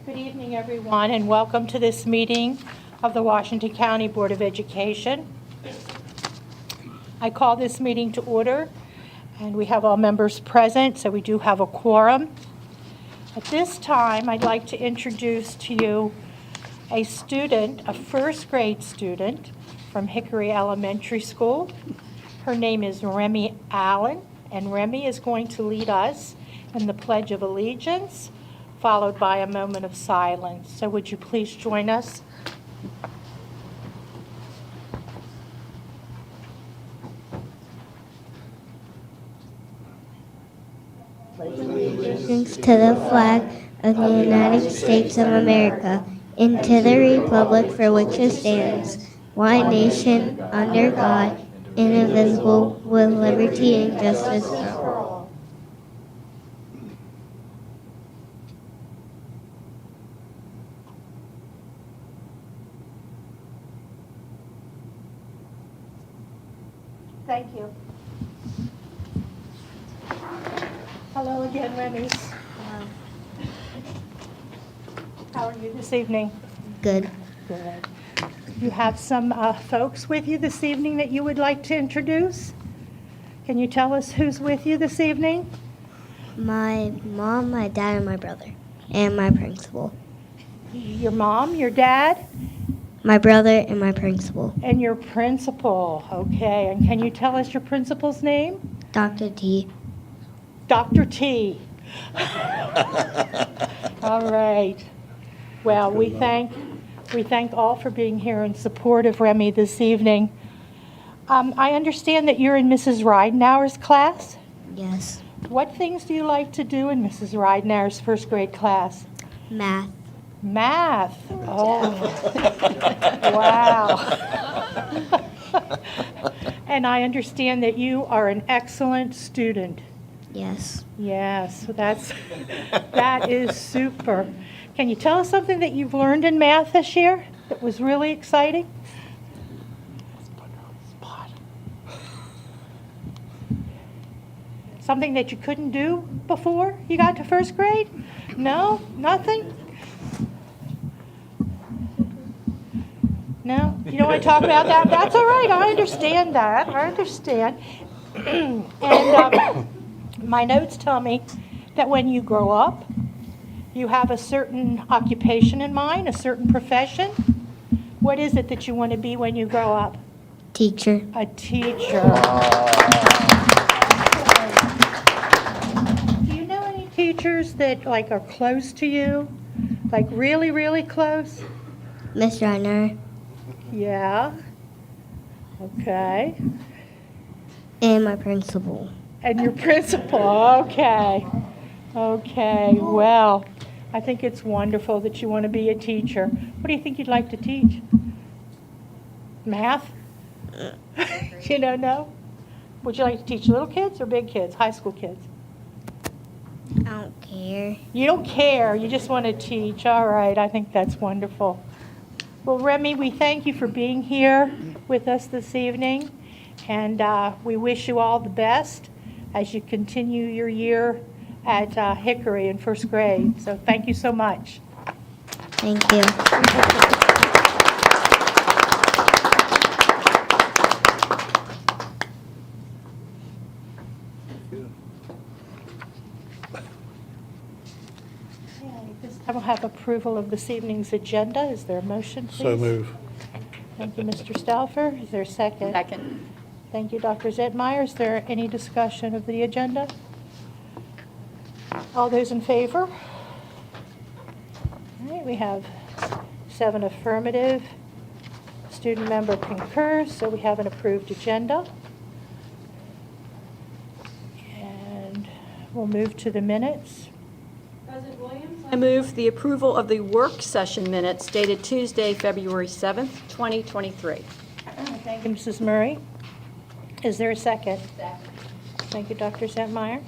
Good evening, everyone, and welcome to this meeting of the Washington County Board of Education. I call this meeting to order, and we have all members present, so we do have a quorum. At this time, I'd like to introduce to you a student, a first grade student from Hickory Elementary School. Her name is Remy Allen, and Remy is going to lead us in the Pledge of Allegiance, followed by a moment of silence. So would you please join us? Allegiance to the flag of the United States of America and to the republic for which it stands, one nation, under God, indivisible, with liberty and justice for all. Thank you. Hello again, Remy. How are you this evening? Good. Good. You have some folks with you this evening that you would like to introduce? Can you tell us who's with you this evening? My mom, my dad, and my brother, and my principal. Your mom, your dad, My brother and my principal, and your principal. Okay, and can you tell us your principal's name? Dr. T. Dr. T. All right. Well, we thank all for being here in support of Remy this evening. I understand that you're in Mrs. Ridenauer's class. Yes. What things do you like to do in Mrs. Ridenauer's first grade class? Math. Math. Oh, wow. And I understand that you are an excellent student. Yes. Yes, that is super. Can you tell us something that you've learned in math this year that was really exciting? Something that you couldn't do before you got to first grade? No? Nothing? No? You don't want to talk about that? That's all right. I understand that. I understand. And my notes tell me that when you grow up, you have a certain occupation in mind, a certain profession. What is it that you want to be when you grow up? Teacher. A teacher. Do you know any teachers that are close to you? Like really, really close? Miss Reiner. Yeah. Okay. And my principal. And your principal. Okay. Okay. Well, I think it's wonderful that you want to be a teacher. What do you think you'd like to teach? Math? You don't know? Would you like to teach little kids or big kids, high school kids? I don't care. You don't care. You just want to teach. All right. I think that's wonderful. Well, Remy, we thank you for being here with us this evening, and we wish you all the best as you continue your year at Hickory in first grade. So thank you so much. Thank you. I will have approval of this evening's agenda. Is there a motion, please? So move. Thank you, Mr. Stauffer. Is there a second? Second. Thank you, Dr. Zetmeyer. Is there any discussion of the agenda? All those in favor? All right, we have 7 affirmative. Student member concurs, so we have an approved agenda. And we'll move to the minutes. President Williams? I move the approval of the work session minutes dated Tuesday, February 7th, 2023. Thank you, Mrs. Murray. Is there a second? Second. Thank you, Dr. Zetmeyer.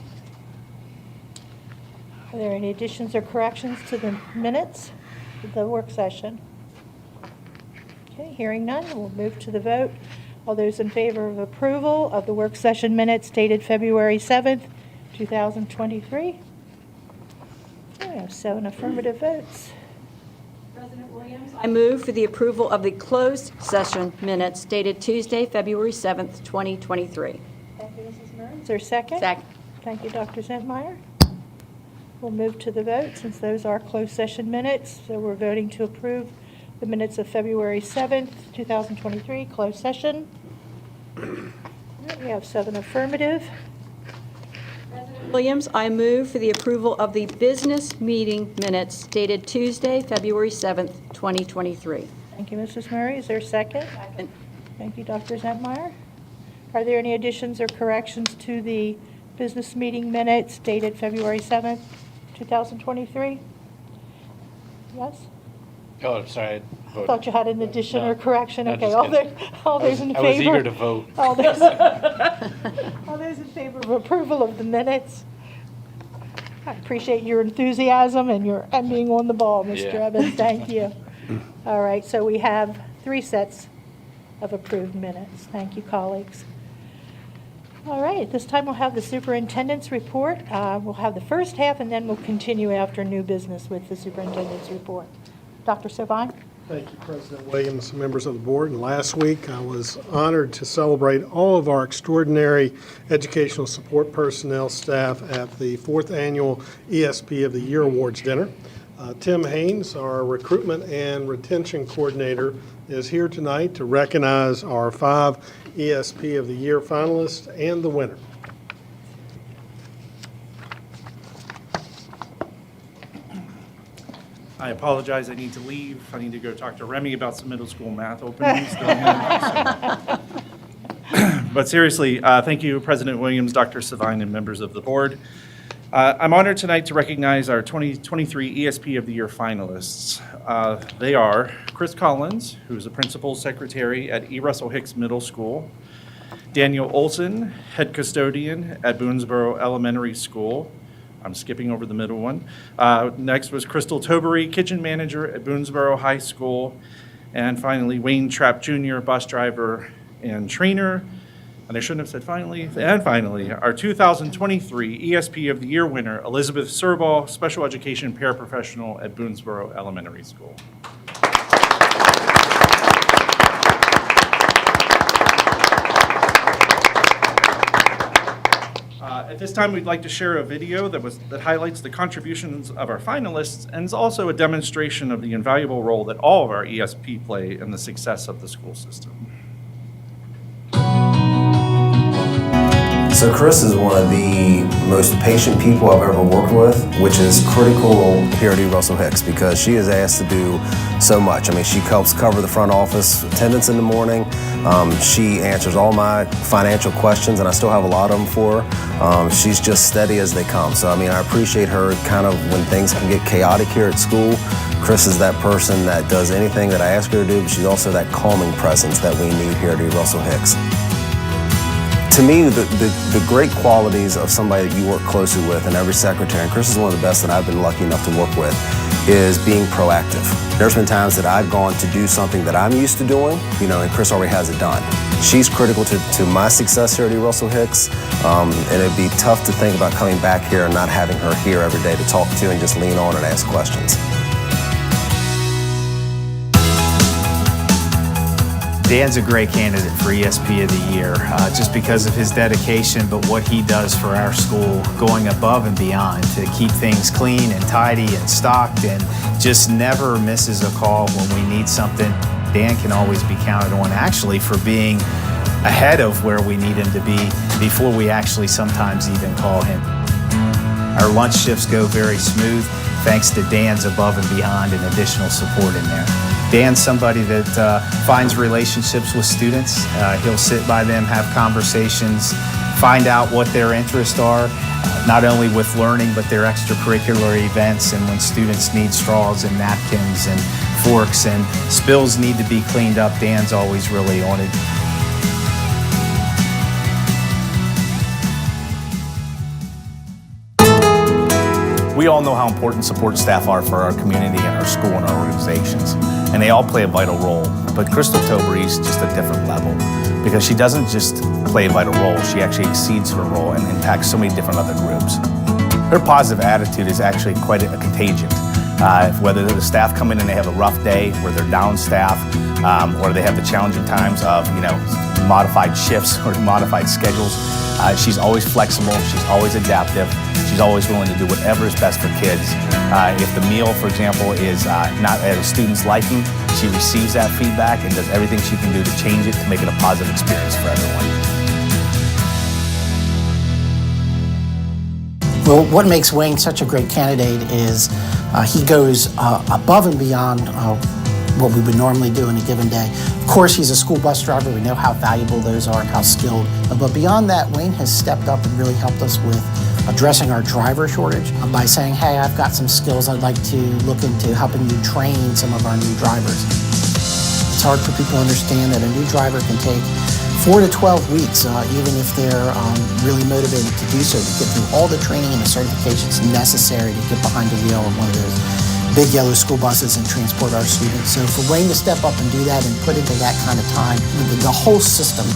Are there any additions or corrections to the minutes of the work session? Okay, hearing none, we'll move to the vote. All those in favor of approval of the work session minutes dated February 7th, 2023? We have 7 affirmative votes. President Williams, I move for the approval of the closed session minutes dated Tuesday, February 7th, 2023. Thank you, Mrs. Murray. Is there a second? Second. Thank you, Dr. Zentmeyer. We'll move to the vote since those are closed session minutes. So we're voting to approve the minutes of February 7th, 2023, closed session. We have 7 affirmative. Williams, I move for the approval of the business meeting minutes dated Tuesday, February 7th, 2023. Thank you, Mrs. Murray. Is there a second? Second. Thank you, Dr. Zentmeyer. Are there any additions or corrections to the business meeting minutes dated February 7th, 2023? Yes? Oh, I'm sorry. I I voted. thought you had an addition or No. correction. No, Okay, just kidding. all those in favor? I was eager to vote. All those in favor of approval of the minutes? I appreciate your enthusiasm and being on the ball, Mr. Yeah. Evans. Thank you. All right, so we have 3 sets of approved minutes. Thank you, colleagues. All right, at this time, we'll have the superintendent's report. We'll have the first half, and then we'll continue after new business with the superintendent's report. Dr. Sovine? Thank you, President Williams, members of the board. And last week, I was honored to celebrate all of our extraordinary educational support personnel staff at the 4th Annual ESP of the Year Awards dinner. Tim Haynes, our Recruitment and Retention Coordinator, is here tonight to recognize our 5 ESP of the Year finalists and the winner. I apologize, I need to leave. I need to go talk to Remy about some middle school math openings. But seriously, thank you, President Williams, Dr. Savine, and members of the board. I'm honored tonight to recognize our 2023 ESP of the Year finalists. They are Chris Collins, who's the Principal Secretary at E. Russell Hicks Middle School, Daniel Olson, Head Custodian at Boonesboro Elementary School. I'm skipping over the middle one. Next was Crystal Tobery, Kitchen Manager at Boonesboro High School. And finally, Wayne Trapp Jr., Bus Driver and Trainer. And I shouldn't have said finally. And finally, our 2023 ESP of the Year winner, Elizabeth Serball, Special Education Paraprofessional at Boonesboro Elementary School. At this time, we'd like to share a video that highlights the contributions of our finalists and is also a demonstration of the invaluable role that all of our ESP play in the success of the school system. So Chris is one of the most patient people I've ever worked with, which is critical here at E. Russell Hicks because she is asked to do so much. I mean, she helps cover the front office attendance in the morning. She answers all my financial questions, and I still have a lot of them for her. She's just steady as they come. So, I mean, I appreciate her kind of when things can get chaotic here at school. Chris is that person that does anything that I ask her to do, but she's also that calming presence that we need here at E. Russell Hicks. To me, the great qualities of somebody that you work closely with, and every secretary, and Chris is one of the best that I've been lucky enough to work with, is being proactive. There's been times that I've gone to do something that I'm used to doing, and Chris already has it done. She's critical to my success here at E. Russell Hicks, and it'd be tough to think about coming back here and not having her here every day to talk to and just lean on and ask questions. Dan's a great candidate for ESP of the Year, just because of his dedication, but what he does for our school, going above and beyond to keep things clean and tidy and stocked, and just never misses a call when we need something. Dan can always be counted on, actually, for being ahead of where we need him to be before we actually sometimes even call him. Our lunch shifts go very smooth, thanks to Dan's above and beyond and additional support in there. Dan's somebody that finds relationships with students. He'll sit by them, have conversations, find out what their interests are, not only with learning, but their extracurricular events, and when students need straws and napkins and forks and spills need to be cleaned up, Dan's always really on it. We all know how important support staff are for our community and our school and our organizations, and they all play a vital role. But Crystal Tobery is just a different level because she doesn't just play a vital role, she actually exceeds her role and impacts so many different other groups. Her positive attitude is actually quite a contagion. Whether the staff come in and they have a rough day where they're down staff, or they have the challenging times of, modified shifts or modified schedules. She's always flexible, she's always adaptive, she's always willing to do whatever is best for kids. If the meal, for example, is not at a student's liking, she receives that feedback and does everything she can do to change it to make it a positive experience for everyone. Well, what makes Wayne such a great candidate is he goes above and beyond what we would normally do in a given day. Of course, he's a school bus driver. We know how valuable those are and how skilled. But beyond that, Wayne has stepped up and really helped us with addressing our driver shortage by saying, hey, I've got some skills I'd like to look into helping you train some of our new drivers. It's hard for people to understand that a new driver can take 4 to 12 weeks, even if they're really motivated to do so, to get through all the training and the certifications necessary to get behind the wheel of one of those big yellow school buses and transport our students. So for Wayne to step up and do that and put into that kind of time, the whole system,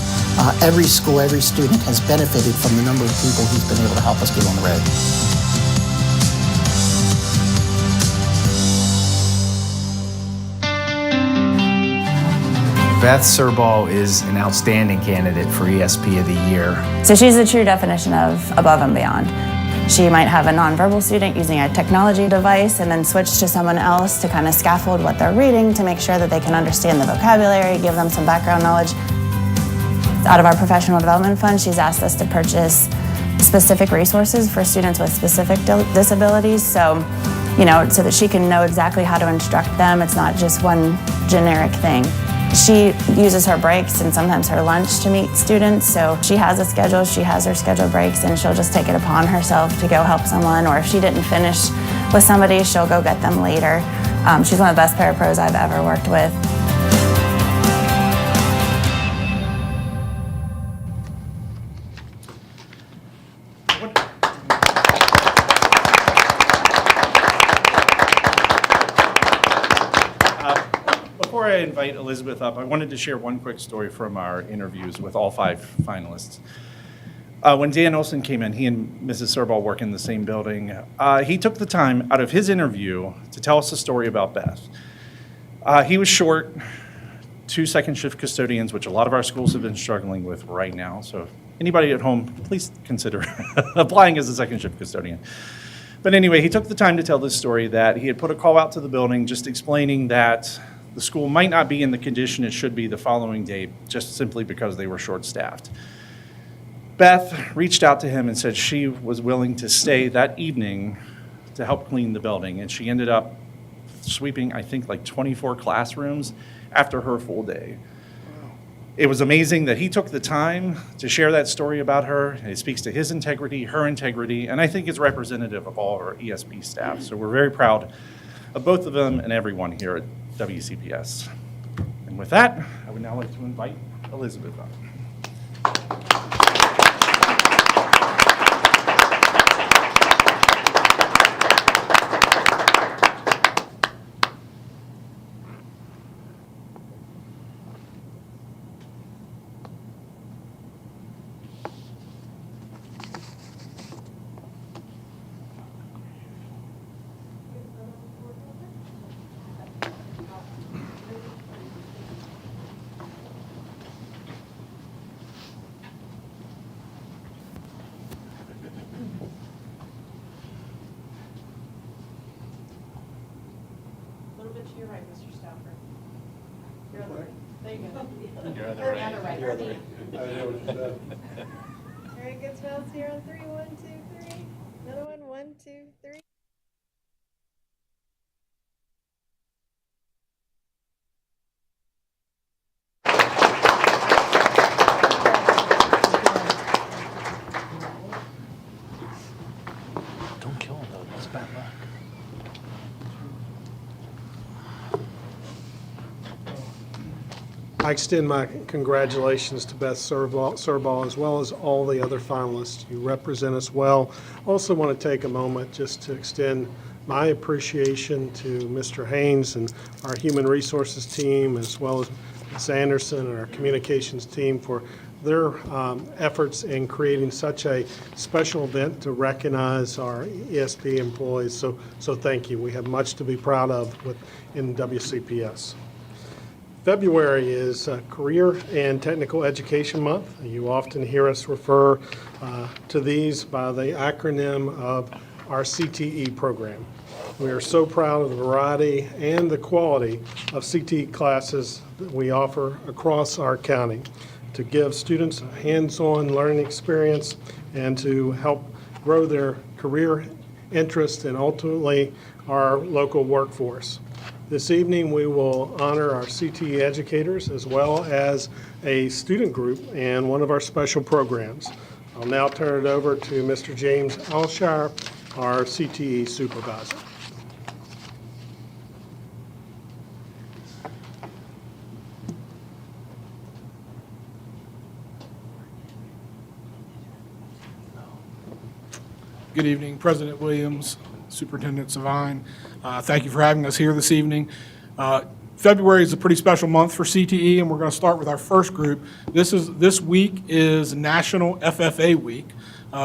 every school, every student has benefited from the number of people he's been able to help us get on the road. Beth Serball is an outstanding candidate for ESP of the Year. So she's the true definition of above and beyond. She might have a nonverbal student using a technology device and then switch to someone else to kind of scaffold what they're reading to make sure that they can understand the vocabulary, give them some background knowledge. Out of our professional development fund, she's asked us to purchase specific resources for students with specific disabilities. So that she can know exactly how to instruct them. It's not just one generic thing. She uses her breaks and sometimes her lunch to meet students, so she has a schedule, she has her scheduled breaks, and she'll just take it upon herself to go help someone, or if she didn't finish with somebody, she'll go get them later. She's one of the best parapros I've ever worked with. Before I invite Elizabeth up, I wanted to share one quick story from our interviews with all 5 finalists. When Dan Olson came in, he and Mrs. Serball work in the same building. He took the time out of his interview to tell us a story about Beth. He was short 2 second shift custodians, which a lot of our schools have been struggling with right now. So anybody at home, please consider applying as a second shift custodian. But anyway, he took the time to tell this story that he had put a call out to the building just explaining that the school might not be in the condition it should be the following day, just simply because they were short-staffed. Beth reached out to him and said she was willing to stay that evening to help clean the building, and she ended up sweeping, I think, like 24 classrooms after her full day. It was amazing that he took the time to share that story about her. It speaks to his integrity, her integrity, and I think it's representative of all our ESP staff. So we're very proud of both of them and everyone here at WCPS. And with that, I would now like to invite Elizabeth up. You're right, Mr. Stauffer. You're on the right. There you go. You're on the You're right. on the right. You're on the right. All right, good smells here on 3. 1, 2, 3. Another one. 1, 2, 3. Don't kill him though, that's bad luck. I extend my congratulations to Beth Serball, as well as all the other finalists. You represent us well. Also want to take a moment just to extend my appreciation to Mr. Haynes and our Human Resources team, as well as Ms. Anderson and our communications team for their efforts in creating such a special event to recognize our ESP employees. So thank you. We have much to be proud of in WCPS. February is Career and Technical Education Month. You often hear us refer to these by the acronym of our CTE program. We are so proud of the variety and the quality of CTE classes that we offer across our county to give students a hands-on learning experience and to help grow their career interest and ultimately our local workforce. This evening, we will honor our CTE educators as well as a student group and one of our special programs. I'll now turn it over to Mr. James Alshire, our CTE supervisor. Good evening, President Williams, Superintendent Savine. Thank you for having us here this evening. February is a pretty special month for CTE, and we're going to start with our first group. This week is National FFA Week,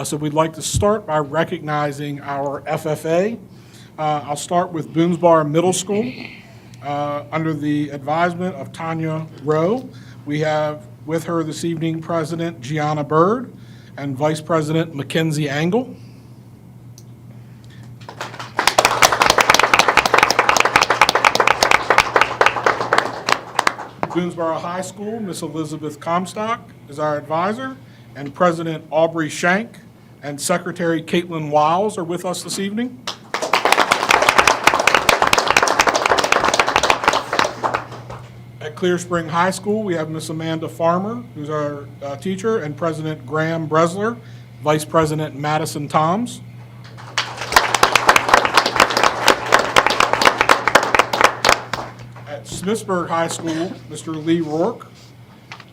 so we'd like to start by recognizing our FFA. I'll start with Boomsbar Middle School. Under the advisement of Tanya Rowe, we have with her this evening President Gianna Bird and Vice President Mackenzie Angle. Boonesboro High School, Miss Elizabeth Comstock is our advisor, and President Aubrey Shank and Secretary Caitlin Wiles are with us this evening. At Clear Spring High School, we have Miss Amanda Farmer, who's our teacher, and President Graham Bresler, Vice President Madison Toms. Smithsburg High School, Mr. Lee Rourke,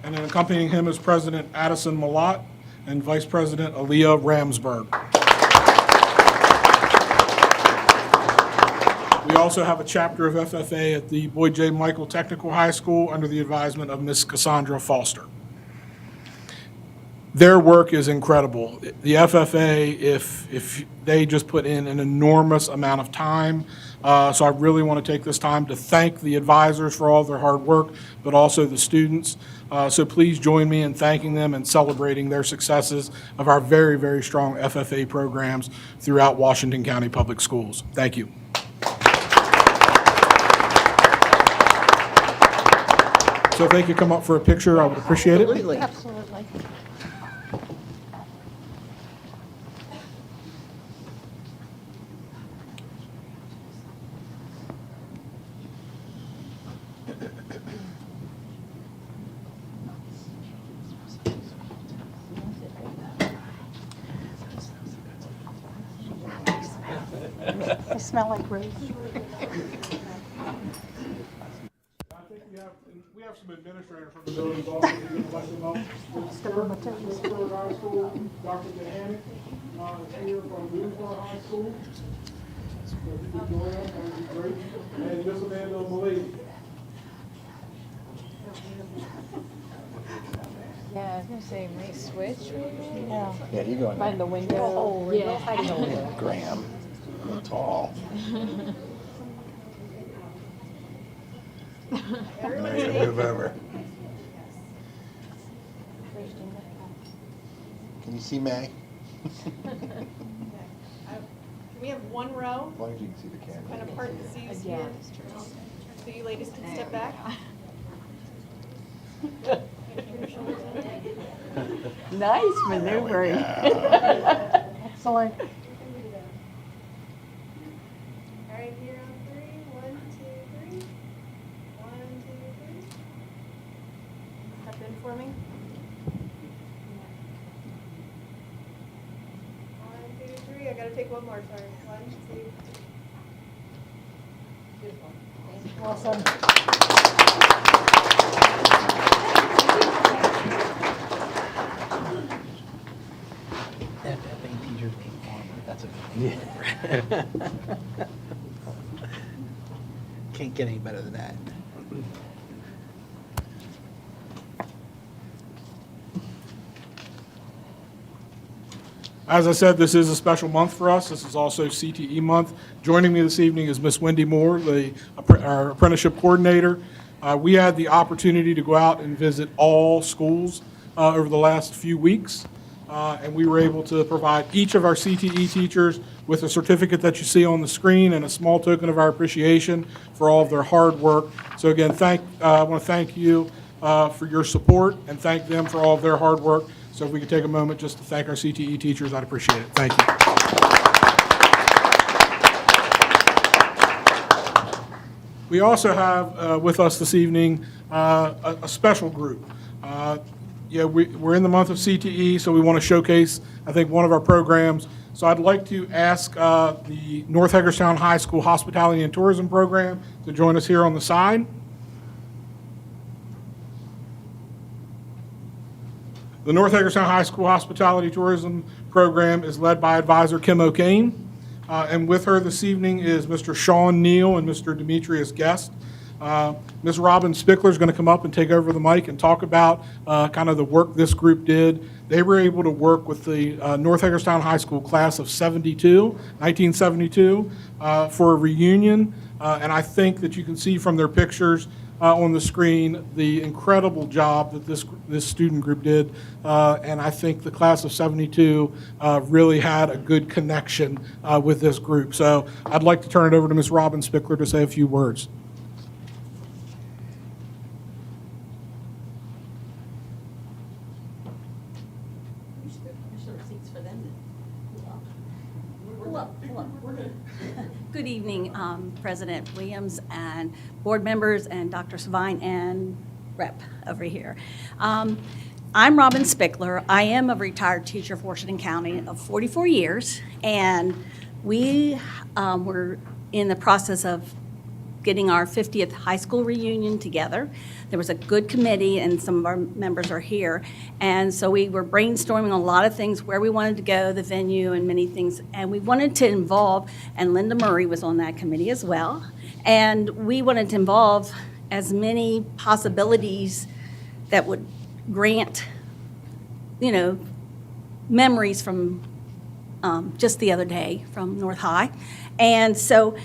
and then accompanying him is President Addison Malott and Vice President Aaliyah Ramsberg. We also have a chapter of FFA at the Boyd J. Michael Technical High School under the advisement of Miss Cassandra Foster. Their work is incredible. The FFA, if they just put in an enormous amount of time, so I really want to take this time to thank the advisors for all their hard work, but also the students. So please join me in thanking them and celebrating their successes of our very, very strong FFA programs throughout Washington County Public Schools. Thank you. So if they could come up for a picture, I would appreciate it. Absolutely. They smell like roses. I think we have some administrators from the buildings also who can let them know. Pittsburgh High School, Dr. Dehanick is here from Boomsbar High School. So if you could join us, that would be great. And Miss Amanda Malady. Yeah, I was gonna say, may switch. Yeah. Yeah, you go in By there. the window. Yeah. Graham, tall. Move over. Can you see May? We have one row, As long as you can see the camera. kind of part the C's here. So you ladies can step back. Nice maneuvering. Excellent. All right, here on three. 1, 2, 3. 1, 2, 3. Step in for me. 1, 2, 3. I gotta take one more, sorry. 1, 2. Awesome. That thing teacher's being farmer. That's a good Can't get any better than that. As I said, this is a special month for us. This is also CTE month. Joining me this evening is Miss Wendy Moore, our apprenticeship coordinator. We had the opportunity to go out and visit all schools over the last few weeks, and we were able to provide each of our CTE teachers with a certificate that you see on the screen and a small token of our appreciation for all of their hard work. So again, I want to thank you for your support and thank them for all of their hard work. So if we could take a moment just to thank our CTE teachers, I'd appreciate it. Thank you. We also have with us this evening a special group. We're in the month of CTE, so we want to showcase, I think, one of our programs. So I'd like to ask the North Hagerstown High School Hospitality and Tourism Program to join us here on the side. The North Hagerstown High School Hospitality Tourism Program is led by advisor Kim O'Kane. And with her this evening is Mr. Sean Neal and Mr. Demetrius Guest. Ms. Robin Spickler is going to come up and take over the mic and talk about kind of the work this group did. They were able to work with the North Hagerstown High School class of 1972, for a reunion. And I think that you can see from their pictures on the screen the incredible job that this student group did. And I think the class of 72 really had a good connection with this group. So I'd like to turn it over to Ms. Robin Spickler to say a few words. Good evening, President Williams and board members and Dr. Savine and Rep over here. I'm Robin Spickler. I am a retired teacher of Washington County of 44 years, and we were in the process of getting our 50th high school reunion together. There was a good committee, and some of our members are here. And so we were brainstorming a lot of things, where we wanted to go, the venue, and many things. And we wanted to involve, and Linda Murray was on that committee as well, and we wanted to involve as many possibilities that would grant, memories from just the other day from North High. And so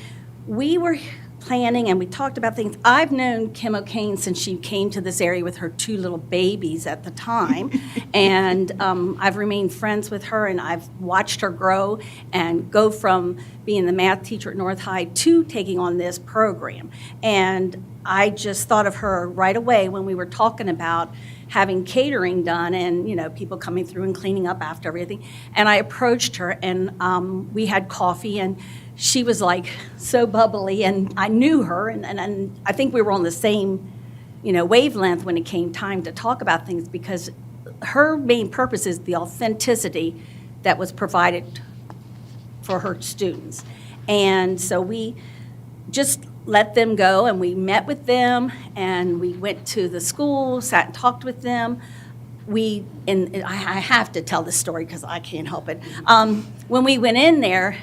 we were planning, and we talked about things. I've known Kim O'Kane since she came to this area with her 2 little babies at the time, and I've remained friends with her, and I've watched her grow and go from being the math teacher at North High to taking on this program. And I just thought of her right away when we were talking about having catering done and, people coming through and cleaning up after everything. And I approached her, and we had coffee, and she was like so bubbly, and I knew her, and I think we were on the same, wavelength when it came time to talk about things, because her main purpose is the authenticity that was provided for her students. And so we just let them go, and we met with them, and we went to the school, sat and talked with them. And I have to tell this story because I can't help it. When we went in there,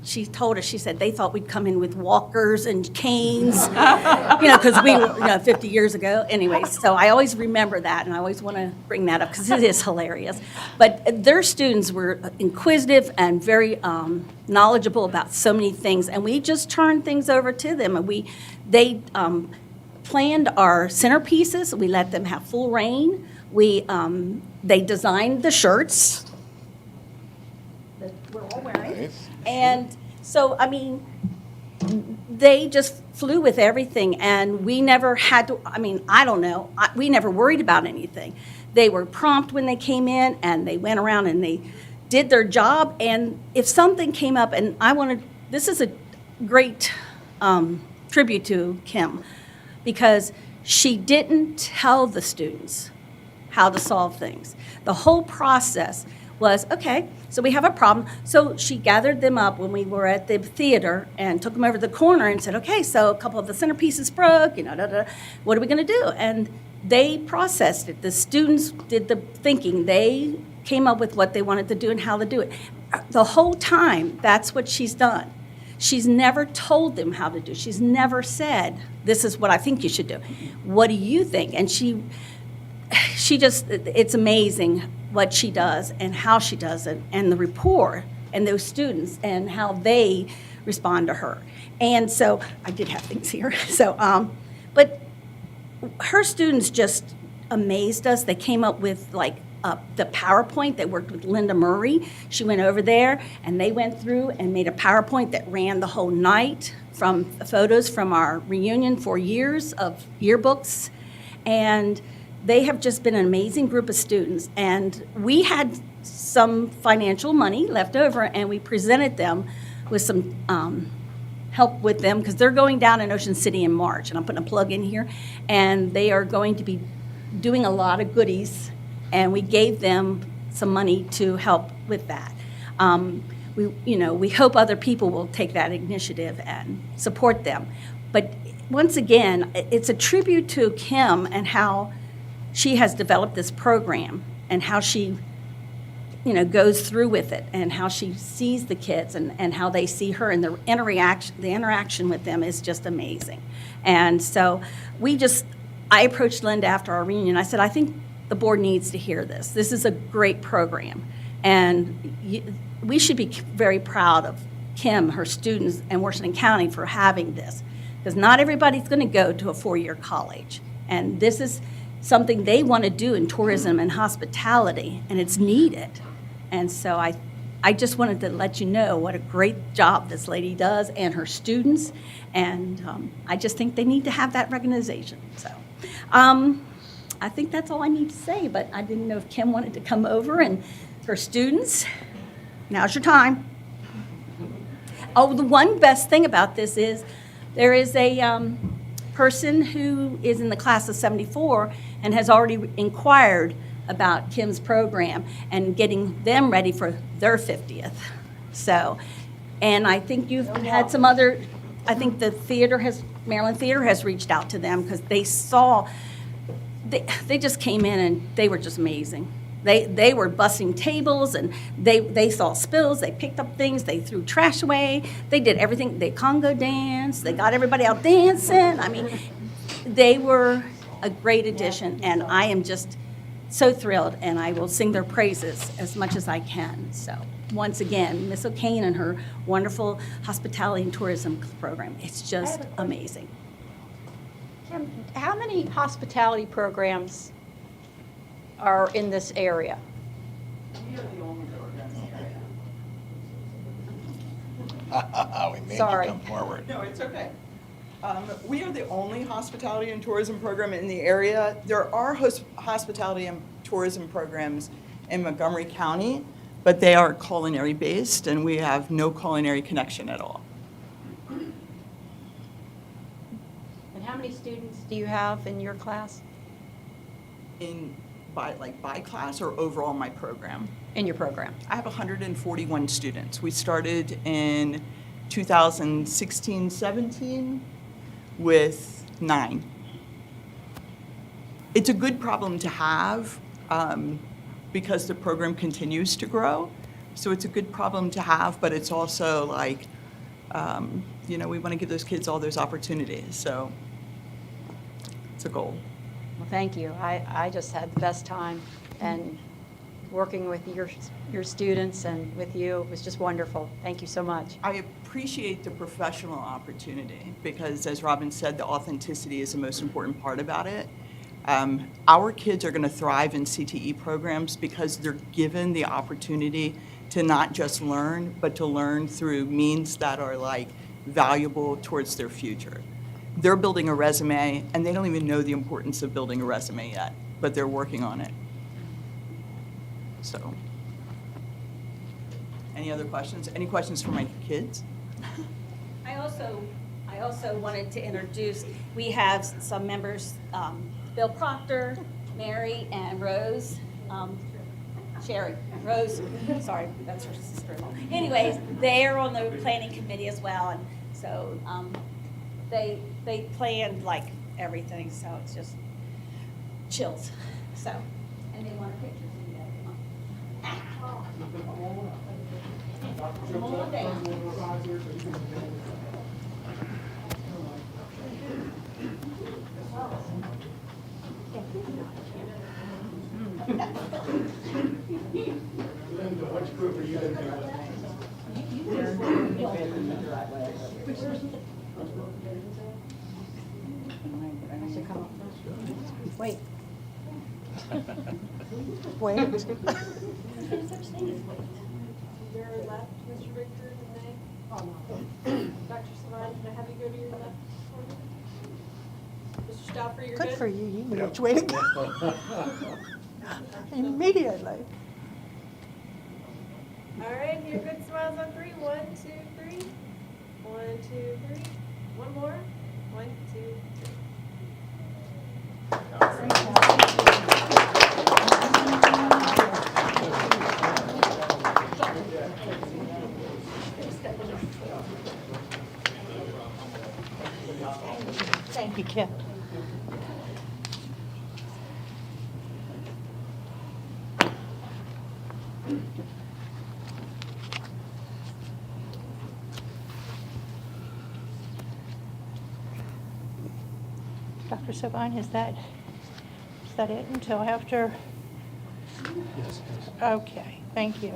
she told us, she said they thought we'd come in with walkers and canes, because we were 50 years ago. Anyway, so I always remember that, and I always want to bring that up because it is hilarious. But their students were inquisitive and very knowledgeable about so many things, and we just turned things over to them. And they planned our centerpieces. We let them have full reign. They designed the shirts that we're all wearing. Nice. And so, they just flew with everything, and we never had to, I don't know, we never worried about anything. They were prompt when they came in, and they went around and they did their job. And if something came up, and this is a great tribute to Kim, because she didn't tell the students how to solve things. The whole process was, okay, so we have a problem. So she gathered them up when we were at the theater and took them over to the corner and said, okay, so a couple of the centerpieces broke, what are we going to do? And they processed it. The students did the thinking. They came up with what they wanted to do and how to do it. The whole time, that's what she's done. She's never told them how to do. She's never said, this is what I think you should do. What do you think? And she just, it's amazing what she does and how she does it, and the rapport and those students and how they respond to her. And so I did have things here. So, but her students just amazed us. They came up with like the PowerPoint. They worked with Linda Murray. She went over there and they went through and made a PowerPoint that ran the whole night from photos from our reunion 4 years of yearbooks. And they have just been an amazing group of students. And we had some financial money left over, and we presented them with some help with them because they're going down in Ocean City in March. And I'm putting a plug in here. And they are going to be doing a lot of goodies, and we gave them some money to help with that. We hope other people will take that initiative and support them. But once again, it's a tribute to Kim and how she has developed this program and how she, goes through with it and how she sees the kids and how they see her, and the interaction with them is just amazing. And so I approached Linda after our reunion. I said, I think the board needs to hear this. This is a great program. And we should be very proud of Kim, her students, and Washington County for having this. Because not everybody's going to go to a 4-year college. And this is something they want to do in tourism and hospitality, and it's needed. And so I just wanted to let you know what a great job this lady does and her students. And I just think they need to have that recognition. So I think that's all I need to say, but I didn't know if Kim wanted to come over and her students. Now's your time. Oh, the one best thing about this is there is a person who is in the class of 74 and has already inquired about Kim's program and getting them ready for their 50th. So, and I think you've had some other, I think the Maryland Theater has reached out to them because they saw, they just came in and they were just amazing. They were bussing tables, and they saw spills, they picked up things, they threw trash away, they did everything, they Congo danced, they got everybody out dancing. I mean, they were a great addition, and I am just so thrilled, and I will sing their praises as much as I can. So once again, Miss O'Kane and her wonderful hospitality and tourism program, it's just amazing. Kim, how many hospitality programs are in this area? We made Sorry. you come forward. No, it's okay. We are the only hospitality and tourism program in the area. There are hospitality and tourism programs in Montgomery County, but they are culinary based, and we have no culinary connection at all. And how many students do you have in your class? By class or overall my program? In your program? I have 141 students. We started in 2016-17 with 9. It's a good problem to have because the program continues to grow. So it's a good problem to have, but it's also like, we want to give those kids all those opportunities. So it's a goal. Well, thank you. I just had the best time, and working with your students and with you, it was just wonderful. Thank you so much. I appreciate the professional opportunity because, as Robin said, the authenticity is the most important part about it. Our kids are going to thrive in CTE programs because they're given the opportunity to not just learn, but to learn through means that are like valuable towards their future. They're building a resume, and they don't even know the importance of building a resume yet, but they're working on it. So, any other questions? Any questions for my kids? I also wanted to introduce, we have some members, Bill Proctor, Mary, and Rose, Sherry, Rose, sorry, that's her sister-in-law. Anyways, they're on the planning committee as well, and so they planned like everything, so it's just chills. So, and they want a picture. So you gotta come on down. Wait. Wait. Your left, Mr. Richter, and then, oh, no. Dr. Savine, can I have you go to your left for me? Mr. Stauffer, you're good? Good for you, you knew which way to go. Immediately. All right, your good smiles on 3. 1, 2, 3. 1, 2, 3. One more. 1, 2, 3. Thank you, Kim. Dr. Savine, is that it until after? Yes. Okay, thank you.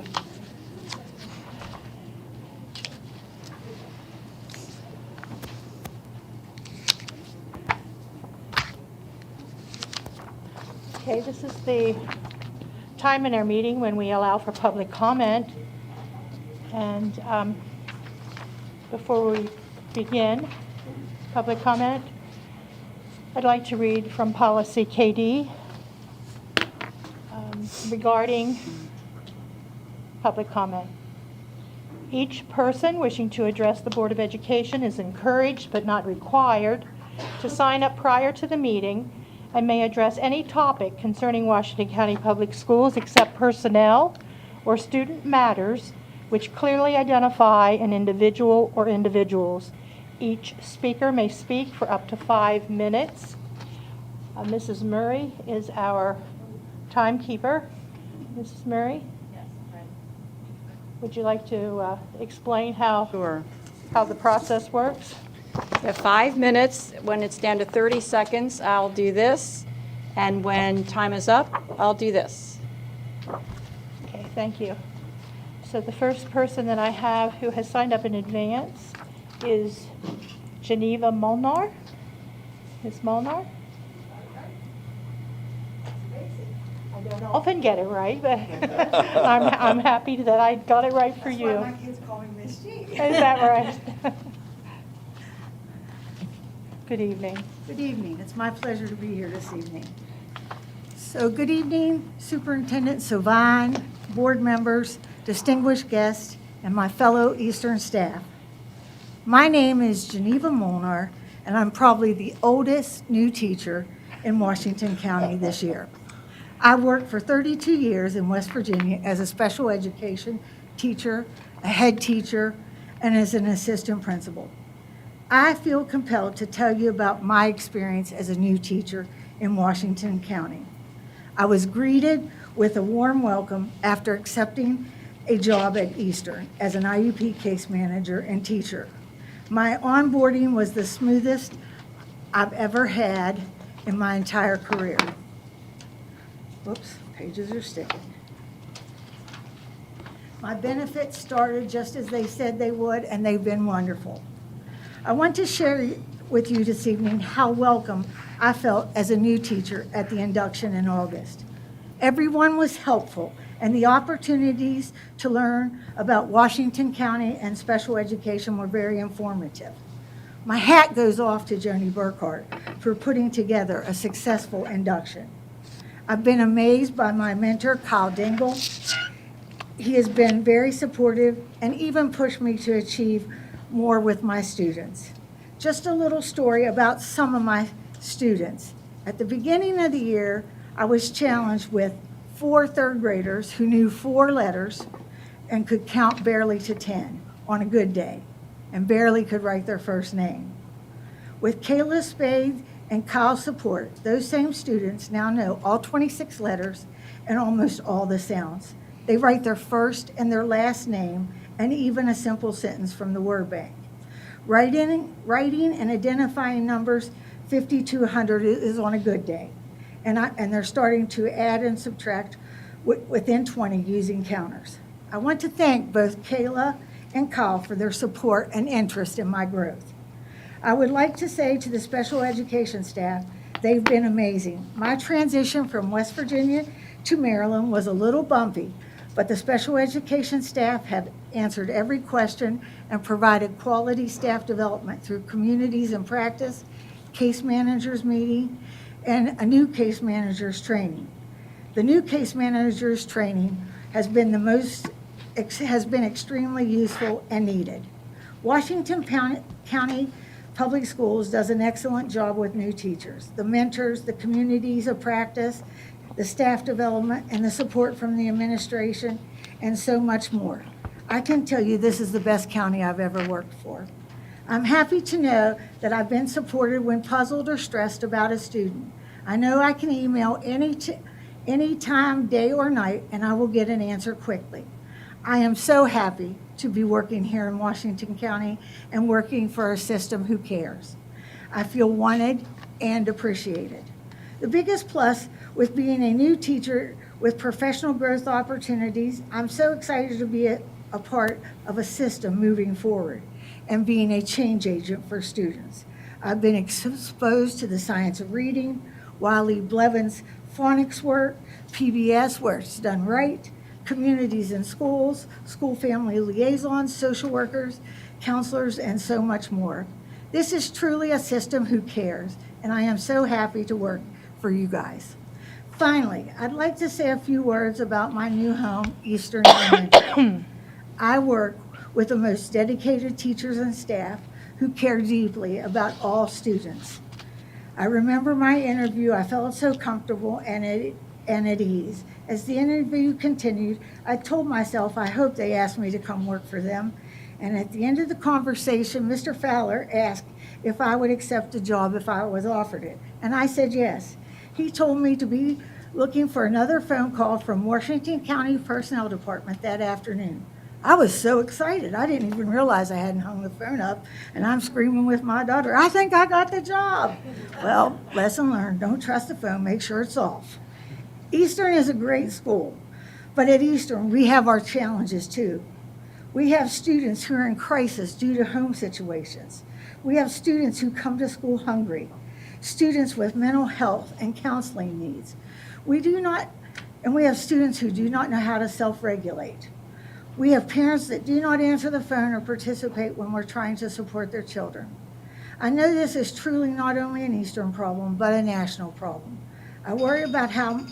Okay, this is the time in our meeting when we allow for public comment. And before we begin public comment, I'd like to read from policy KD regarding public comment. Each person wishing to address the Board of Education is encouraged but not required to sign up prior to the meeting and may address any topic concerning Washington County Public Schools except personnel or student matters which clearly identify an individual or individuals. Each speaker may speak for up to 5 minutes. Mrs. Murray is our timekeeper. Mrs. Murray? Yes, right. Would you like to explain how the process works? You have 5 minutes. When it's down to 30 seconds, I'll do this. And when time is up, I'll do this. Okay, thank you. So the first person that I have who has signed up in advance is Geneva Molnar. Ms. Molnar? I don't often get it right, but I'm happy that I got it right for you. That's why my kids call me Miss G. Is that right? Good evening. Good evening. It's my pleasure to be here this evening. So good evening, Superintendent Savine, board members, distinguished guests, and my fellow Eastern staff. My name is Geneva Molnar, and I'm probably the oldest new teacher in Washington County this year. I worked for 32 years in West Virginia as a special education teacher, a head teacher, and as an assistant principal. I feel compelled to tell you about my experience as a new teacher in Washington County. I was greeted with a warm welcome after accepting a job at Eastern as an IUP case manager and teacher. My onboarding was the smoothest I've ever had in my entire career. Whoops, pages are sticking. My benefits started just as they said they would, and they've been wonderful. I want to share with you this evening how welcome I felt as a new teacher at the induction in August. Everyone was helpful, and the opportunities to learn about Washington County and special education were very informative. My hat goes off to Joni Burkhart for putting together a successful induction. I've been amazed by my mentor, Kyle Dingle. He has been very supportive and even pushed me to achieve more with my students. Just a little story about some of my students. At the beginning of the year, I was challenged with 4 third graders who knew 4 letters and could count barely to 10 on a good day and barely could write their first name. With Kayla Spade and Kyle's support, those same students now know all 26 letters and almost all the sounds. They write their first and their last name and even a simple sentence from the word bank. Writing and identifying numbers 50 to 100 is on a good day. And they're starting to add and subtract within 20 using counters. I want to thank both Kayla and Kyle for their support and interest in my growth. I would like to say to the special education staff, they've been amazing. My transition from West Virginia to Maryland was a little bumpy, but the special education staff have answered every question and provided quality staff development through communities in practice, case managers meeting, and a new case managers training. The new case managers training has been extremely useful and needed. Washington County Public Schools does an excellent job with new teachers, the mentors, the communities of practice, the staff development, and the support from the administration, and so much more. I can tell you this is the best county I've ever worked for. I'm happy to know that I've been supported when puzzled or stressed about a student. I know I can email any time, day or night, and I will get an answer quickly. I am so happy to be working here in Washington County and working for a system who cares. I feel wanted and appreciated. The biggest plus with being a new teacher with professional growth opportunities, I'm so excited to be a part of a system moving forward and being a change agent for students. I've been exposed to the science of reading, Wiley Blevins' phonics work, PBS where it's done right, communities in schools, school family liaisons, social workers, counselors, and so much more. This is truly a system who cares, and I am so happy to work for you guys. Finally, I'd like to say a few words about my new home, Eastern Elementary. I work with the most dedicated teachers and staff who care deeply about all students. I remember my interview, I felt so comfortable and at ease. As the interview continued, I told myself I hope they asked me to come work for them. And at the end of the conversation, Mr. Fowler asked if I would accept the job if I was offered it. And I said yes. He told me to be looking for another phone call from Washington County Personnel Department that afternoon. I was so excited. I didn't even realize I hadn't hung the phone up, and I'm screaming with my daughter, I think I got the job. Well, lesson learned, don't trust the phone, make sure it's off. Eastern is a great school, but at Eastern, we have our challenges too. We have students who are in crisis due to home situations. We have students who come to school hungry, students with mental health and counseling needs. We have students who do not know how to self-regulate. We have parents that do not answer the phone or participate when we're trying to support their children. I know this is truly not only an Eastern problem, but a national problem. I worry about how,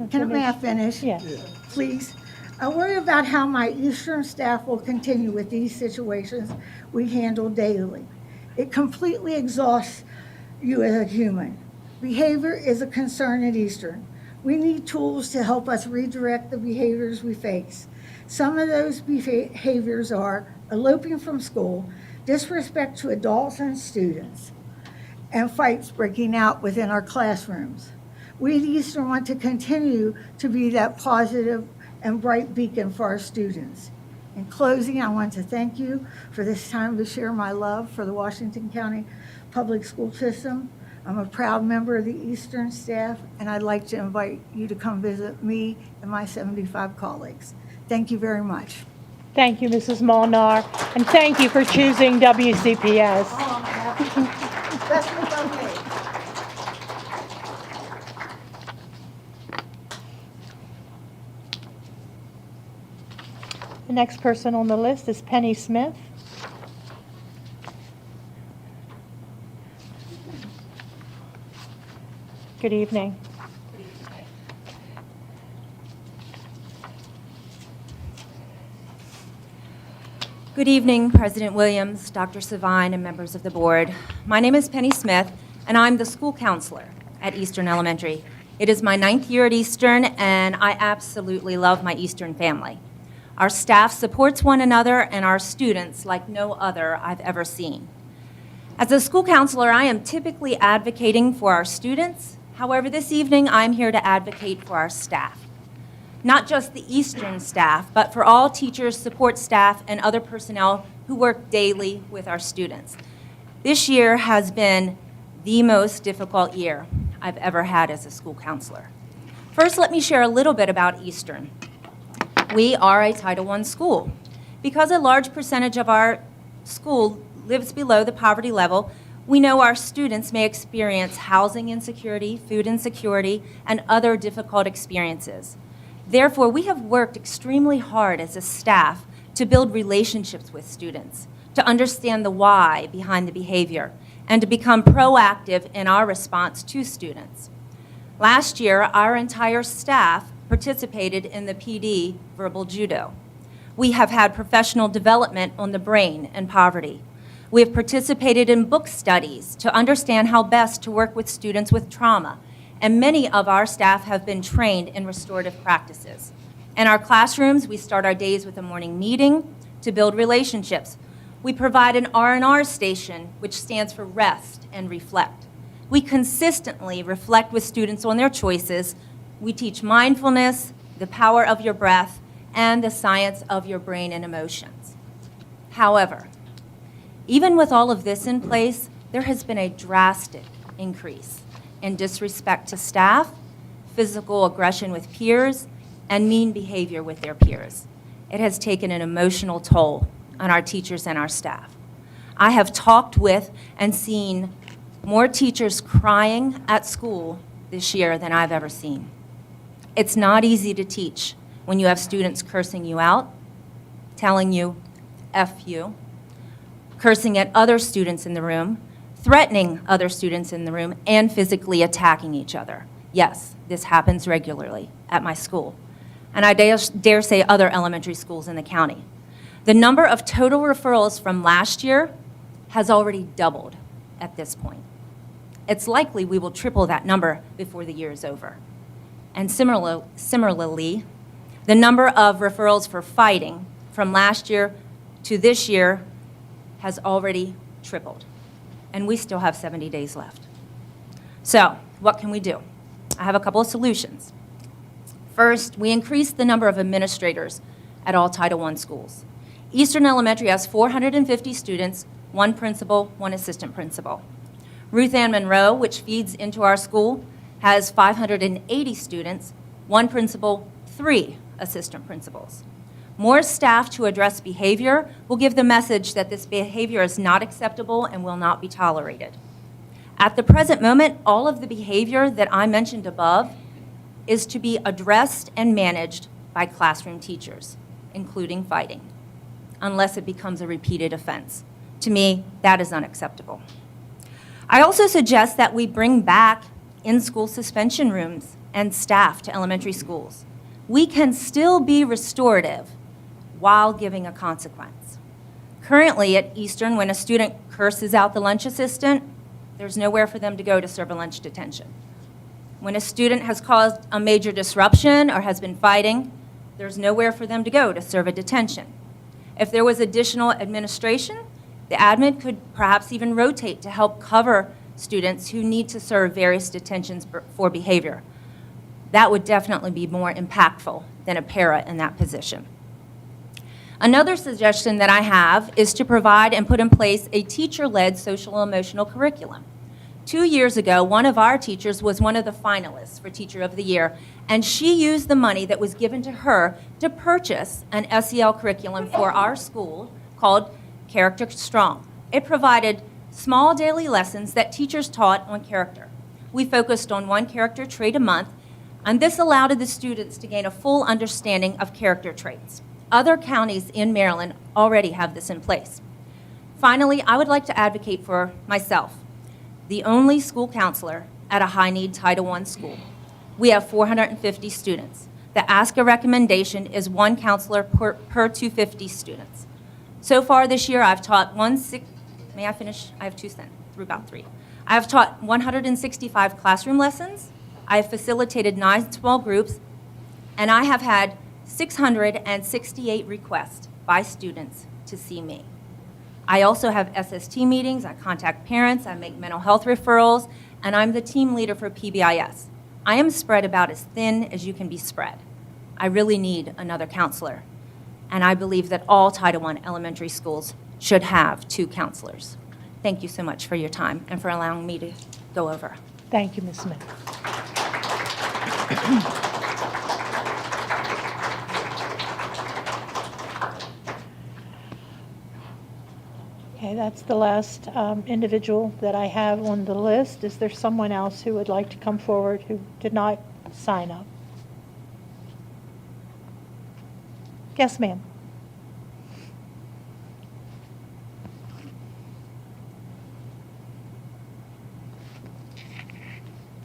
may I finish? Yes. Please. I worry about how my Eastern staff will continue with these situations we handle daily. It completely exhausts you as a human. Behavior is a concern at Eastern. We need tools to help us redirect the behaviors we face. Some of those behaviors are eloping from school, disrespect to adults and students, and fights breaking out within our classrooms. We at Eastern want to continue to be that positive and bright beacon for our students. In closing, I want to thank you for this time to share my love for the Washington County Public School System. I'm a proud member of the Eastern staff, and I'd like to invite you to come visit me and my 75 colleagues. Thank you very much. Thank you, Mrs. Molnar, and thank you for choosing WCPS. Best week I've made. The next person on the list is Penny Smith. Good evening. Good evening, President Williams, Dr. Savine, and members of the board. My name is Penny Smith, and I'm the school counselor at Eastern Elementary. It is my 9th year at Eastern, and I absolutely love my Eastern family. Our staff supports one another and our students like no other I've ever seen. As a school counselor, I am typically advocating for our students. However, this evening, I'm here to advocate for our staff. Not just the Eastern staff, but for all teachers, support staff, and other personnel who work daily with our students. This year has been the most difficult year I've ever had as a school counselor. First, let me share a little bit about Eastern. We are a Title I school. Because a large percentage of our school lives below the poverty level, we know our students may experience housing insecurity, food insecurity, and other difficult experiences. Therefore, we have worked extremely hard as a staff to build relationships with students, to understand the why behind the behavior, and to become proactive in our response to students. Last year, our entire staff participated in the PD verbal judo. We have had professional development on the brain and poverty. We have participated in book studies to understand how best to work with students with trauma, and many of our staff have been trained in restorative practices. In our classrooms, we start our days with a morning meeting to build relationships. We provide an R&R station, which stands for rest and reflect. We consistently reflect with students on their choices. We teach mindfulness, the power of your breath, and the science of your brain and emotions. However, even with all of this in place, there has been a drastic increase in disrespect to staff, physical aggression with peers, and mean behavior with their peers. It has taken an emotional toll on our teachers and our staff. I have talked with and seen more teachers crying at school this year than I've ever seen. It's not easy to teach when you have students cursing you out, telling you, F you, cursing at other students in the room, threatening other students in the room, and physically attacking each other. Yes, this happens regularly at my school, and I dare say other elementary schools in the county. The number of total referrals from last year has already doubled at this point. It's likely we will triple that number before the year is over. And similarly, the number of referrals for fighting from last year to this year has already tripled, and we still have 70 days left. So, what can we do? I have a couple of solutions. First, we increased the number of administrators at all Title I schools. Eastern Elementary has 450 students, 1 principal, 1 assistant principal. Ruth Ann Monroe, which feeds into our school, has 580 students, 1 principal, 3 assistant principals. More staff to address behavior will give the message that this behavior is not acceptable and will not be tolerated. At the present moment, all of the behavior that I mentioned above is to be addressed and managed by classroom teachers, including fighting, unless it becomes a repeated offense. To me, that is unacceptable. I also suggest that we bring back in-school suspension rooms and staff to elementary schools. We can still be restorative while giving a consequence. Currently at Eastern, when a student curses out the lunch assistant, there's nowhere for them to go to serve a lunch detention. When a student has caused a major disruption or has been fighting, there's nowhere for them to go to serve a detention. If there was additional administration, the admin could perhaps even rotate to help cover students who need to serve various detentions for behavior. That would definitely be more impactful than a para in that position. Another suggestion that I have is to provide and put in place a teacher-led social and emotional curriculum. 2 years ago, one of our teachers was one of the finalists for Teacher of the Year, and she used the money that was given to her to purchase an SEL curriculum for our school called Character Strong. It provided small daily lessons that teachers taught on character. We focused on 1 character trait a month, and this allowed the students to gain a full understanding of character traits. Other counties in Maryland already have this in place. Finally, I would like to advocate for myself, the only school counselor at a high-need Title I school. We have 450 students. The ASCA recommendation is 1 counselor per 250 students. So far this year, I've taught may I finish? I have 2 cents, through about 3. I have taught 165 classroom lessons. I have facilitated 9 small groups, and I have had 668 requests by students to see me. I also have SST meetings, I contact parents, I make mental health referrals, and I'm the team leader for PBIS. I am spread about as thin as you can be spread. I really need another counselor, and I believe that all Title I elementary schools should have 2 counselors. Thank you so much for your time and for allowing me to go over. Thank you, Ms. Smith. Okay, that's the last individual that I have on the list. Is there someone else who would like to come forward who did not sign up? Yes, ma'am.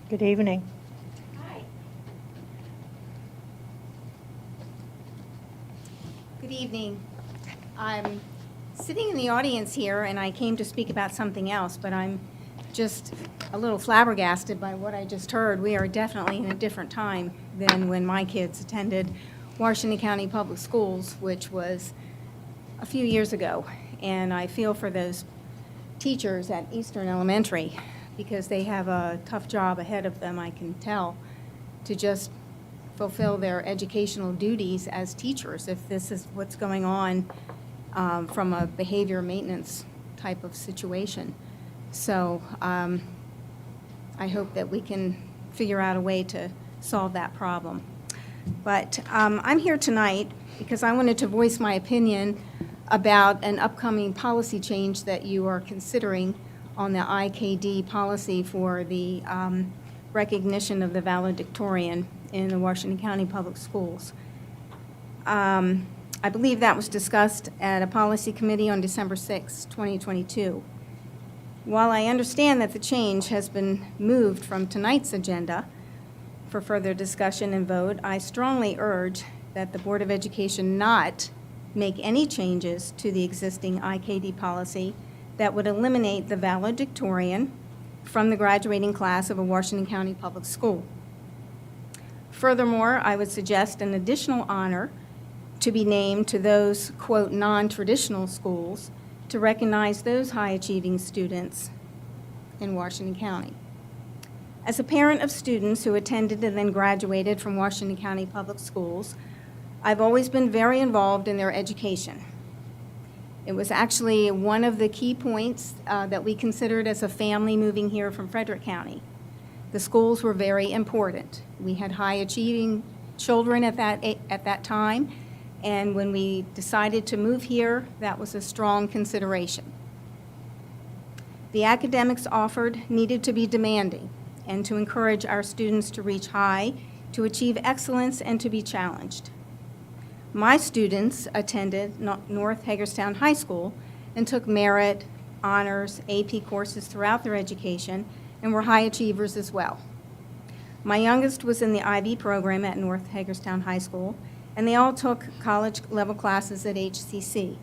Good evening. Good evening. I'm sitting in the audience here, and I came to speak about something else, but I'm just a little flabbergasted by what I just heard. We are definitely in a different time than when my kids attended Washington County Public Schools, which was a few years ago. And I feel for those teachers at Eastern Elementary because they have a tough job ahead of them, I can tell, to just fulfill their educational duties as teachers if this is what's going on from a behavior maintenance type of situation. So I hope that we can figure out a way to solve that problem. But I'm here tonight because I wanted to voice my opinion about an upcoming policy change that you are considering on the IKD policy for the recognition of the valedictorian in the Washington County Public Schools. I believe that was discussed at a policy committee on December 6, 2022. While I understand that the change has been moved from tonight's agenda for further discussion and vote, I strongly urge that the Board of Education not make any changes to the existing IKD policy that would eliminate the valedictorian from the graduating class of a Washington County public school. Furthermore, I would suggest an additional honor to be named to those, quote, non-traditional schools to recognize those high-achieving students in Washington County. As a parent of students who attended and then graduated from Washington County Public Schools, I've always been very involved in their education. It was actually one of the key points that we considered as a family moving here from Frederick County. The schools were very important. We had high-achieving children at that time, and when we decided to move here, that was a strong consideration. The academics offered needed to be demanding and to encourage our students to reach high, to achieve excellence, and to be challenged. My students attended North Hagerstown High School and took merit, honors, AP courses throughout their education and were high achievers as well. My youngest was in the IB program at North Hagerstown High School, and they all took college-level classes at HCC.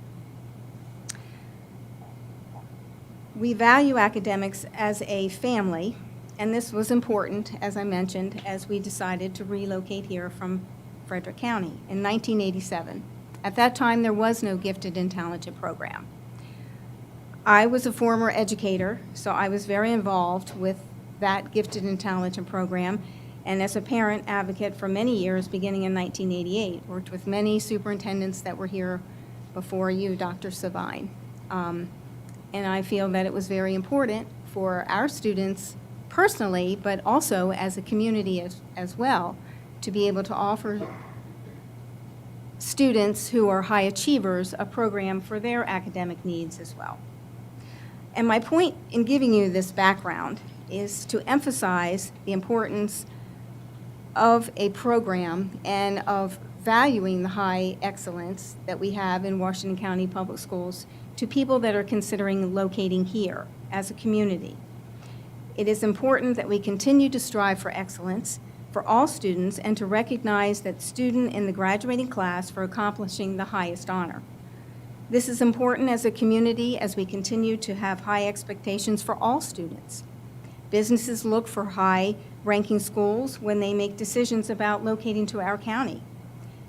We value academics as a family, and this was important, as I mentioned, as we decided to relocate here from Frederick County in 1987. At that time, there was no gifted and talented program. I was a former educator, so I was very involved with that gifted and talented program, and as a parent advocate for many years, beginning in 1988, worked with many superintendents that were here before you, Dr. Savine. And I feel that it was very important for our students personally, but also as a community as well, to be able to offer students who are high achievers a program for their academic needs as well. And my point in giving you this background is to emphasize the importance of a program and of valuing the high excellence that we have in Washington County Public Schools to people that are considering locating here as a community. It is important that we continue to strive for excellence for all students and to recognize that student in the graduating class for accomplishing the highest honor. This is important as a community as we continue to have high expectations for all students. Businesses look for high-ranking schools when they make decisions about locating to our county.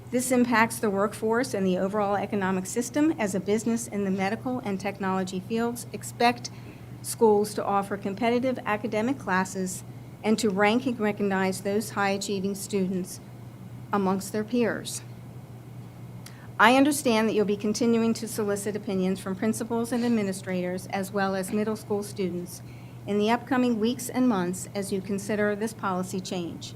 This impacts the workforce and the overall economic system as a business in the medical and technology fields expect schools to offer competitive academic classes and to rank and recognize those high-achieving students amongst their peers. I understand that you'll be continuing to solicit opinions from principals and administrators as well as middle school students in the upcoming weeks and months as you consider this policy change.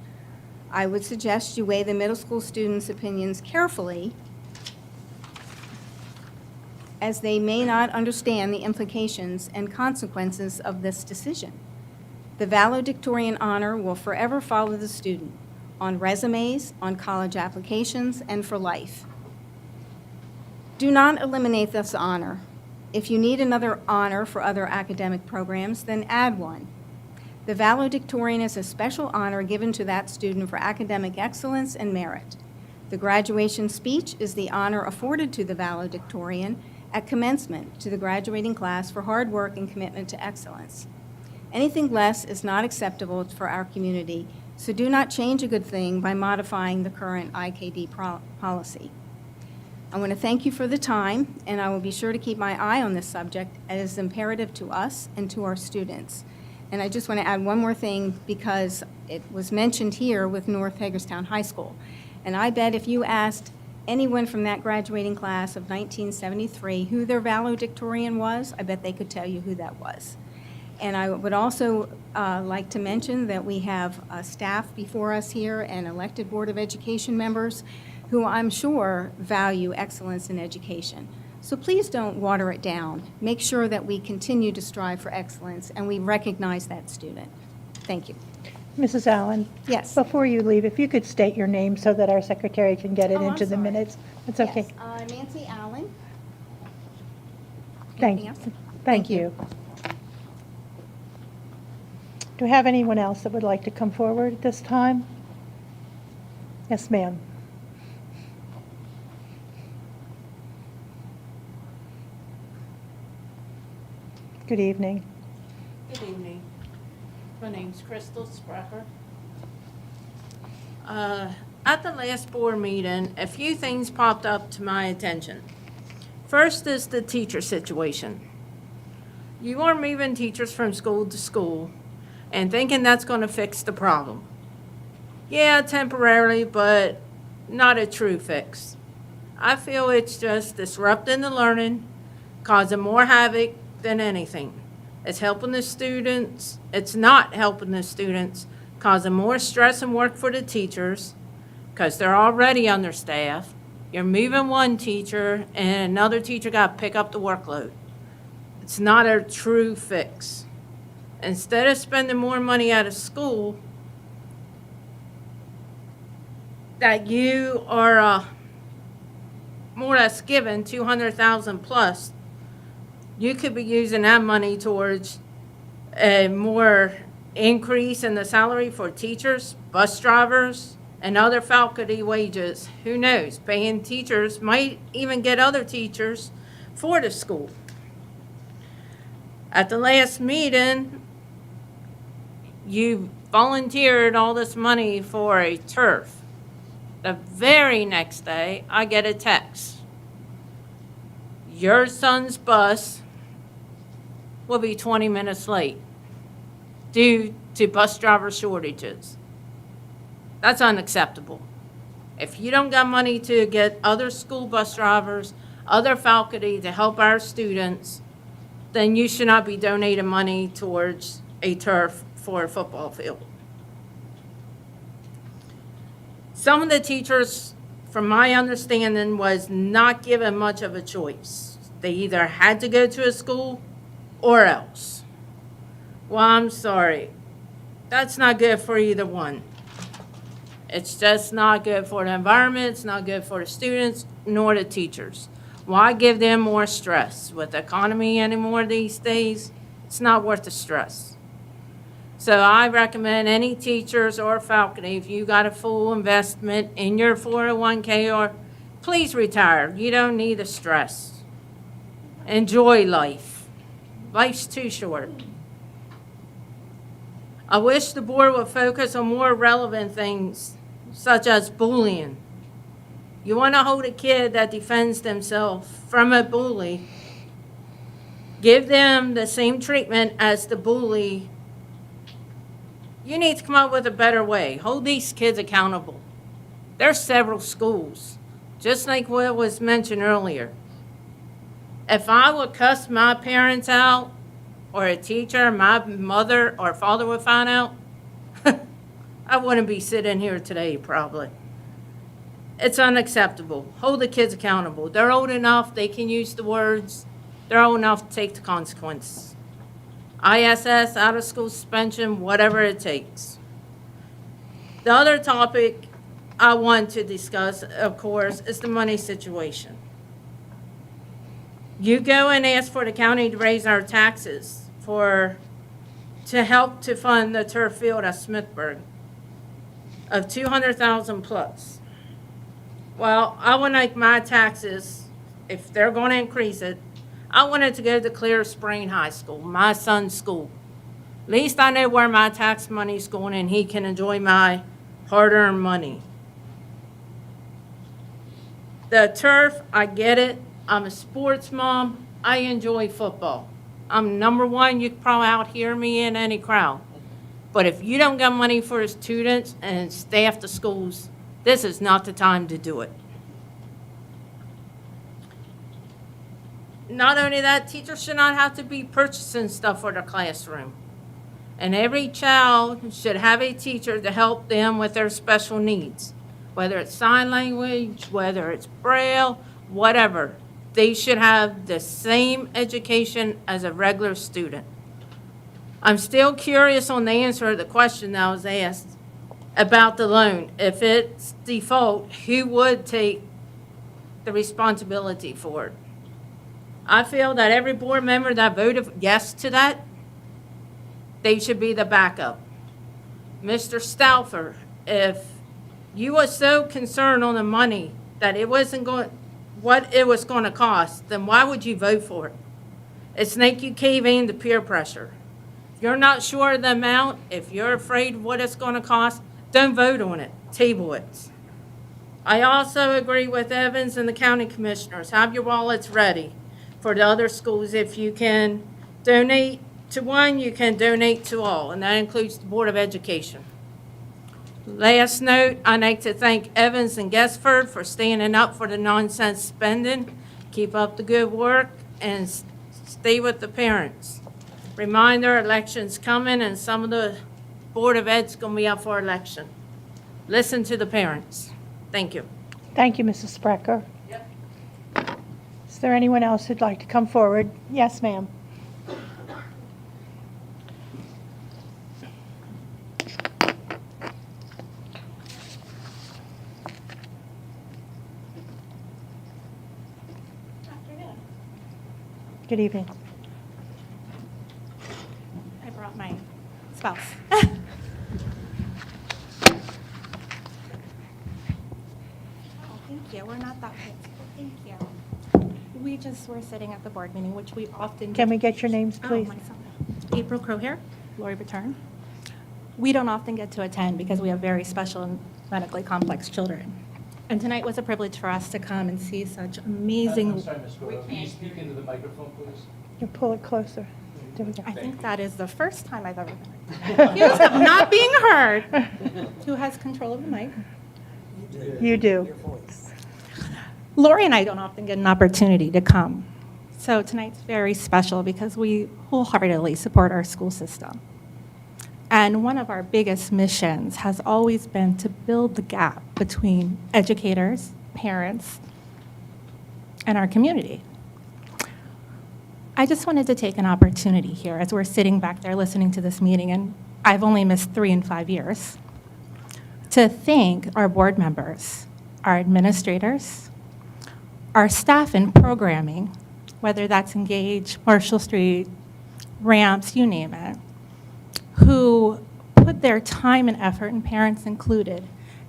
I would suggest you weigh the middle school students' opinions carefully as they may not understand the implications and consequences of this decision. The valedictorian honor will forever follow the student on resumes, on college applications, and for life. Do not eliminate this honor. If you need another honor for other academic programs, then add one. The valedictorian is a special honor given to that student for academic excellence and merit. The graduation speech is the honor afforded to the valedictorian at commencement to the graduating class for hard work and commitment to excellence. Anything less is not acceptable for our community, so do not change a good thing by modifying the current IKD policy. I want to thank you for the time, and I will be sure to keep my eye on this subject as it is imperative to us and to our students. And I just want to add one more thing because it was mentioned here with North Hagerstown High School. And I bet if you asked anyone from that graduating class of 1973 who their valedictorian was, I bet they could tell you who that was. And I would also like to mention that we have staff before us here and elected Board of Education members who I'm sure value excellence in education. So please don't water it down. Make sure that we continue to strive for excellence and we recognize that student. Thank you. Mrs. Allen? Yes. Before you leave, if you could state your name so that our secretary can get it Oh, I'm into the sorry. minutes. It's okay. Yes, Nancy Allen. Thank Anything else? Thank you. Do we have anyone else that would like to come forward at this time? Yes, ma'am. Good evening. Good evening. My name's Crystal Sprecher. At the last board meeting, a few things popped up to my attention. First is the teacher situation. You are moving teachers from school to school and thinking that's going to fix the problem. Yeah, temporarily, but not a true fix. I feel it's just disrupting the learning, causing more havoc than anything. It's helping the students. It's not helping the students, causing more stress and work for the teachers because they're already understaffed. You're moving one teacher and another teacher got to pick up the workload. It's not a true fix. Instead of spending more money out of school that you are more or less given $200,000 plus, you could be using that money towards a more increase in the salary for teachers, bus drivers, and other faculty wages. Who knows? Paying teachers might even get other teachers for the school. At the last meeting, you volunteered all this money for a turf. The very next day, I get a text. Your son's bus will be 20 minutes late due to bus driver shortages. That's unacceptable. If you don't got money to get other school bus drivers, other faculty to help our students, then you should not be donating money towards a turf for a football field. Some of the teachers, from my understanding, was not given much of a choice. They either had to go to a school or else. Well, I'm sorry. That's not good for either one. It's just not good for the environment, it's not good for the students, nor the teachers. Why give them more stress? With the economy anymore these days, it's not worth the stress. So I recommend any teachers or faculty, if you got a full investment in your 401k, or please retire. You don't need the stress. Enjoy life. Life's too short. I wish the board would focus on more relevant things, such as bullying. You want to hold a kid that defends themselves from a bully, give them the same treatment as the bully. You need to come up with a better way. Hold these kids accountable. There's several schools, just like what was mentioned earlier. If I would cuss my parents out, or a teacher, my mother or father would find out, I wouldn't be sitting here today, probably. It's unacceptable. Hold the kids accountable. They're old enough, they can use the words. They're old enough to take the consequences. ISS, out of school suspension, whatever it takes. The other topic I want to discuss, of course, is the money situation. You go and ask for the county to raise our taxes to help to fund the turf field at Smithburg of $200,000 plus. Well, I would like my taxes, if they're going to increase it, I want it to go to Clear Spring High School, my son's school. At least I know where my tax money's going and he can enjoy my hard-earned money. The turf, I get it. I'm a sports mom. I enjoy football. I'm number one. You can probably out-hear me in any crowd. But if you don't got money for students and staff the schools, this is not the time to do it. Not only that, teachers should not have to be purchasing stuff for their classroom. And every child should have a teacher to help them with their special needs. Whether it's sign language, whether it's Braille, whatever. They should have the same education as a regular student. I'm still curious on the answer to the question that was asked about the loan. If it's default, who would take the responsibility for it? I feel that every board member that voted yes to that, they should be the backup. Mr. Stauffer, if you were so concerned on the money that it wasn't going, what it was going to cost, then why would you vote for it? It's make you cave in to peer pressure. If you're not sure of the amount, if you're afraid what it's going to cost, don't vote on it, table it. I also agree with Evans and the county commissioners. Have your wallets ready for the other schools. If you can donate to one, you can donate to all, and that includes the Board of Education. Last note, I'd like to thank Evans and Guestford for standing up for the nonsense spending. Keep up the good work and stay with the parents. Reminder, election's coming and some of the Board of Ed's gonna be up for election. Listen to the parents. Thank you. Thank you, Mrs. Sprecher. Is there anyone else who'd like to come forward? Yes, ma'am. Good evening. I brought my spouse. Thank you. We're not that fancy. Thank you. We just were sitting at the board meeting, which we often do. Can we get your names, please? Oh, myself. April Crowhair, Lori Return. We don't often get to attend because we have very special and medically complex children. And tonight was a privilege for us to come and see such amazing. I'm sorry, Ms. Doyle. Can you speak into the microphone, please? You pull it closer. There we go. I think that is the first time I've ever been accused of not being heard. Who has control of the mic? You do. Lori and I don't often get an opportunity to come. So tonight's very special because we wholeheartedly support our school system. And one of our biggest missions has always been to build the gap between educators, parents, and our community. I just wanted to take an opportunity here as we're sitting back there listening to this meeting, and I've only missed 3 and 5 years, to thank our board members, our administrators, our staff in programming, whether that's Engage, Marshall Street, Ramps, you name it, who put their time and effort, and parents included,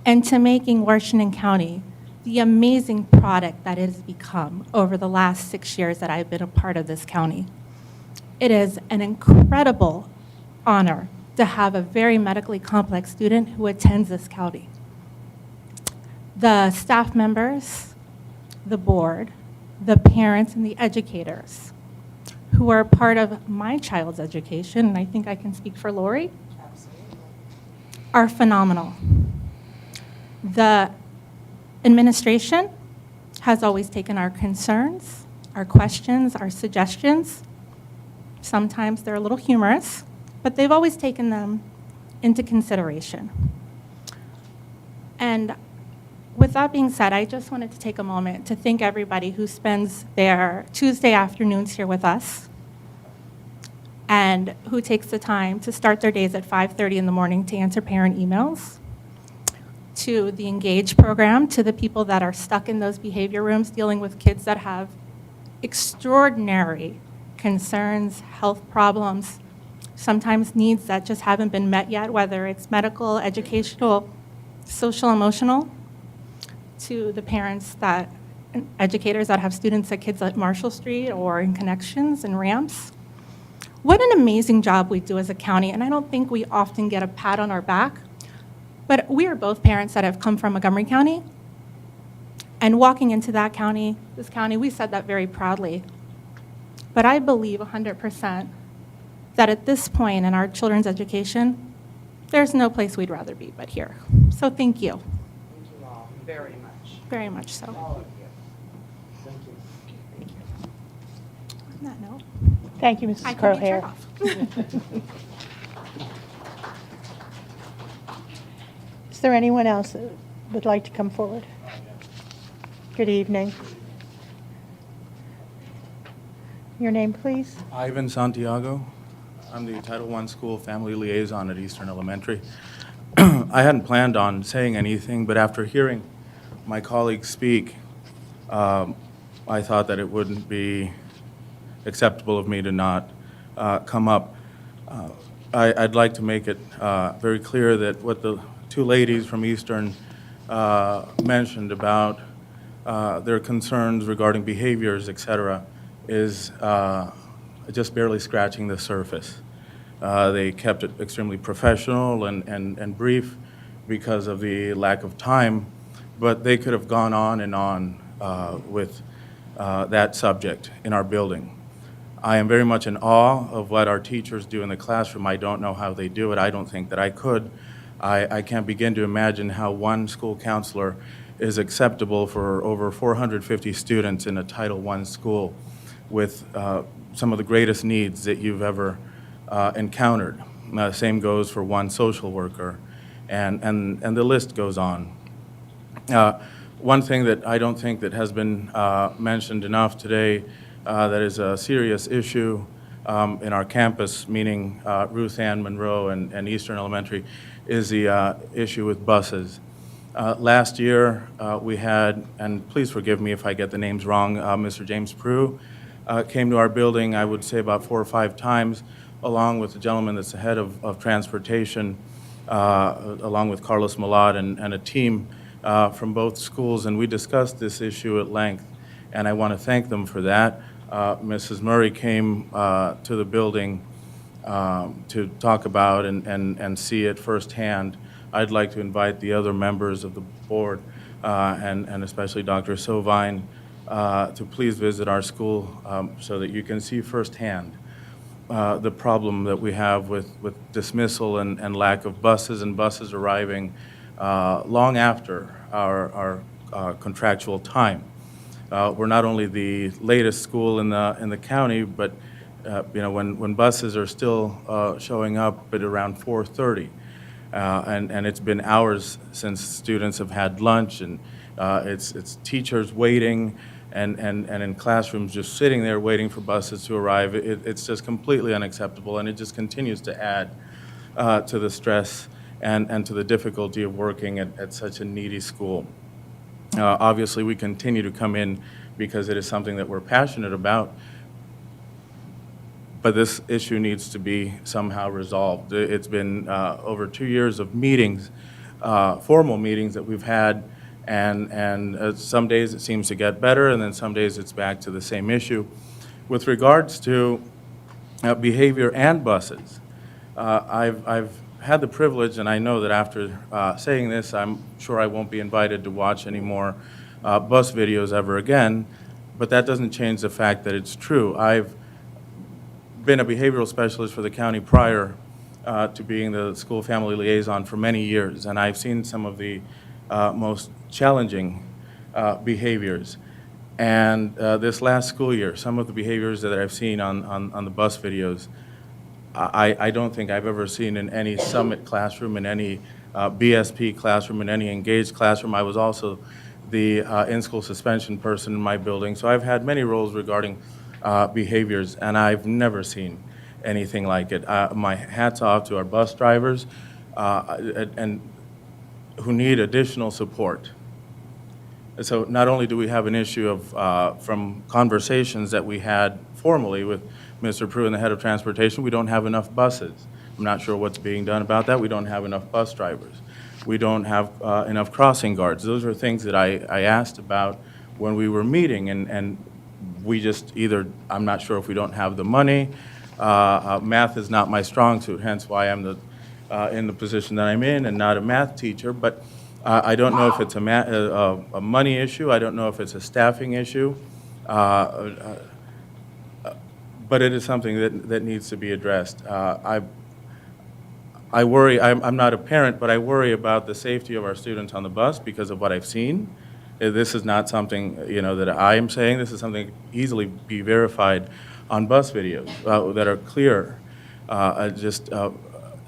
into making Washington County the amazing product that it has become over the last 6 years that I've been a part of this county. It is an incredible honor to have a very medically complex student who attends this county. The staff members, the board, the parents, and the educators who are part of my child's education, and I think I can speak for Lori, are phenomenal. The administration has always taken our concerns, our questions, our suggestions. Sometimes they're a little humorous, but they've always taken them into consideration. And with that being said, I just wanted to take a moment to thank everybody who spends their Tuesday afternoons here with us and who takes the time to start their days at 5:30 in the morning to answer parent emails, to the Engage program, to the people that are stuck in those behavior rooms dealing with kids that have extraordinary concerns, health problems, sometimes needs that just haven't been met yet, whether it's medical, educational, social, emotional, to the parents that, educators that have students at kids at Marshall Street or in Connections and Ramps. What an amazing job we do as a county, and I don't think we often get a pat on our back, but we are both parents that have come from Montgomery County, and walking into that county, this county, we said that very proudly. But I believe 100% that at this point in our children's education, there's no place we'd rather be but here. So thank you. Thank you all very much. Very much so. All of you. Thank you. Thank you. On that note, Thank you, I Mrs. can be Crohair. turned off. Is there anyone else that would like to come forward? Good evening. Your name, please? Ivan Santiago. I'm the Title I School Family Liaison at Eastern Elementary. I hadn't planned on saying anything, but after hearing my colleagues speak, I thought that it wouldn't be acceptable of me to not come up. I'd like to make it very clear that what the two ladies from Eastern mentioned about their concerns regarding behaviors, et cetera, is just barely scratching the surface. They kept it extremely professional and brief because of the lack of time, but they could have gone on and on with that subject in our building. I am very much in awe of what our teachers do in the classroom. I don't know how they do it. I don't think that I could. I can't begin to imagine how one school counselor is acceptable for over 450 students in a Title I school with some of the greatest needs that you've ever encountered. Same goes for one social worker, and the list goes on. One thing that I don't think that has been mentioned enough today that is a serious issue in our campus, meaning Ruth Ann Monroe and Eastern Elementary, is the issue with buses. Last year, we had, and please forgive me if I get the names wrong, Mr. James Prue came to our building, I would say about 4 or 5 times, along with the gentleman that's the head of transportation, along with Carlos Malad and a team from both schools, and we discussed this issue at length, and I want to thank them for that. Mrs. Murray came to the building to talk about and see it firsthand. I'd like to invite the other members of the board, and especially Dr. Sovine, to please visit our school so that you can see firsthand the problem that we have with dismissal and lack of buses, and buses arriving long after our contractual time. We're not only the latest school in the county, but when buses are still showing up at around 4:30, and it's been hours since students have had lunch, and it's teachers waiting, and in classrooms just sitting there waiting for buses to arrive. It's just completely unacceptable, and it just continues to add to the stress and to the difficulty of working at such a needy school. Obviously, we continue to come in because it is something that we're passionate about, but this issue needs to be somehow resolved. It's been over 2 years of meetings, formal meetings that we've had, and some days it seems to get better, and then some days it's back to the same issue. With regards to behavior and buses, I've had the privilege, and I know that after saying this, I'm sure I won't be invited to watch any more bus videos ever again, but that doesn't change the fact that it's true. I've been a behavioral specialist for the county prior to being the school family liaison for many years, and I've seen some of the most challenging behaviors. And this last school year, some of the behaviors that I've seen on the bus videos, I don't think I've ever seen in any Summit classroom, in any BSP classroom and any engaged classroom. I was also the in-school suspension person in my building. So I've had many roles regarding behaviors, and I've never seen anything like it. My hat's off to our bus drivers and who need additional support. So not only do we have an issue of, from conversations that we had formally with Mr. Pruitt and the head of transportation, we don't have enough buses. I'm not sure what's being done about that. We don't have enough bus drivers. We don't have enough crossing guards. Those are things that I asked about when we were meeting, and we just either, I'm not sure if we don't have the money. Math is not my strong suit, hence why I'm in the position that I'm in and not a math teacher, but I don't know if it's a money issue. I don't know if it's a staffing issue. But it is something that needs to be addressed. I worry, I'm not a parent, but I worry about the safety of our students on the bus because of what I've seen. This is not something, that I am saying. This is something that can easily be verified on bus videos that are clear,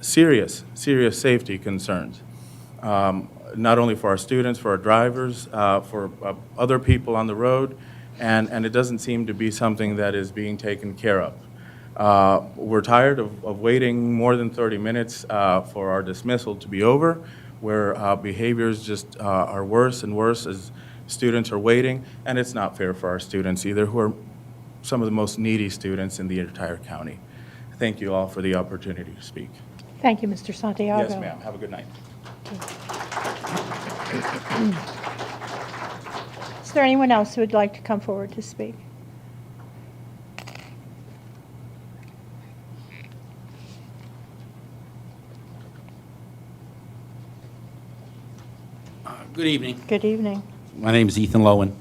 serious safety concerns. Not only for our students, for our drivers, for other people on the road, and it doesn't seem to be something that is being taken care of. We're tired of waiting more than 30 minutes for our dismissal to be over, where behaviors just are worse and worse as students are waiting, and it's not fair for our students either, who are some of the most needy students in the entire county. Thank you all for the opportunity to speak. Thank you, Mr. Santiago. Yes, ma'am. Have a good night. Is there anyone else who would like to come forward to speak? Good evening. Good evening. My name is Ethan Lowen.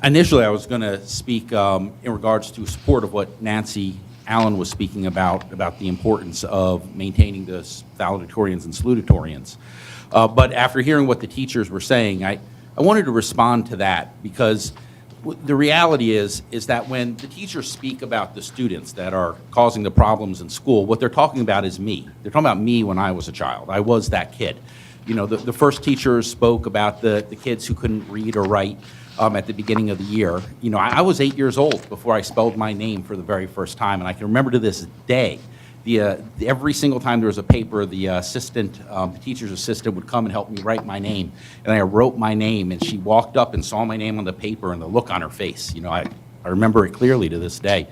Initially, I was going to speak in regards to support of what Nancy Allen was speaking about the importance of maintaining the valedictorians and salutatorians. But after hearing what the teachers were saying, I wanted to respond to that, because the reality is that when the teachers speak about the students that are causing the problems in school, what they're talking about is me. They're talking about me when I was a child. I was that kid. The first teachers spoke about the kids who couldn't read or write at the beginning of the year. I was 8 years old before I spelled my name for the very first time, and I can remember to this day, every single time there was a paper, the teacher's assistant would come and help me write my name, and I wrote my name, and she walked up and saw my name on the paper and the look on her face. I remember it clearly to this day.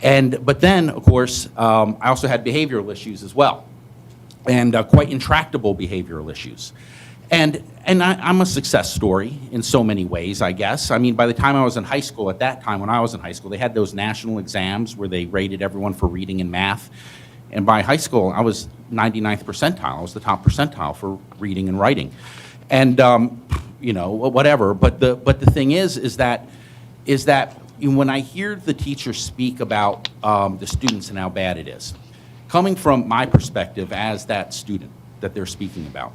But then, of course, I also had behavioral issues as well, and quite intractable behavioral issues. And I'm a success story in so many ways, I guess. I mean, by the time I was in high school, at that time when I was in high school, they had those national exams where they rated everyone for reading and math. And by high school, I was 99th percentile. I was the top percentile for reading and writing. And, whatever. But the thing is that when I hear the teachers speak about the students and how bad it is, coming from my perspective as that student that they're speaking about,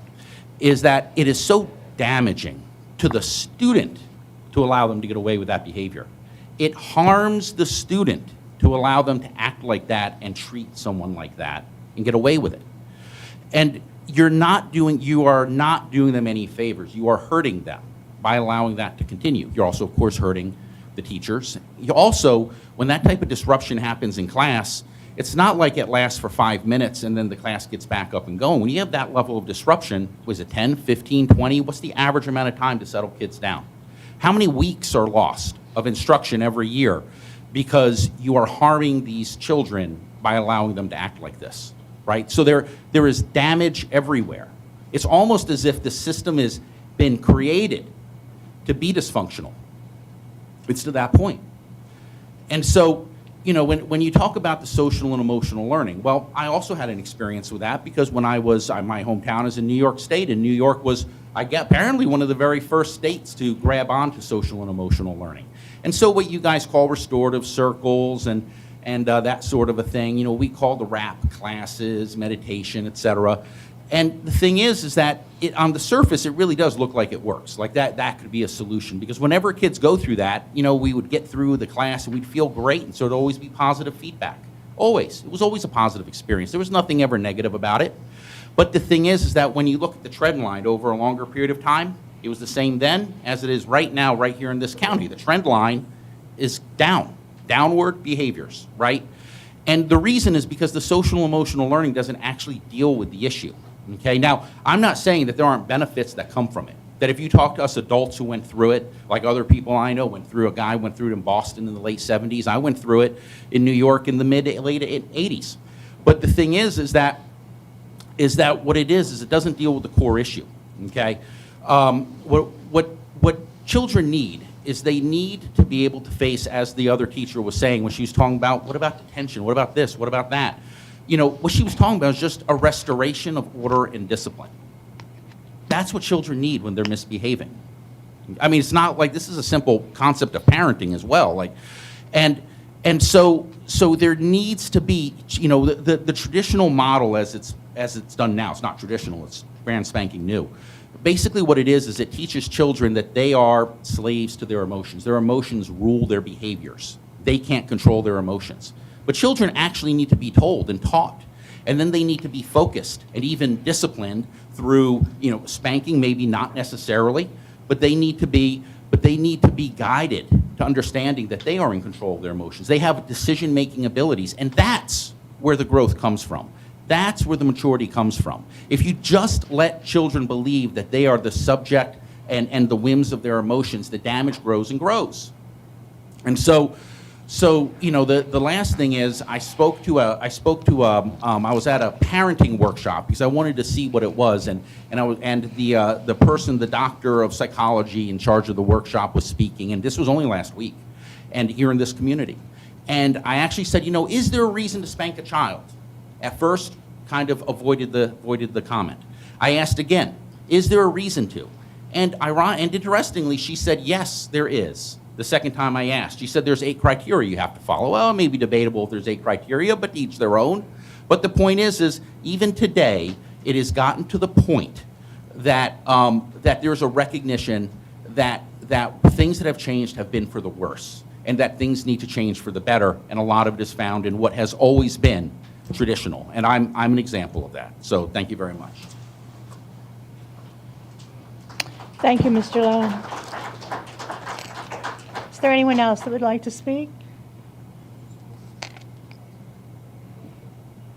is that it is so damaging to the student to allow them to get away with that behavior. It harms the student to allow them to act like that and treat someone like that and get away with it. And you are not doing them any favors. You are hurting them by allowing that to continue. You're also, of course, hurting the teachers. You also, when that type of disruption happens in class, it's not like it lasts for 5 minutes and then the class gets back up and going. When you have that level of disruption, was it 10, 15, 20? What's the average amount of time to settle kids down? How many weeks are lost of instruction every year because you are harming these children by allowing them to act like this, right? So there is damage everywhere. It's almost as if the system has been created to be dysfunctional. It's to that point. And so, when you talk about the social and emotional learning, well, I also had an experience with that because when my hometown is in New York State, and New York was, apparently one of the very first states to grab onto social and emotional learning. And so what you guys call restorative circles and that sort of a thing, we call the RAP classes, meditation, etc. And the thing is that on the surface, it really does look like it works. Like that could be a solution, because whenever kids go through that, we would get through the class and we'd feel great, and so it'd always be positive feedback. Always. It was always a positive experience. There was nothing ever negative about it. But the thing is that when you look at the trend line over a longer period of time, it was the same then as it is right now, right here in this county. The trend line is downward behaviors, right? And the reason is because the social emotional learning doesn't actually deal with the issue, okay? Now, I'm not saying that there aren't benefits that come from it. That if you talk to us adults who went through it, like other people I know went through, a guy went through it in Boston in the late 70s. I went through it in New York in the late 80s. But the thing is that what it is it doesn't deal with the core issue, okay? What children need is they need to be able to face, as the other teacher was saying when she was talking about, what about detention, what about this, what about that? You know, what she was talking about is just a restoration of order and discipline. That's what children need when they're misbehaving. I mean, it's not like this is a simple concept of parenting as well. Like, and so there needs to be, you know, the traditional model as it's done now. It's not traditional. It's brand spanking new. Basically, what it is it teaches children that they are slaves to their emotions. Their emotions rule their behaviors. They can't control their emotions. But children actually need to be told and taught. And then they need to be focused and even disciplined through, you know, spanking, maybe not necessarily, but they need to be guided to understanding that they are in control of their emotions. They have decision-making abilities, and that's where the growth comes from. That's where the maturity comes from. If you just let children believe that they are the subject and the whims of their emotions, the damage grows and grows. And so you know, the last thing is I was at a parenting workshop because I wanted to see what it was, and the person, the doctor of psychology in charge of the workshop was speaking, and this was only last week, and here in this community. And I actually said, you know, is there a reason to spank a child? At first, kind of avoided the comment. I asked again, is there a reason to? And interestingly, she said, yes, there is. The second time I asked, she said there's 8 criteria you have to follow. Well, it may be debatable if there's 8 criteria, but each their own. But the point is even today, it has gotten to the point that there's a recognition that things that have changed have been for the worse, and that things need to change for the better, and a lot of it is found in what has always been traditional, and I'm an example of that. So thank you very much. Thank you, Mr. Lowen. Is there anyone else that would like to speak?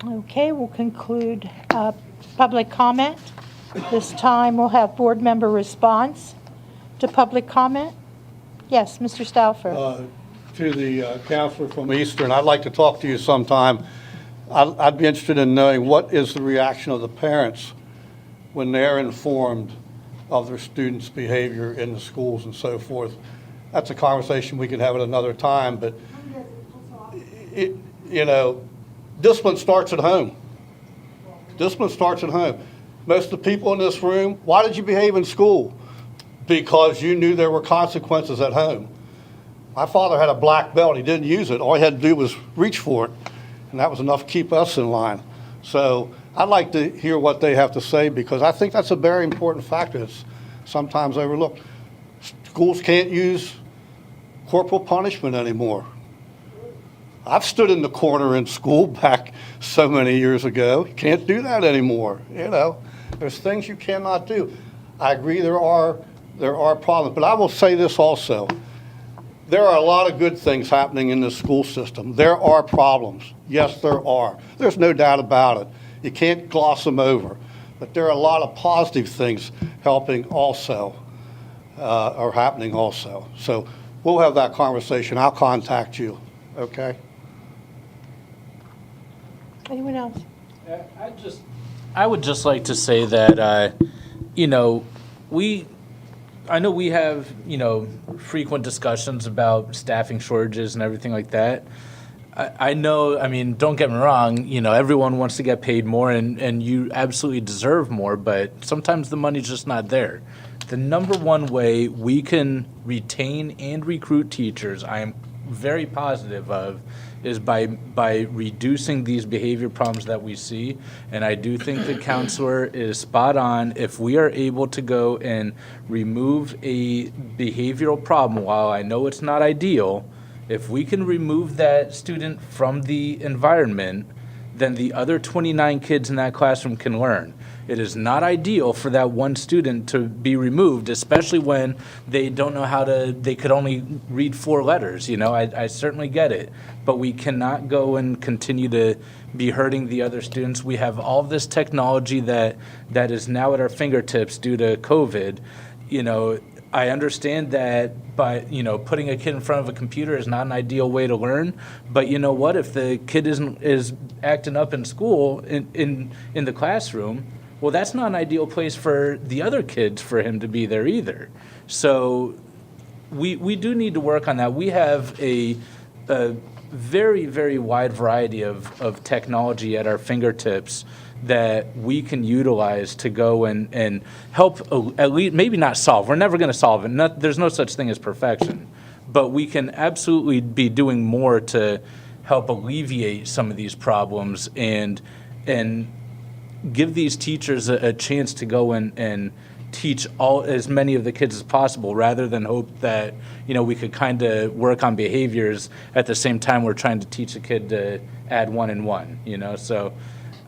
Okay, we'll conclude public comment. This time we'll have board member response to public comment. Yes, Mr. Stauffer. To the counselor from Eastern, I'd like to talk to you sometime. I'd be interested in knowing what is the reaction of the parents when they're informed of their students' behavior in the schools and so forth. That's a conversation we can have at another time, but you know, discipline starts at home. Discipline starts at home. Most of the people in this room, why did you behave in school? Because you knew there were consequences at home. My father had a black belt. He didn't use it. All he had to do was reach for it, and that was enough to keep us in line. So I'd like to hear what they have to say, because I think that's a very important factor that's sometimes overlooked. Schools can't use corporal punishment anymore. I've stood in the corner in school back so many years ago. You can't do that anymore. You know, there's things you cannot do. I agree there are problems, but I will say this also. There are a lot of good things happening in the school system. There are problems. Yes, there are. There's no doubt about it. You can't gloss them over. But there are a lot of positive things helping also, or happening also. So we'll have that conversation. I'll contact you, okay? Anyone else? I would just like to say that, you know, I know we have, you know, frequent discussions about staffing shortages and everything like that. I know, I mean, don't get me wrong, you know, everyone wants to get paid more and you absolutely deserve more, but sometimes the money's just not there. The number one way we can retain and recruit teachers, I am very positive of, is by reducing these behavior problems that we see. And I do think the counselor is spot on. If we are able to go and remove a behavioral problem, while I know it's not ideal, if we can remove that student from the environment, then the other 29 kids in that classroom can learn. It is not ideal for that one student to be removed, especially when they don't know they could only read 4 letters, I certainly get it. But we cannot go and continue to be hurting the other students. We have all this technology that is now at our fingertips due to COVID. I understand that by, putting a kid in front of a computer is not an ideal way to learn, but you know what? If the kid is acting up in school, in the classroom, well, that's not an ideal place for the other kids for him to be there either. So we do need to work on that. We have a very, very wide variety of technology at our fingertips that we can utilize to go and help, at least, maybe not solve. We're never going to solve it. There's no such thing as perfection. But we can absolutely be doing more to help alleviate some of these problems and give these teachers a chance to go and teach as many of the kids as possible, rather than hope that we could kind of work on behaviors at the same time we're trying to teach a kid to add 1 and 1. So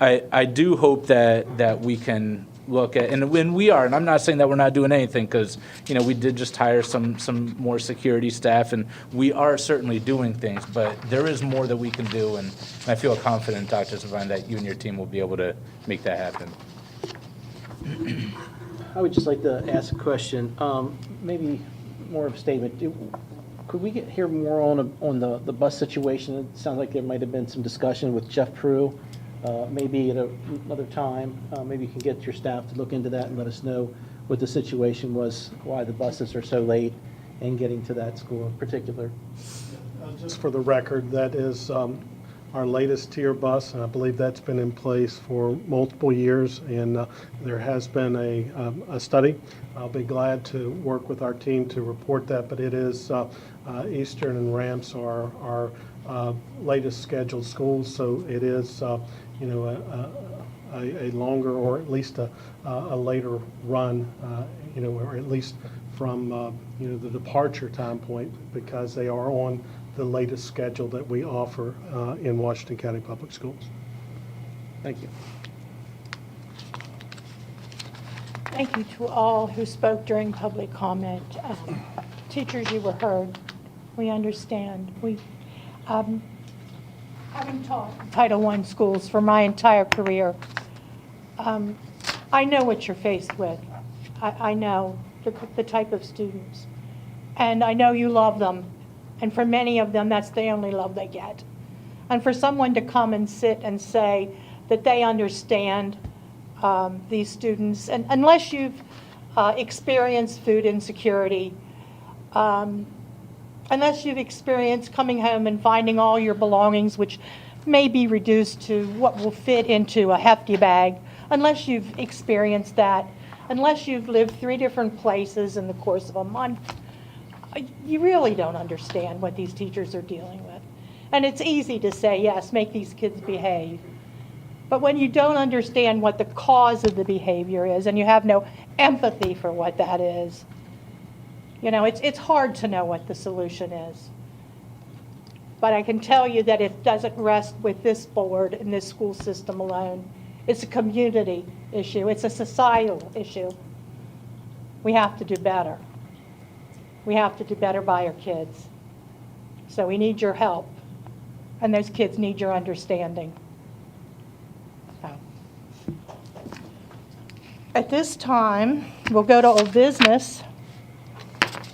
I do hope that we can look at, and when we are, and I'm not saying that we're not doing anything, because we did just hire some more security staff, and we are certainly doing things, but there is more that we can do, and I feel confident, Dr. Savine, that you and your team will be able to make that happen. I would just like to ask a question, maybe more of a statement. Could we hear more on the bus situation? It sounds like there might have been some discussion with Jeff Prue. Maybe at another time, maybe you can get your staff to look into that and let us know what the situation was, why the buses are so late in getting to that school in particular. Just for the record, that is our latest tier bus, and I believe that's been in place for multiple years, and there has been a study. I'll be glad to work with our team to report that, but it is Eastern and Ramps are our latest scheduled schools, so it is a longer, or at least a later run, or at least from the departure time point, because they are on the latest schedule that we offer in Washington County Public Schools. Thank you. Thank you to all who spoke during public comment. Teachers, you were heard. We understand. Having taught Title I schools for my entire career, I know what you're faced with. I know the type of students. And I know you love them. And for many of them, that's the only love they get. And for someone to come and sit and say that they understand these students, and unless you've experienced food insecurity, unless you've experienced coming home and finding all your belongings, which may be reduced to what will fit into a hefty bag, unless you've experienced that, unless you've lived 3 different places in the course of a month, you really don't understand what these teachers are dealing with. And it's easy to say, yes, make these kids behave. But when you don't understand what the cause of the behavior is, and you have no empathy for what that is, it's hard to know what the solution is. But I can tell you that it doesn't rest with this board and this school system alone. It's a community issue. It's a societal issue. We have to do better. We have to do better by our kids. So we need your help. And those kids need your understanding. So. At this time, we'll go to old business.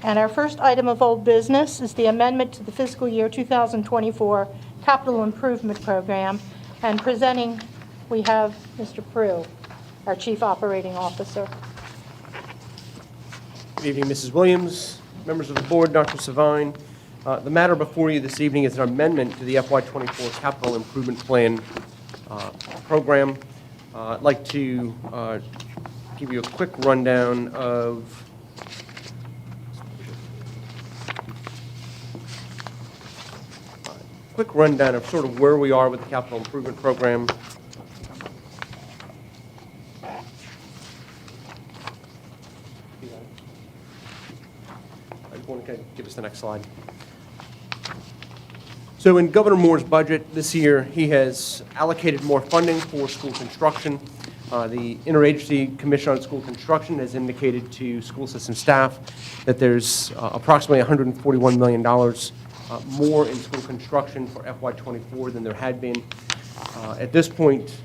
And our first item of old business is the amendment to the fiscal year 2024 Capital Improvement Program. And presenting, we have Mr. Prue, our Chief Operating Officer. Good evening, Mrs. Williams, members of the board, Dr. Savine. The matter before you this evening is an amendment to the FY24 Capital Improvement Plan program. I'd like to give you a quick rundown of sort of where we are with the capital improvement program. I just want to give us the next slide. So in Governor Moore's budget this year, he has allocated more funding for school construction. The Interagency Commission on School Construction has indicated to school system staff that there's approximately $141 million more in school construction for FY24 than there had been. At this point,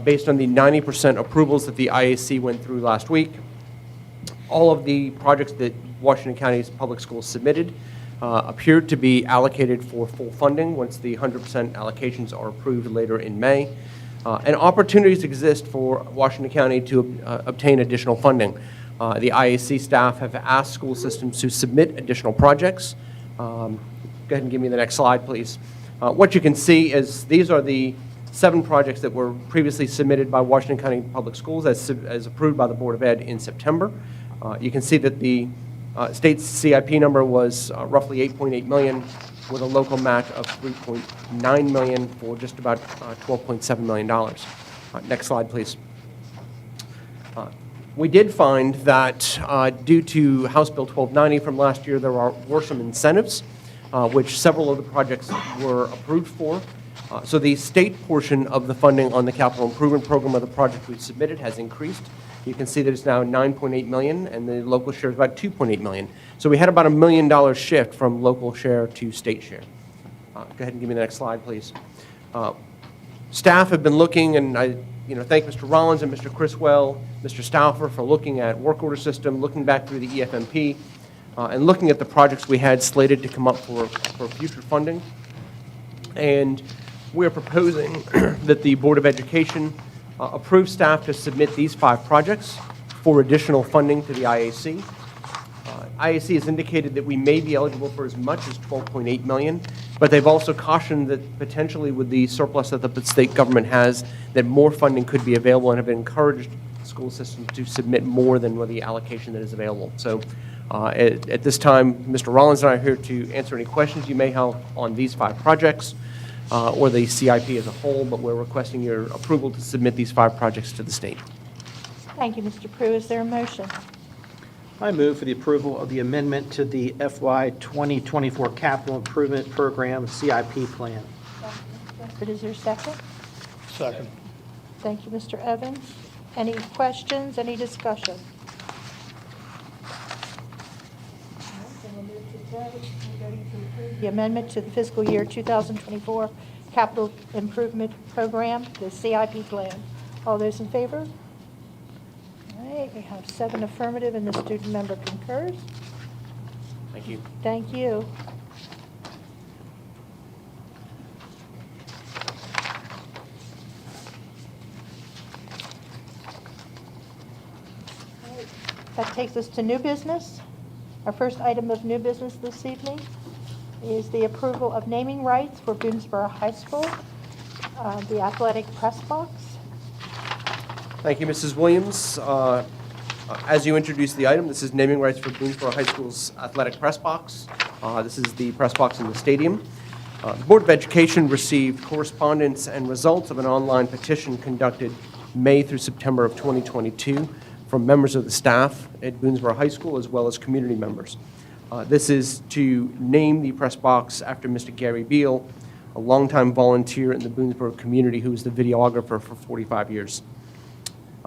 based on the 90% approvals that the IAC went through last week, all of the projects that Washington County's public schools submitted appeared to be allocated for full funding once the 100% allocations are approved later in May. And opportunities exist for Washington County to obtain additional funding. The IAC staff have asked school systems to submit additional projects. Go ahead and give me the next slide, please. What you can see is these are the 7 projects that were previously submitted by Washington County Public Schools as approved by the Board of Ed in September. You can see that the state's CIP number was roughly $8.8 million, with a local match of $3.9 million for just about $12.7 million. Next slide, please. We did find that due to House Bill 1290 from last year, there were some incentives, which several of the projects were approved for. So the state portion of the funding on the capital improvement program of the project we submitted has increased. You can see that it's now $9.8 million, and the local share is about $2.8 million. So we had about $1 million shift from local share to state share. Go ahead and give me the next slide, please. Staff have been looking, and I thank Mr. Rollins and Mr. Criswell, Mr. Stauffer for looking at work order system, looking back through the EFMP, and looking at the projects we had slated to come up for future funding. And we are proposing that the Board of Education approve staff to submit these 5 projects for additional funding to the IAC. IAC has indicated that we may be eligible for as much as $12.8 million, but they've also cautioned that potentially with the surplus that the state government has, that more funding could be available, and have encouraged school systems to submit more than the allocation that is available. So at this time, Mr. Rollins and I are here to answer any questions you may have on these 5 projects. Or the CIP as a whole, but we're requesting your approval to submit these 5 projects to the state. Thank you, Mr. Prue. Is there a motion? I move for the approval of the amendment to the FY 2024 Capital Improvement Program CIP plan. Is there a second? Second. Thank you, Mr. Evans. Any questions, any discussion? The amendment to the fiscal year 2024 Capital Improvement Program, the CIP plan. All those in favor? All right, we have 7 affirmative and the student member concurs. Thank you. Thank you. That takes us to new business. Our first item of new business this evening is the approval of naming rights for Boonesboro High School, the athletic press box. Thank you, Mrs. Williams. As you introduced the item, this is naming rights for Boonesboro High School's athletic press box. This is the press box in the stadium. The Board of Education received correspondence and results of an online petition conducted May through September of 2022 from members of the staff at Boonesboro High School as well as community members. This is to name the press box after Mr. Gary Beal, a longtime volunteer in the Boonesboro community who was the videographer for 45 years.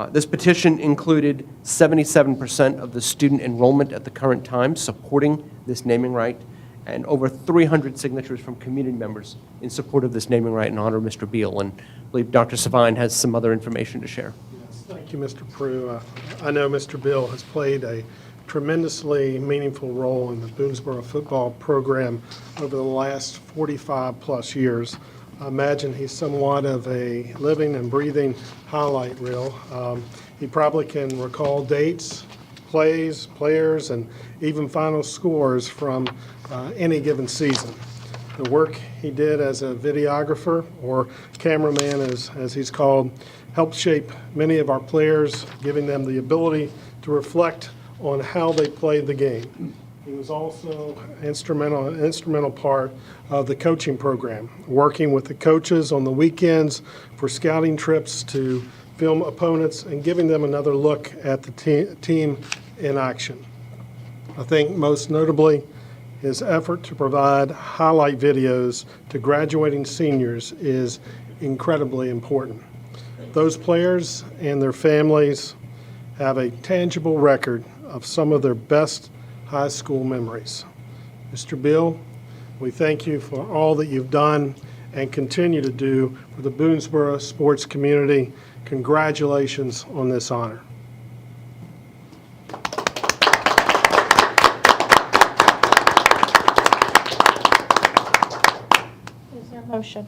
This petition included 77% of the student enrollment at the current time supporting this naming right, and over 300 signatures from community members in support of this naming right in honor of Mr. Beal. And I believe Dr. Savine has some other information to share. Thank you, Mr. Prue. I know Mr. Bill has played a tremendously meaningful role in the Boonesboro football program over the last 45-plus years. I imagine he's somewhat of a living and breathing highlight reel. He probably can recall dates, plays, players, and even final scores from any given season. The work he did as a videographer, or cameraman as he's called, helped shape many of our players, giving them the ability to reflect on how they played the game. He was also an instrumental part of the coaching program, working with the coaches on the weekends for scouting trips to film opponents and giving them another look at the team in action. I think most notably, his effort to provide highlight videos to graduating seniors is incredibly important. Those players and their families have a tangible record of some of their best high school memories. Mr. Beal, we thank you for all that you've done and continue to do for the Boonesboro sports community. Congratulations on this honor. Is there a motion?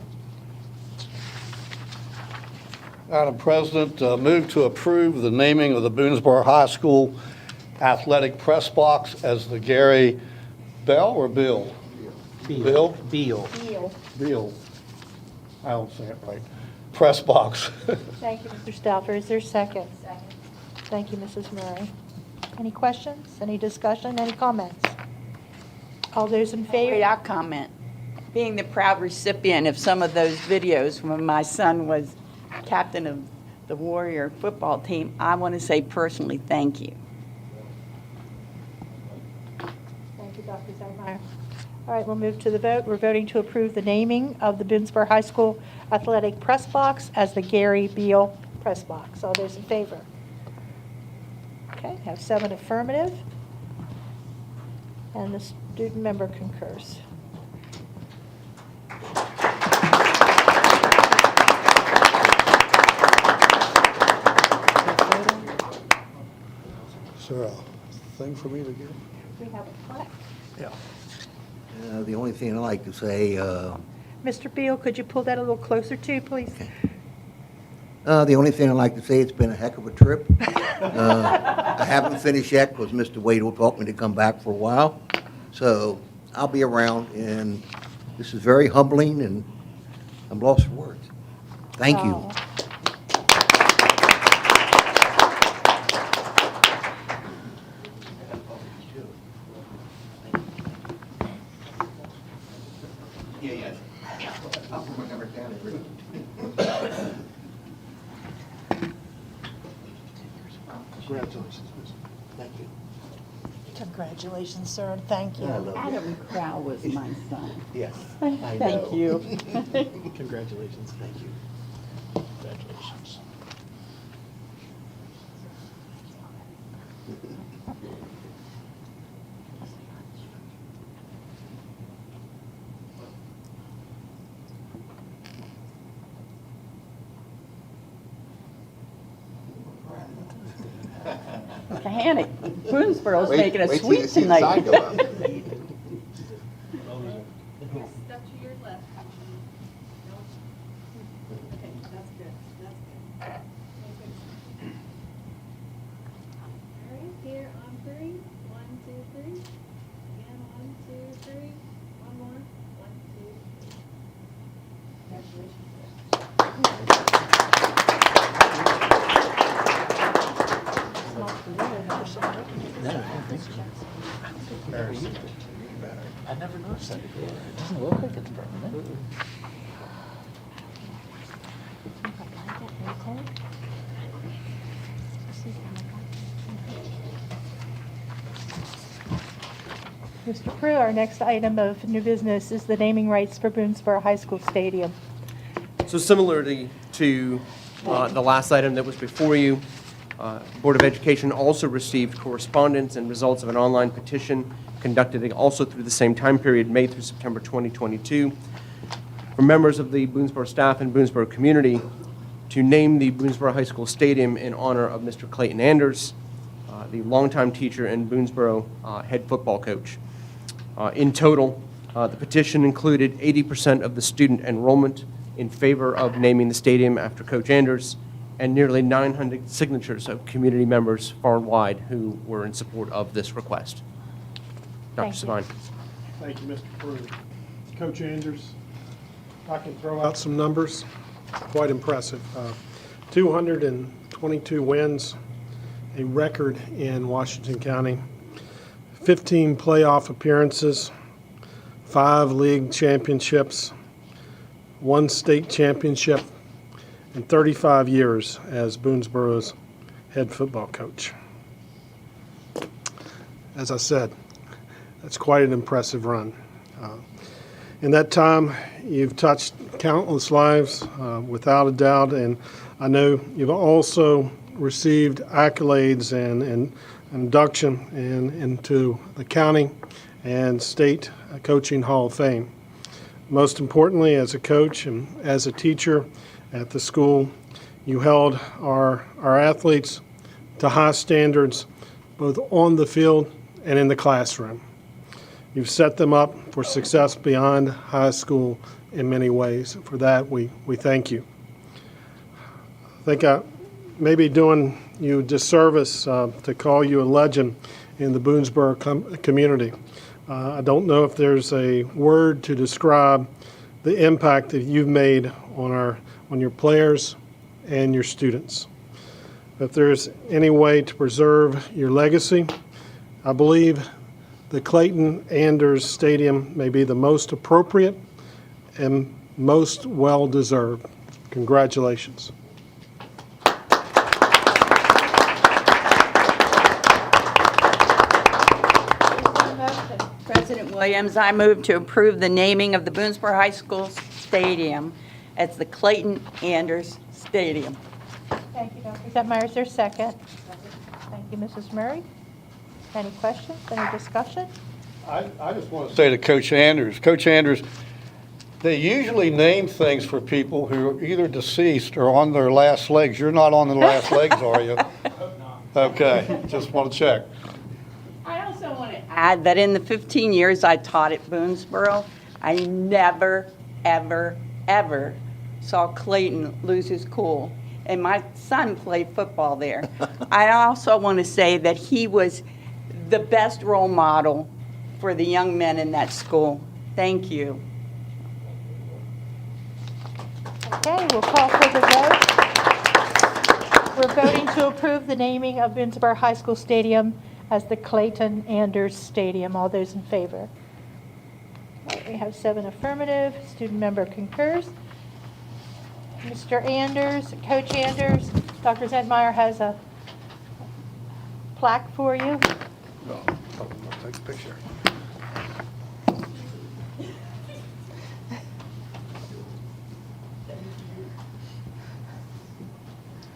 Madam President, move to approve the naming of the Boonesboro High School athletic press box as the Gary Bell or Bill? Bill? Beal. Bill. I don't say it right. Press box. Thank you, Mr. Stauffer. Is there a second? Second. Thank you, Mrs. Murray. Any questions, any discussion, any comments? All those in favor? Wait, I'll comment. Being the proud recipient of some of those videos when my son was captain of the Warrior football team, I want to say personally thank you. Thank you, Dr. Zellmeyer. All right, we'll move to the vote. We're voting to approve the naming of the Boonesboro High School athletic press box as the Gary Beal press box. All those in favor? Okay, have 7 affirmative. And the student member concurs. Is there a thing for me to give? We have a plaque. Yeah. The only thing I'd like to say, Mr. Beal, could you pull that a little closer to, please? the only thing I'd like to say, it's been a heck of a trip. I haven't finished yet because Mr. Wade will talk me to come back for a while. So I'll be around, and this is very humbling, and I'm lost for words. Thank you. Oh. Congratulations. Thank you. Congratulations, sir, and thank you. I love you. Adam Crow was my son. Yes. Thank you. Congratulations. Thank you. Congratulations. Kahanic, Boonesboro's making a sweep tonight. Step to your left. Okay, that's good, that's good. All right, here on 3, 1, 2, 3. Again, 1, 2, 3. One more, 1, 2, 3. Congratulations. I never noticed that before. It doesn't look like it's permanent. Mr. Prue, our next item of new business is the naming rights for Boonesboro High School Stadium. So similarly to the last item that was before you, Board of Education also received correspondence and results of an online petition conducted also through the same time period, May through September 2022, from members of the Boonesboro staff and Boonesboro community to name the Boonesboro High School Stadium in honor of Mr. Clayton Anders, the longtime teacher and Boonesboro head football coach. In total, the petition included 80% of the student enrollment in favor of naming the stadium after Coach Anders, and nearly 900 signatures of community members far and wide who were in support of this request. Dr. Savine. Thank you, Mr. Prue. Coach Anders, I can throw out some numbers. Quite impressive. 222 wins, a record in Washington County, 15 playoff appearances, 5 league championships, 1 state championship, and 35 years as Boonesboro's head football coach. As I said, that's quite an impressive run. In that time, you've touched countless lives, without a doubt, and I know you've also received accolades and induction into the county and state coaching Hall of Fame. Most importantly, as a coach and as a teacher at the school, you held our athletes to high standards, both on the field and in the classroom. You've set them up for success beyond high school in many ways. For that, we thank you. I think I may be doing you a disservice to call you a legend in the Boonesboro community. I don't know if there's a word to describe the impact that you've made on your players and your students. If there's any way to preserve your legacy, I believe the Clayton Anders Stadium may be the most appropriate and most well-deserved. Congratulations. President Williams, I move to approve the naming of the Boonesboro High School Stadium as the Clayton Anders Stadium. Thank you, Dr. Zentmeyer. Is there a second? Thank you, Mrs. Murray. Any questions, any discussion? I just want to say to Coach Anders, they usually name things for people who are either deceased or on their last legs. You're not on the last legs, are you? Okay, just want to check. I also want to add that in the 15 years I taught at Boonesboro, I never, ever, ever saw Clayton lose his cool. And my son played football there. I also want to say that he was the best role model for the young men in that school. Thank you. Okay, we'll call for the vote. We're voting to approve the naming of Boonesboro High School Stadium as the Clayton Anders Stadium. All those in favor? All right, we have 7 affirmative. Student member concurs. Mr. Anders, Coach Anders, Dr. Zentmeyer has a plaque for you. Take a picture.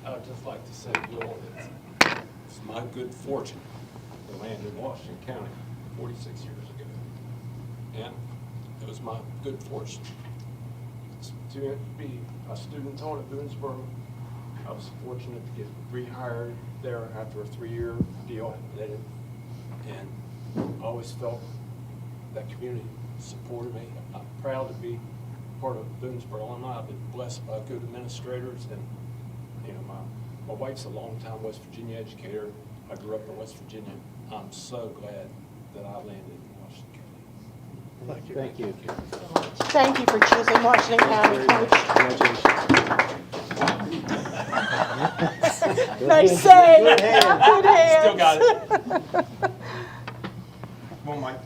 I would just like to say, Will, it's my good fortune to land in Washington County 46 years ago. And it was my good fortune to be a student on at Boonesboro. I was fortunate to get rehired there after a 3-year deal had ended. And I always felt that community supported me. I'm proud to be part of Boonesboro alumni. I've been blessed by good administrators, and you know, my wife's a longtime West Virginia educator. I grew up in West Virginia. I'm so glad that I landed in Washington County. Thank you. Thank you for choosing Washington County, Coach. Nice save. Good hands. Good hands. Still got it. Come on, Mike.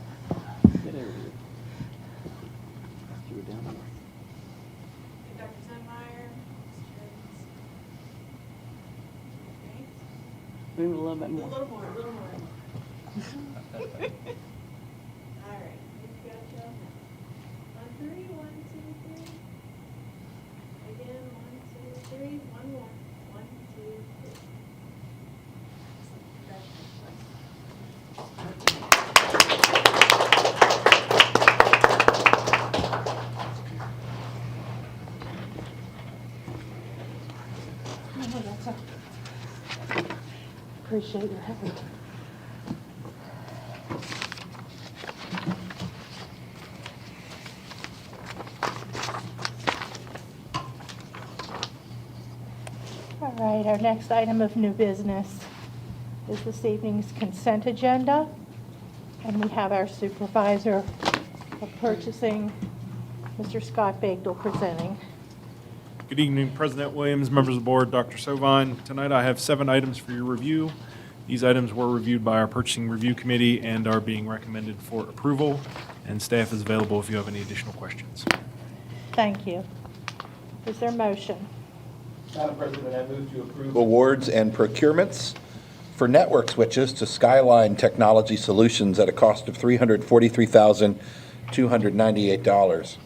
Dr. Zentmeyer. Move a little bit A more. little more, a little more. All right, we've got you on 3, 1, 2, 3. Again, 1, 2, 3, one more. 1, 2, 3. Appreciate your help. All right, our next item of new business is this evening's consent agenda. And we have our supervisor of purchasing, Mr. Scott Bagdell, presenting. Good evening, President Williams, members of the board, Dr. Sovine. Tonight I have 7 items for your review. These items were reviewed by our Purchasing Review Committee and are being recommended for approval, and staff is available if you have any additional questions. Thank you. Is there a motion? Madam President, I move to approve awards and procurements for network switches to Skyline Technology Solutions at a cost of $343,298.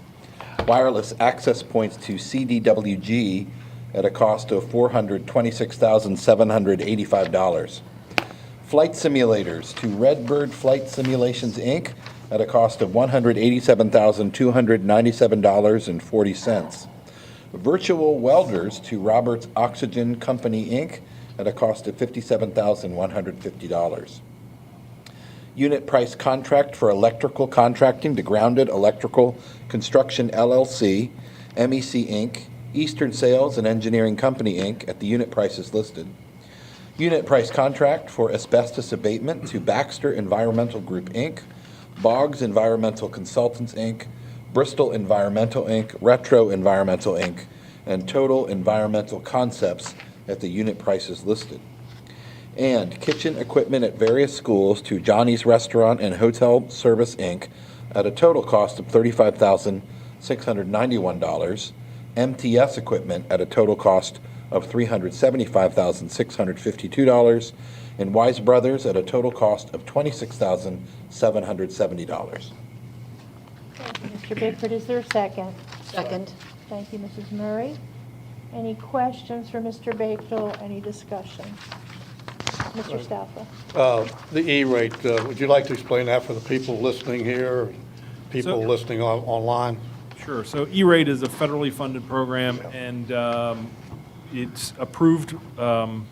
Wireless access points to CDWG at a cost of $426,785. Flight simulators to Redbird Flight Simulations, Inc. at a cost of $187,297.40. Virtual welders to Roberts Oxygen Company, Inc. at a cost of $57,150. Unit price contract for electrical contracting to Grounded Electrical Construction, LLC, MEC, Inc., Eastern Sales and Engineering Company, Inc., at the unit prices listed. Unit price contract for asbestos abatement to Baxter Environmental Group, Inc., Boggs Environmental Consultants, Inc., Bristol Environmental, Inc., Retro Environmental, Inc., and Total Environmental Concepts at the unit prices listed. And kitchen equipment at various schools to Johnny's Restaurant and Hotel Service, Inc. at a total cost of $35,691. MTS equipment at a total cost of $375,652. And Wise Brothers at a total cost of $26,770. Thank you, Mr. Bickford. Is there a second? Second. Thank you, Mrs. Murray. Any questions for Mr. Bakewell? Any discussion? Mr. Staffa? The E-rate, would you like to explain that for the people listening here, or people listening online? Sure. So E-rate is a federally funded program, and it's approved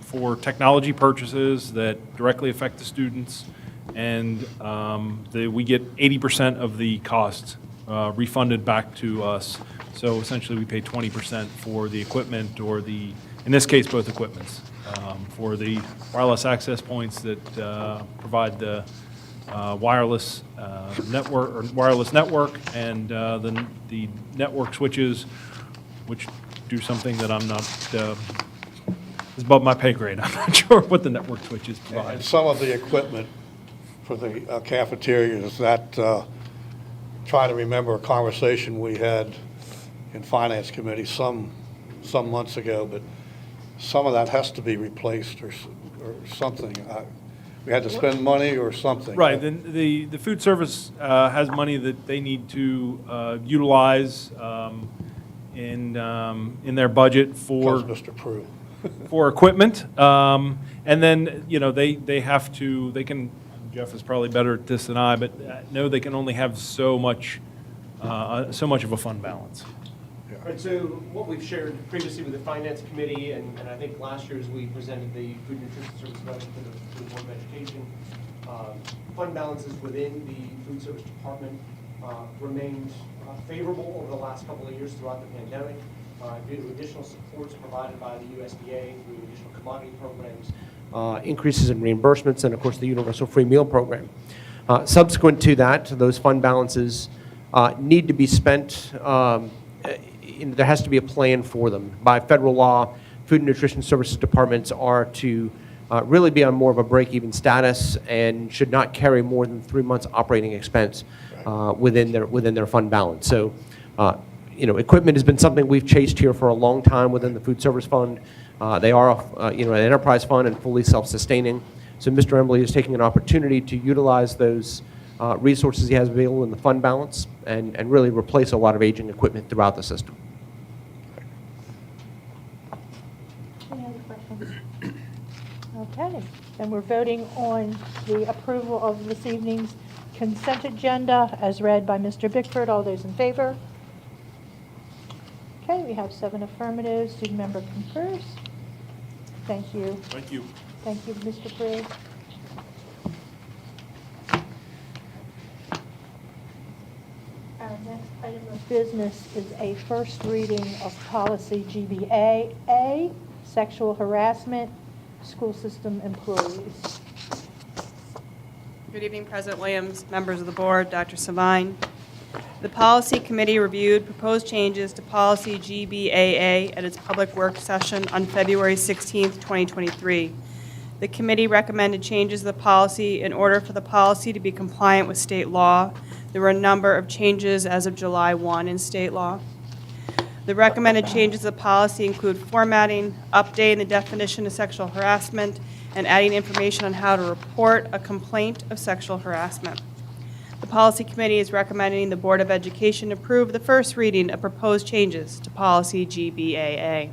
for technology purchases that directly affect the students, and we get 80% of the cost refunded back to us. So essentially, we pay 20% for the equipment, or in this case, both equipments, for the wireless access points that provide the wireless network, and the network switches, which do something that I'm not, is above my pay grade. I'm not sure what the network switches provide. And some of the equipment for the cafeteria, is that, trying to remember a conversation we had in Finance Committee some months ago, but some of that has to be replaced or something. We had to spend money or something. Right. Then the food service has money that they need to utilize in their budget for Mr. Prue. for equipment, and then they have to. They can. Jeff is probably better at this than I, but no, they can only have so much of a fund balance. Right, so what we've shared previously with the Finance Committee, and I think last year as we presented the Food and Nutrition Service budget to the Board of Education, fund balances within the Food Service Department remained favorable over the last couple of years throughout the pandemic due to additional supports provided by the USDA through additional commodity programs, increases in reimbursements, and of course the Universal Free Meal Program. Subsequent to that, those fund balances need to be spent. There has to be a plan for them. By federal law, Food and Nutrition Services departments are to really be on more of a break-even status and should not carry more than 3 months operating expense within their fund balance. So, equipment has been something we've chased here for a long time within the Food Service Fund. They are, an enterprise fund and fully self-sustaining. So Mr. Embley is taking an opportunity to utilize those resources he has available in the fund balance and really replace a lot of aging equipment throughout the system. Any other questions? Okay, then we're voting on the approval of this evening's consent agenda as read by Mr. Bickford. All those in favor? Okay, we have 7 affirmatives. Student member concurs. Thank you. Thank you. Thank you, Mr. Prue. Our next item of business is a first reading of policy GBAA, sexual harassment, school system employees. Good evening, President Williams, members of the board, Dr. Savine. The Policy Committee reviewed proposed changes to Policy GBAA at its public work session on February 16, 2023. The committee recommended changes to the policy in order for the policy to be compliant with state law. There were a number of changes as of July 1 in state law. The recommended changes to the policy include formatting, updating the definition of sexual harassment, and adding information on how to report a complaint of sexual harassment. The Policy Committee is recommending the Board of Education approve the first reading of proposed changes to Policy GBAA.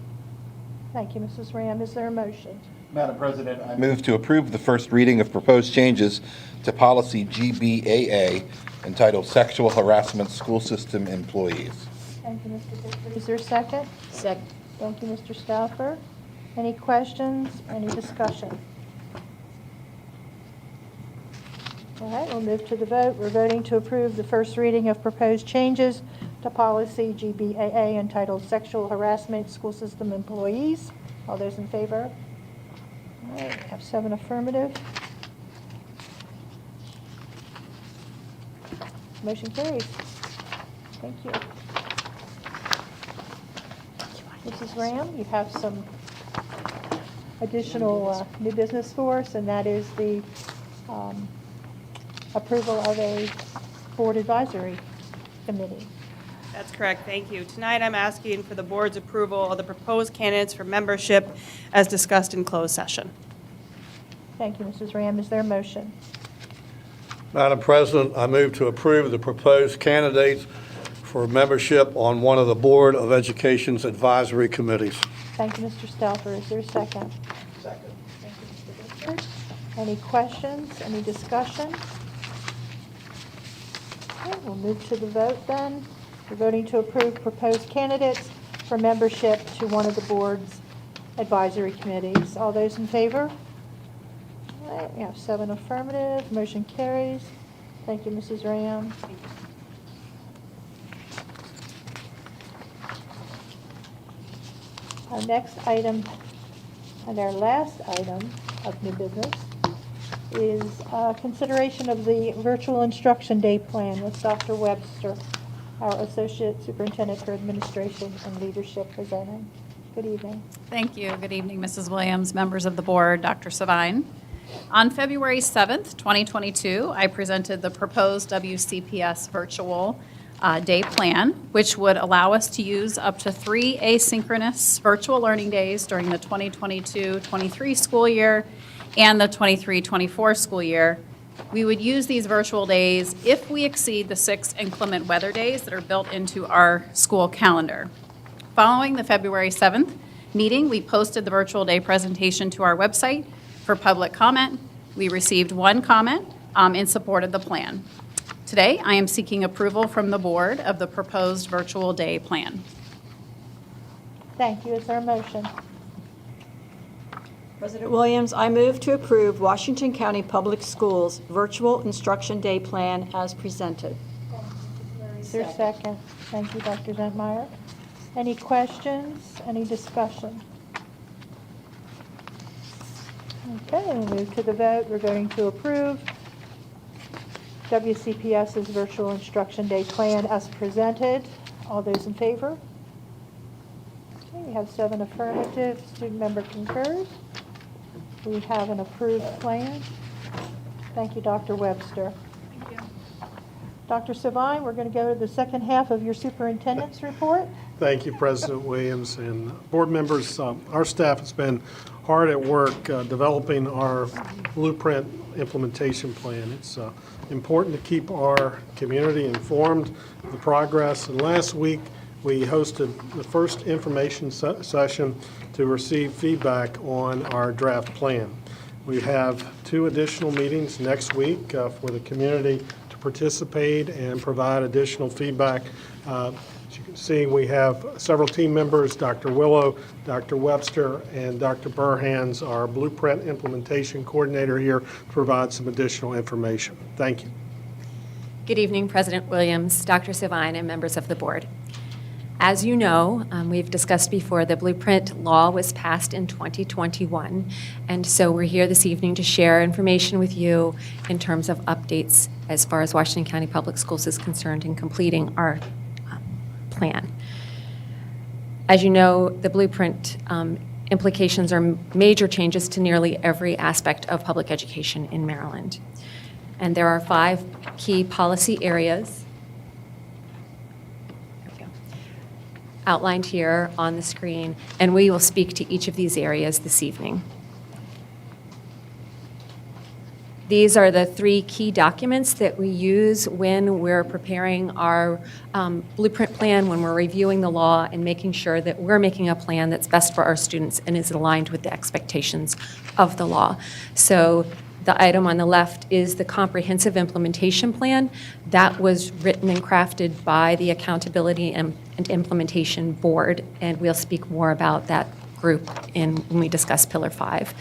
Thank you, Mrs. Ram. Is there a motion? Madam President, I move to approve the first reading of proposed changes to policy GBAA entitled Sexual Harassment School System Employees. Thank you, Mr. Bickford. Is there a second? Second. Thank you, Mr. Stauffer. Any questions? Any discussion? All right, we'll move to the vote. We're voting to approve the first reading of proposed changes to policy GBAA entitled Sexual Harassment School System Employees. All those in favor? All right, we have 7 affirmative. Motion carries. Thank you. Mrs. Ram, you have some additional new business for us, and that is the approval of a board advisory committee. That's correct, thank you. Tonight, I'm asking for the board's approval of the proposed candidates for membership as discussed in closed session. Thank you, Mrs. Ram. Is there a motion? Madam President, I move to approve the proposed candidates for membership on one of the Board of Education's advisory committees. Thank you, Mr. Stauffer. Is there a second? Second. Thank you, Mr. Bickford. Any questions? Any discussion? Okay, we'll move to the vote then. We're voting to approve proposed candidates for membership to one of the board's advisory committees. All those in favor? All right, we have 7 affirmative. Motion carries. Thank you, Mrs. Ram. Our next item, and our last item of new business, is consideration of the virtual instruction day plan with Dr. Webster, our Associate Superintendent for Administration and Leadership, presenting. Good evening. Thank you. Good evening, Mrs. Williams, members of the board, Dr. Savine. On February 7th, 2022, I presented the proposed WCPS virtual day plan, which would allow us to use up to 3 asynchronous virtual learning days during the 2022-23 school year and the 23-24 school year. We would use these virtual days if we exceed the 6 inclement weather days that are built into our school calendar. Following the February 7th meeting, we posted the virtual day presentation to our website for public comment. We received 1 comment in support of the plan. Today, I am seeking approval from the board of the proposed virtual day plan. Thank you. Is there a motion? President Williams, I move to approve Washington County Public Schools Virtual Instruction Day Plan as presented. Is there a second? Thank you, Dr. Zentmeyer. Any questions? Any discussion? Okay, we'll move to the vote. We're going to approve WCPS's Virtual Instruction Day Plan as presented. All those in favor? Okay, we have 7 affirmative. Student member concurs. We have an approved plan. Thank you, Dr. Webster. Thank you. Dr. Savine, we're going to go to the second half of your superintendent's report. Thank you, President Williams and board members. Our staff has been hard at work developing our blueprint implementation plan. It's important to keep our community informed of the progress. And last week, we hosted the first information session to receive feedback on our draft plan. We have 2 additional meetings next week for the community to participate and provide additional feedback. As you can see, we have several team members, Dr. Willow, Dr. Webster, and Dr. Burhans, our blueprint implementation coordinator here, to provide some additional information. Thank you. Good evening, President Williams, Dr. Savine, and members of the board. As you know, we've discussed before, the Blueprint law was passed in 2021, and so we're here this evening to share information with you in terms of updates as far as Washington County Public Schools is concerned in completing our plan. As you know, the Blueprint implications are major changes to nearly every aspect of public education in Maryland. And there are 5 key policy areas outlined here on the screen, and we will speak to each of these areas this evening. These are the 3 key documents that we use when we're preparing our blueprint plan, when we're reviewing the law and making sure that we're making a plan that's best for our students and is aligned with the expectations of the law. So the item on the left is the comprehensive implementation plan. That was written and crafted by the Accountability and Implementation Board, and we'll speak more about that group when we discuss Pillar 5.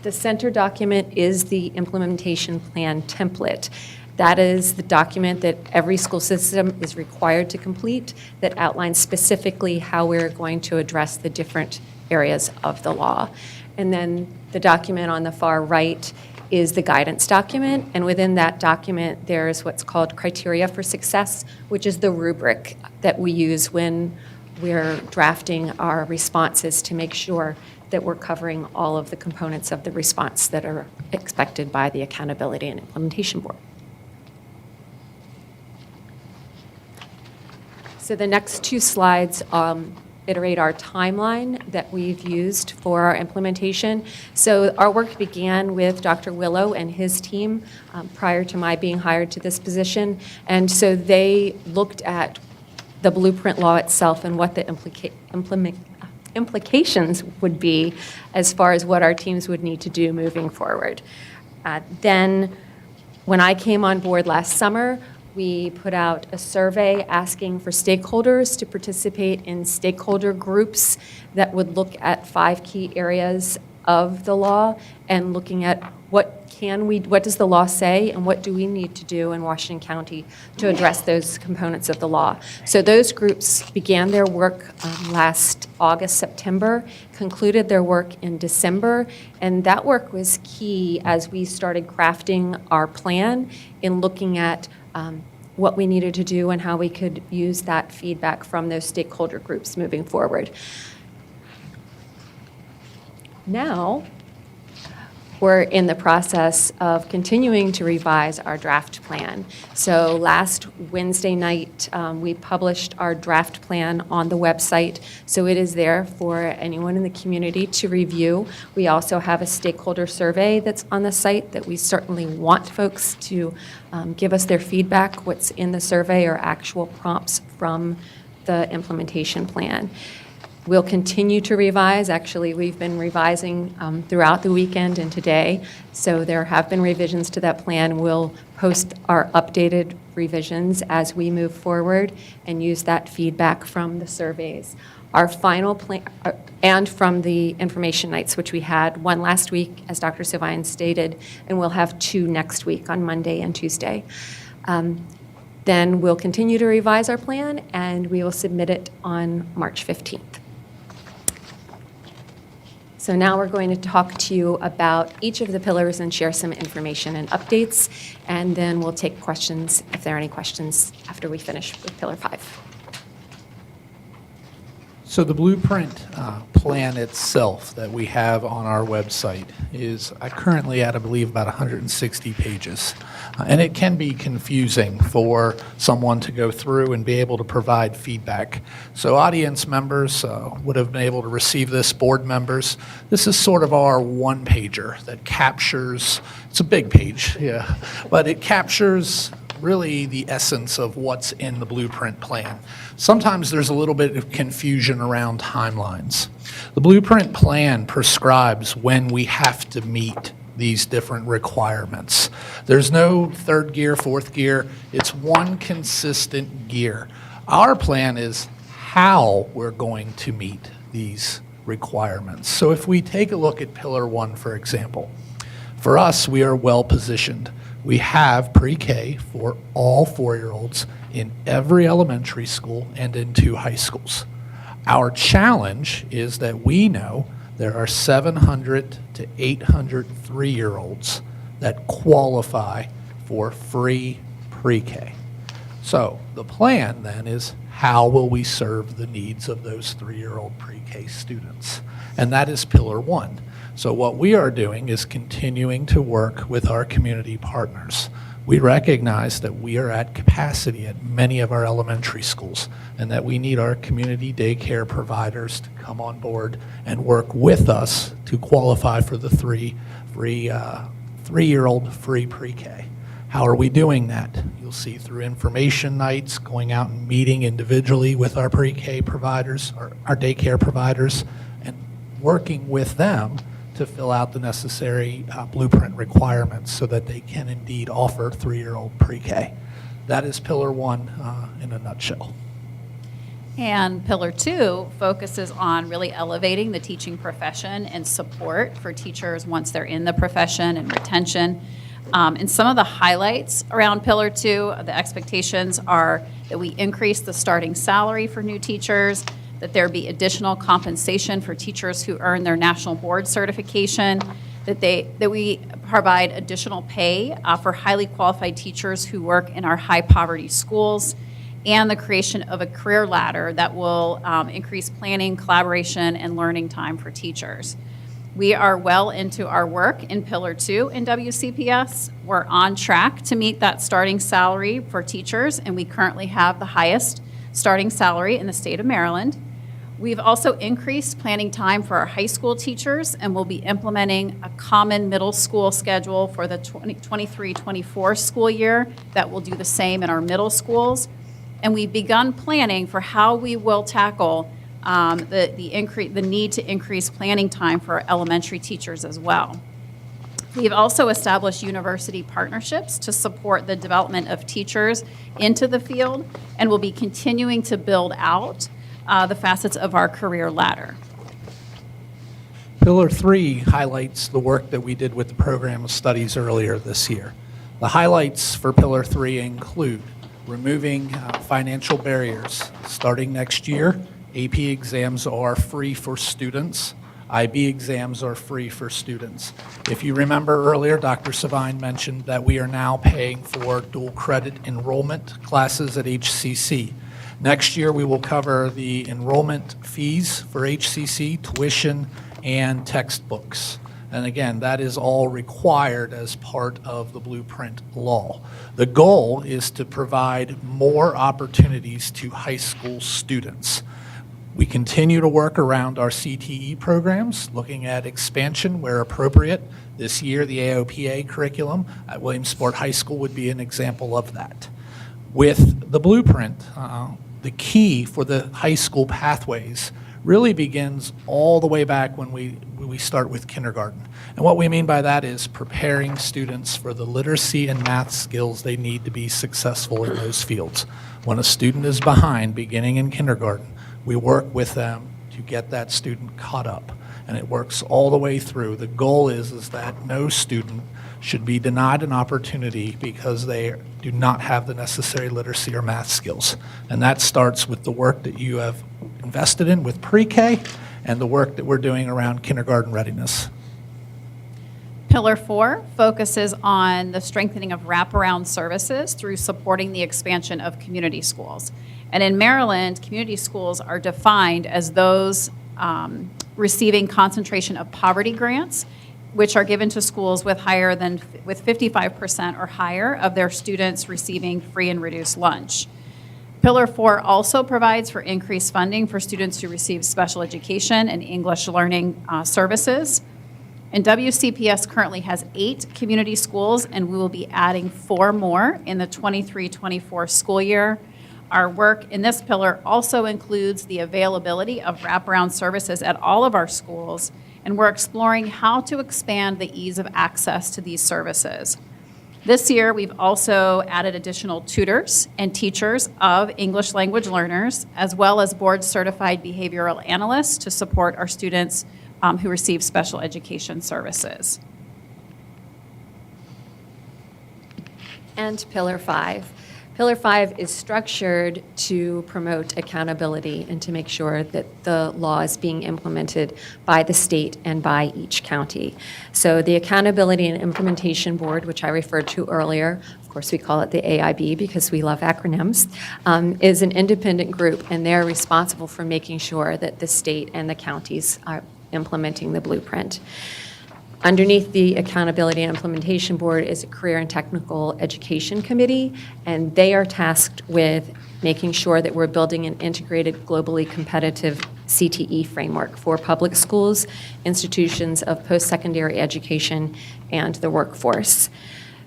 The center document is the implementation plan template. That is the document that every school system is required to complete that outlines specifically how we're going to address the different areas of the law. And then the document on the far right is the guidance document, and within that document, there's what's called criteria for success, which is the rubric that we use when we're drafting our responses to make sure that we're covering all of the components of the response that are expected by the Accountability and Implementation Board. So the next 2 slides iterate our timeline that we've used for our implementation. So our work began with Dr. Willow and his team prior to my being hired to this position. And so they looked at the blueprint law itself and what the implications would be as far as what our teams would need to do moving forward. Then when I came on board last summer, we put out a survey asking for stakeholders to participate in stakeholder groups that would look at 5 key areas of the law and looking at what does the law say and what do we need to do in Washington County to address those components of the law. So those groups began their work last August, September, concluded their work in December, and that work was key as we started crafting our plan in looking at what we needed to do and how we could use that feedback from those stakeholder groups moving forward. Now, we're in the process of continuing to revise our draft plan. So last Wednesday night, we published our draft plan on the website, so it is there for anyone in the community to review. We also have a stakeholder survey that's on the site that we certainly want folks to give us their feedback, what's in the survey or actual prompts from the implementation plan. We'll continue to revise. Actually, we've been revising throughout the weekend and today, so there have been revisions to that plan. We'll post our updated revisions as we move forward and use that feedback from the surveys. Our final plan, and from the information nights, which we had one last week, as Dr. Savine stated, and we'll have 2 next week on Monday and Tuesday. Then we'll continue to revise our plan, and we will submit it on March 15th. So now we're going to talk to you about each of the pillars and share some information and updates, and then we'll take questions if there are any questions after we finish with Pillar 5. So the blueprint plan itself that we have on our website is currently at, I believe, about 160 pages. And it can be confusing for someone to go through and be able to provide feedback. So audience members would have been able to receive this, board members. This is sort of our one-pager that captures, it's a big page, yeah, but it captures really the essence of what's in the blueprint plan. Sometimes there's a little bit of confusion around timelines. The blueprint plan prescribes when we have to meet these different requirements. There's no 3rd gear, 4th gear. It's one consistent gear. Our plan is how we're going to meet these requirements. So if we take a look at Pillar 1, for example, for us, we are well positioned. We have pre-K for all 4-year-olds in every elementary school and in 2 high schools. Our challenge is that we know there are 700 to 800 3-year-olds that qualify for free pre-K. So the plan then is how will we serve the needs of those 3-year-old pre-K students? And that is Pillar 1. So what we are doing is continuing to work with our community partners. We recognize that we are at capacity at many of our elementary schools and that we need our community daycare providers to come on board and work with us to qualify for the free 3-year-old free pre-K. How are we doing that? You'll see through information nights, going out and meeting individually with our pre-K providers, our daycare providers, and working with them to fill out the necessary blueprint requirements so that they can indeed offer 3-year-old pre-K. That is Pillar 1 in a nutshell. And Pillar 2 focuses on really elevating the teaching profession and support for teachers once they're in the profession and retention. And some of the highlights around Pillar 2, the expectations are that we increase the starting salary for new teachers, that there be additional compensation for teachers who earn their national board certification, that we provide additional pay for highly qualified teachers who work in our high poverty schools, and the creation of a career ladder that will increase planning, collaboration, and learning time for teachers. We are well into our work in Pillar 2 in WCPS. We're on track to meet that starting salary for teachers, and we currently have the highest starting salary in the state of Maryland. We've also increased planning time for our high school teachers, and we'll be implementing a common middle school schedule for the 23-24 school year that will do the same in our middle schools. And we've begun planning for how we will tackle the need to increase planning time for our elementary teachers as well. We've also established university partnerships to support the development of teachers into the field, and we'll be continuing to build out the facets of our career ladder. Pillar 3 highlights the work that we did with the program of studies earlier this year. The highlights for Pillar 3 include removing financial barriers. Starting next year, AP exams are free for students. IB exams are free for students. If you remember earlier, Dr. Savine mentioned that we are now paying for dual credit enrollment classes at HCC. Next year, we will cover the enrollment fees for HCC, tuition, and textbooks. And again, that is all required as part of the Blueprint law. The goal is to provide more opportunities to high school students. We continue to work around our CTE programs, looking at expansion where appropriate. This year, the AOPA curriculum at Williamsport High School would be an example of that. With the Blueprint, the key for the high school pathways really begins all the way back when we start with kindergarten. And what we mean by that is preparing students for the literacy and math skills they need to be successful in those fields. When a student is behind beginning in kindergarten, we work with them to get that student caught up. And it works all the way through. The goal is that no student should be denied an opportunity because they do not have the necessary literacy or math skills. And that starts with the work that you have invested in with pre-K and the work that we're doing around kindergarten readiness. Pillar 4 focuses on the strengthening of wraparound services through supporting the expansion of community schools. And in Maryland, community schools are defined as those receiving concentration of poverty grants, which are given to schools with 55% or higher of their students receiving free and reduced lunch. Pillar 4 also provides for increased funding for students who receive special education and English learning services. And WCPS currently has 8 community schools, and we will be adding 4 more in the 23-24 school year. Our work in this pillar also includes the availability of wraparound services at all of our schools, and we're exploring how to expand the ease of access to these services. This year, we've also added additional tutors and teachers of English language learners, as well as board-certified behavioral analysts to support our students who receive special education services. And Pillar 5. Pillar 5 is structured to promote accountability and to make sure that the law is being implemented by the state and by each county. So the Accountability and Implementation Board, which I referred to earlier, of course we call it the AIB because we love acronyms, is an independent group, and they're responsible for making sure that the state and the counties are implementing the blueprint. Underneath the Accountability and Implementation Board is a Career and Technical Education Committee, and they are tasked with making sure that we're building an integrated, globally competitive CTE framework for public schools, institutions of post-secondary education, and the workforce.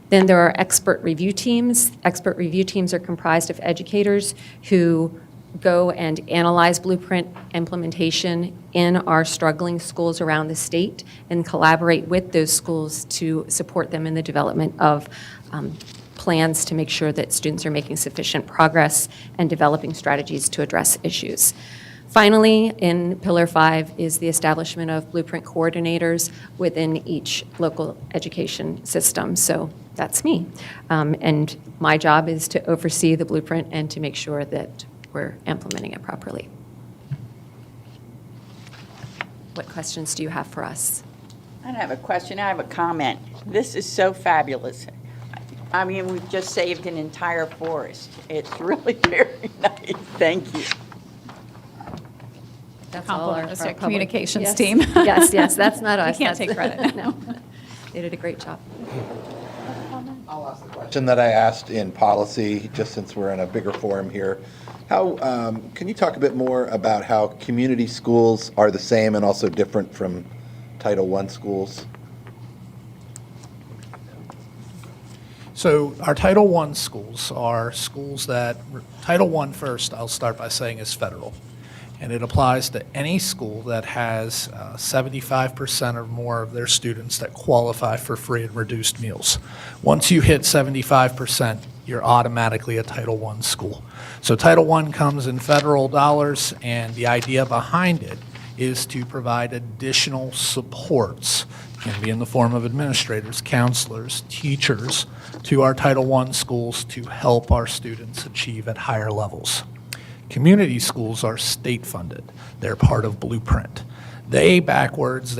Then there are expert review teams. Expert review teams are comprised of educators who go and analyze Blueprint implementation in our struggling schools around the state and collaborate with those schools to support them in the development of plans to make sure that students are making sufficient progress and developing strategies to address issues. Finally, in Pillar 5 is the establishment of Blueprint coordinators within each local education system. So that's me. And my job is to oversee the Blueprint and to make sure that we're implementing it properly. What questions do you have for us? I don't have a question, I have a comment. This is so fabulous. I mean, we've just saved an entire forest. It's really very nice. Thank you. That's all our Compliment to our your public- communications Yes. team. Yes, that's not us. You can't That's- take credit. No. They did a great job. Question that I asked in policy, just since we're in a bigger forum here. How, can you talk a bit more about how community schools are the same and also different from Title I schools? So our Title I schools are schools that, Title I first, I'll start by saying is federal. And it applies to any school that has 75% or more of their students that qualify for free and reduced meals. Once you hit 75%, you're automatically a Title I school. So Title I comes in federal dollars, and the idea behind it is to provide additional supports. It can be in the form of administrators, counselors, teachers, to our Title I schools to help our students achieve at higher levels. Community schools are state-funded. They're part of Blueprint. They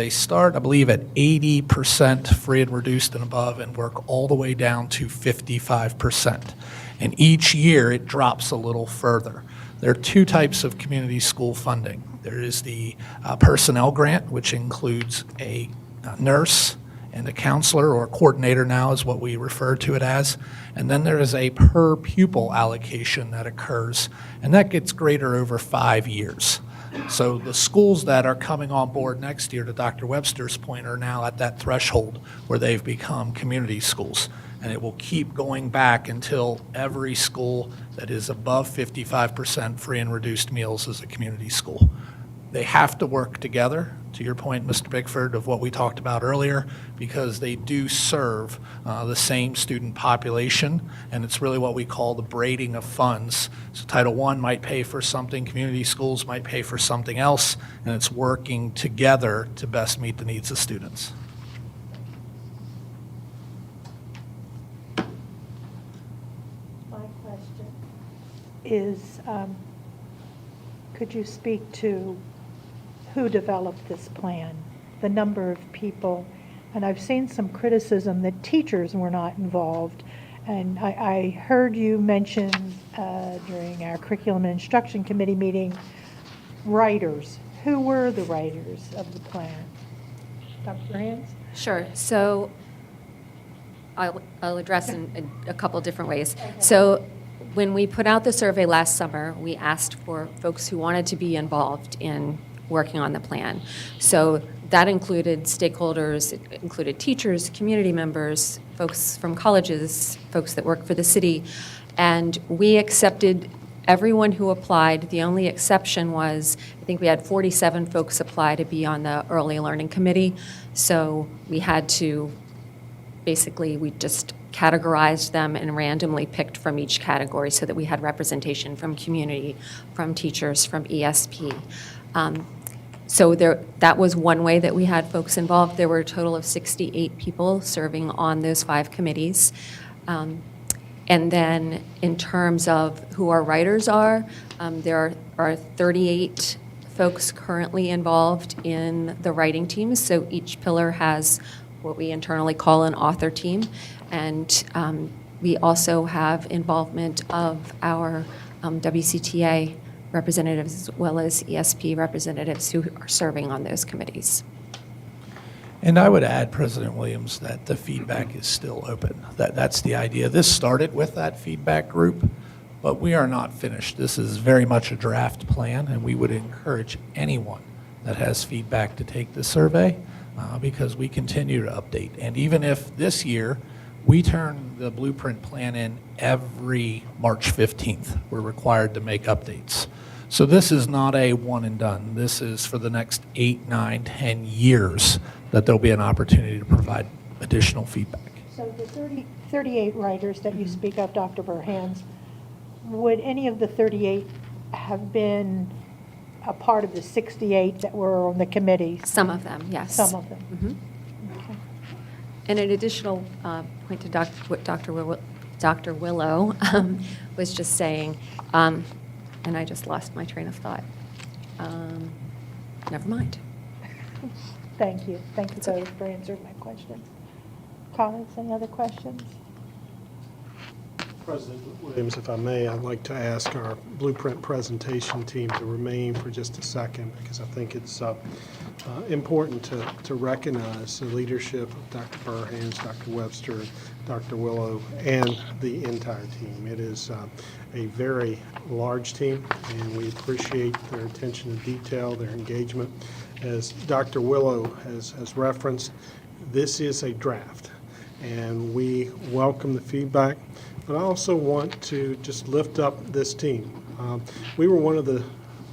start, I believe, at 80% free and reduced and above and work all the way down to 55%. And each year, it drops a little further. There are two types of community school funding. There is the personnel grant, which includes a nurse and a counselor, or coordinator now is what we refer to it as. And then there is a per pupil allocation that occurs, and that gets greater over 5 years. So the schools that are coming on board next year, to Dr. Webster's point, are now at that threshold where they've become community schools. And it will keep going back until every school that is above 55% free and reduced meals is a community school. They have to work together, to your point, Mr. Bickford, of what we talked about earlier, because they do serve the same student population, and it's really what we call the braiding of funds. So Title I might pay for something, community schools might pay for something else, and it's working together to best meet the needs of students. My question is, could you speak to who developed this plan, the number of people? And I've seen some criticism that teachers were not involved. And I heard you mention during our Curriculum and Instruction Committee meeting, writers. Who were the writers of the plan? Dr. Hans? Sure. So I'll address in a couple different ways. So when we put out the survey last summer, we asked for folks who wanted to be involved in working on the plan. So that included stakeholders, it included teachers, community members, folks from colleges, folks that work for the city, and we accepted everyone who applied. The only exception was, I think we had 47 folks apply to be on the early learning committee, so we had to, basically, we just categorized them and randomly picked from each category so that we had representation from community, from teachers, from ESP. So that was one way that we had folks involved. There were a total of 68 people serving on those 5 committees. And then in terms of who our writers are, there are 38 folks currently involved in the writing teams. So each pillar has what we internally call an author team. And we also have involvement of our WCTA representatives as well as ESP representatives who are serving on those committees. And I would add, President Williams, that the feedback is still open. That's the idea. This started with that feedback group, But we are not finished. This is very much a draft plan, and we would encourage anyone that has feedback to take the survey because we continue to update. And even if this year we turn the blueprint plan in every March 15th, we're required to make updates. So this is not a one and done. This is for the next 8, 9, 10 years that there'll be an opportunity to provide additional feedback. So the 38 writers that you speak of, Dr. Burhans, would any of the 38 have been a part of the 68 that were on the committee? Some of them, yes. Some of them. Mhm. Okay. And an additional point to what Dr. Willow was just saying, and I just lost my train of thought. Never mind. Thank you. Thank you for answering my questions. Colleagues, any other questions? President Williams, if I may, I'd like to ask our Blueprint presentation team to remain for just a second, because I think it's important to recognize the leadership of Dr. Burhans, Dr. Webster, Dr. Willow, and the entire team. It is a very large team, and we appreciate their attention to detail, their engagement. As Dr. Willow has referenced, this is a draft, and we welcome the feedback. But I also want to just lift up this team. We were one of the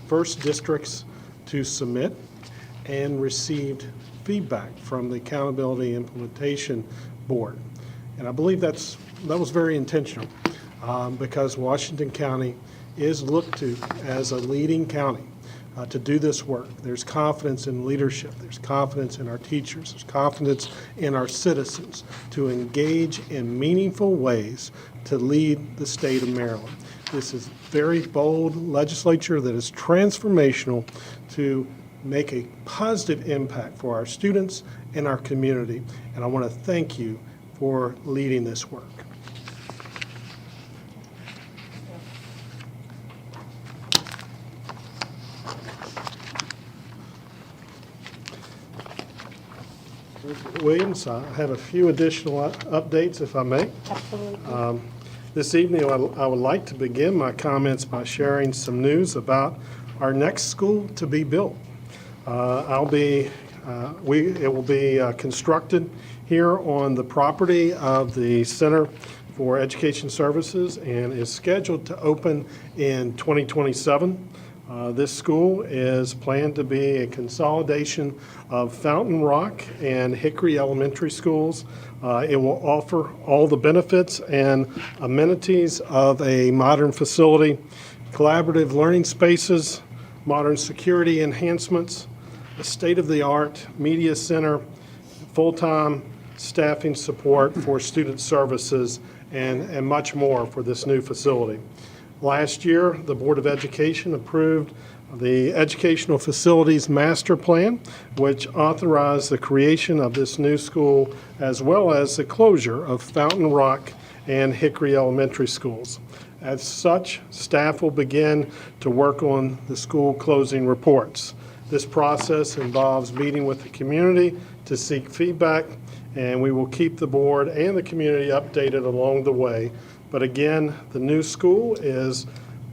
first districts to submit and received feedback from the Accountability Implementation Board. And I believe that was very intentional because Washington County is looked to as a leading county to do this work. There's confidence in leadership. There's confidence in our teachers. There's confidence in our citizens to engage in meaningful ways to lead the state of Maryland. This is very bold legislature that is transformational to make a positive impact for our students and our community. And I want to thank you for leading this work. Williams, I have a few additional updates, if I may. Absolutely. This evening, I would like to begin my comments by sharing some news about our next school to be built. It will be constructed here on the property of the Center for Education Services and is scheduled to open in 2027. This school is planned to be a consolidation of Fountain Rock and Hickory Elementary Schools. It will offer all the benefits and amenities of a modern facility, collaborative learning spaces, modern security enhancements, a state-of-the-art media center, full-time staffing support for student services, and much more for this new facility. Last year, the Board of Education approved the Educational Facilities Master Plan, which authorized the creation of this new school as well as the closure of Fountain Rock and Hickory Elementary Schools. As such, staff will begin to work on the school closing reports. This process involves meeting with the community to seek feedback, and we will keep the board and the community updated along the way. But again, the new school is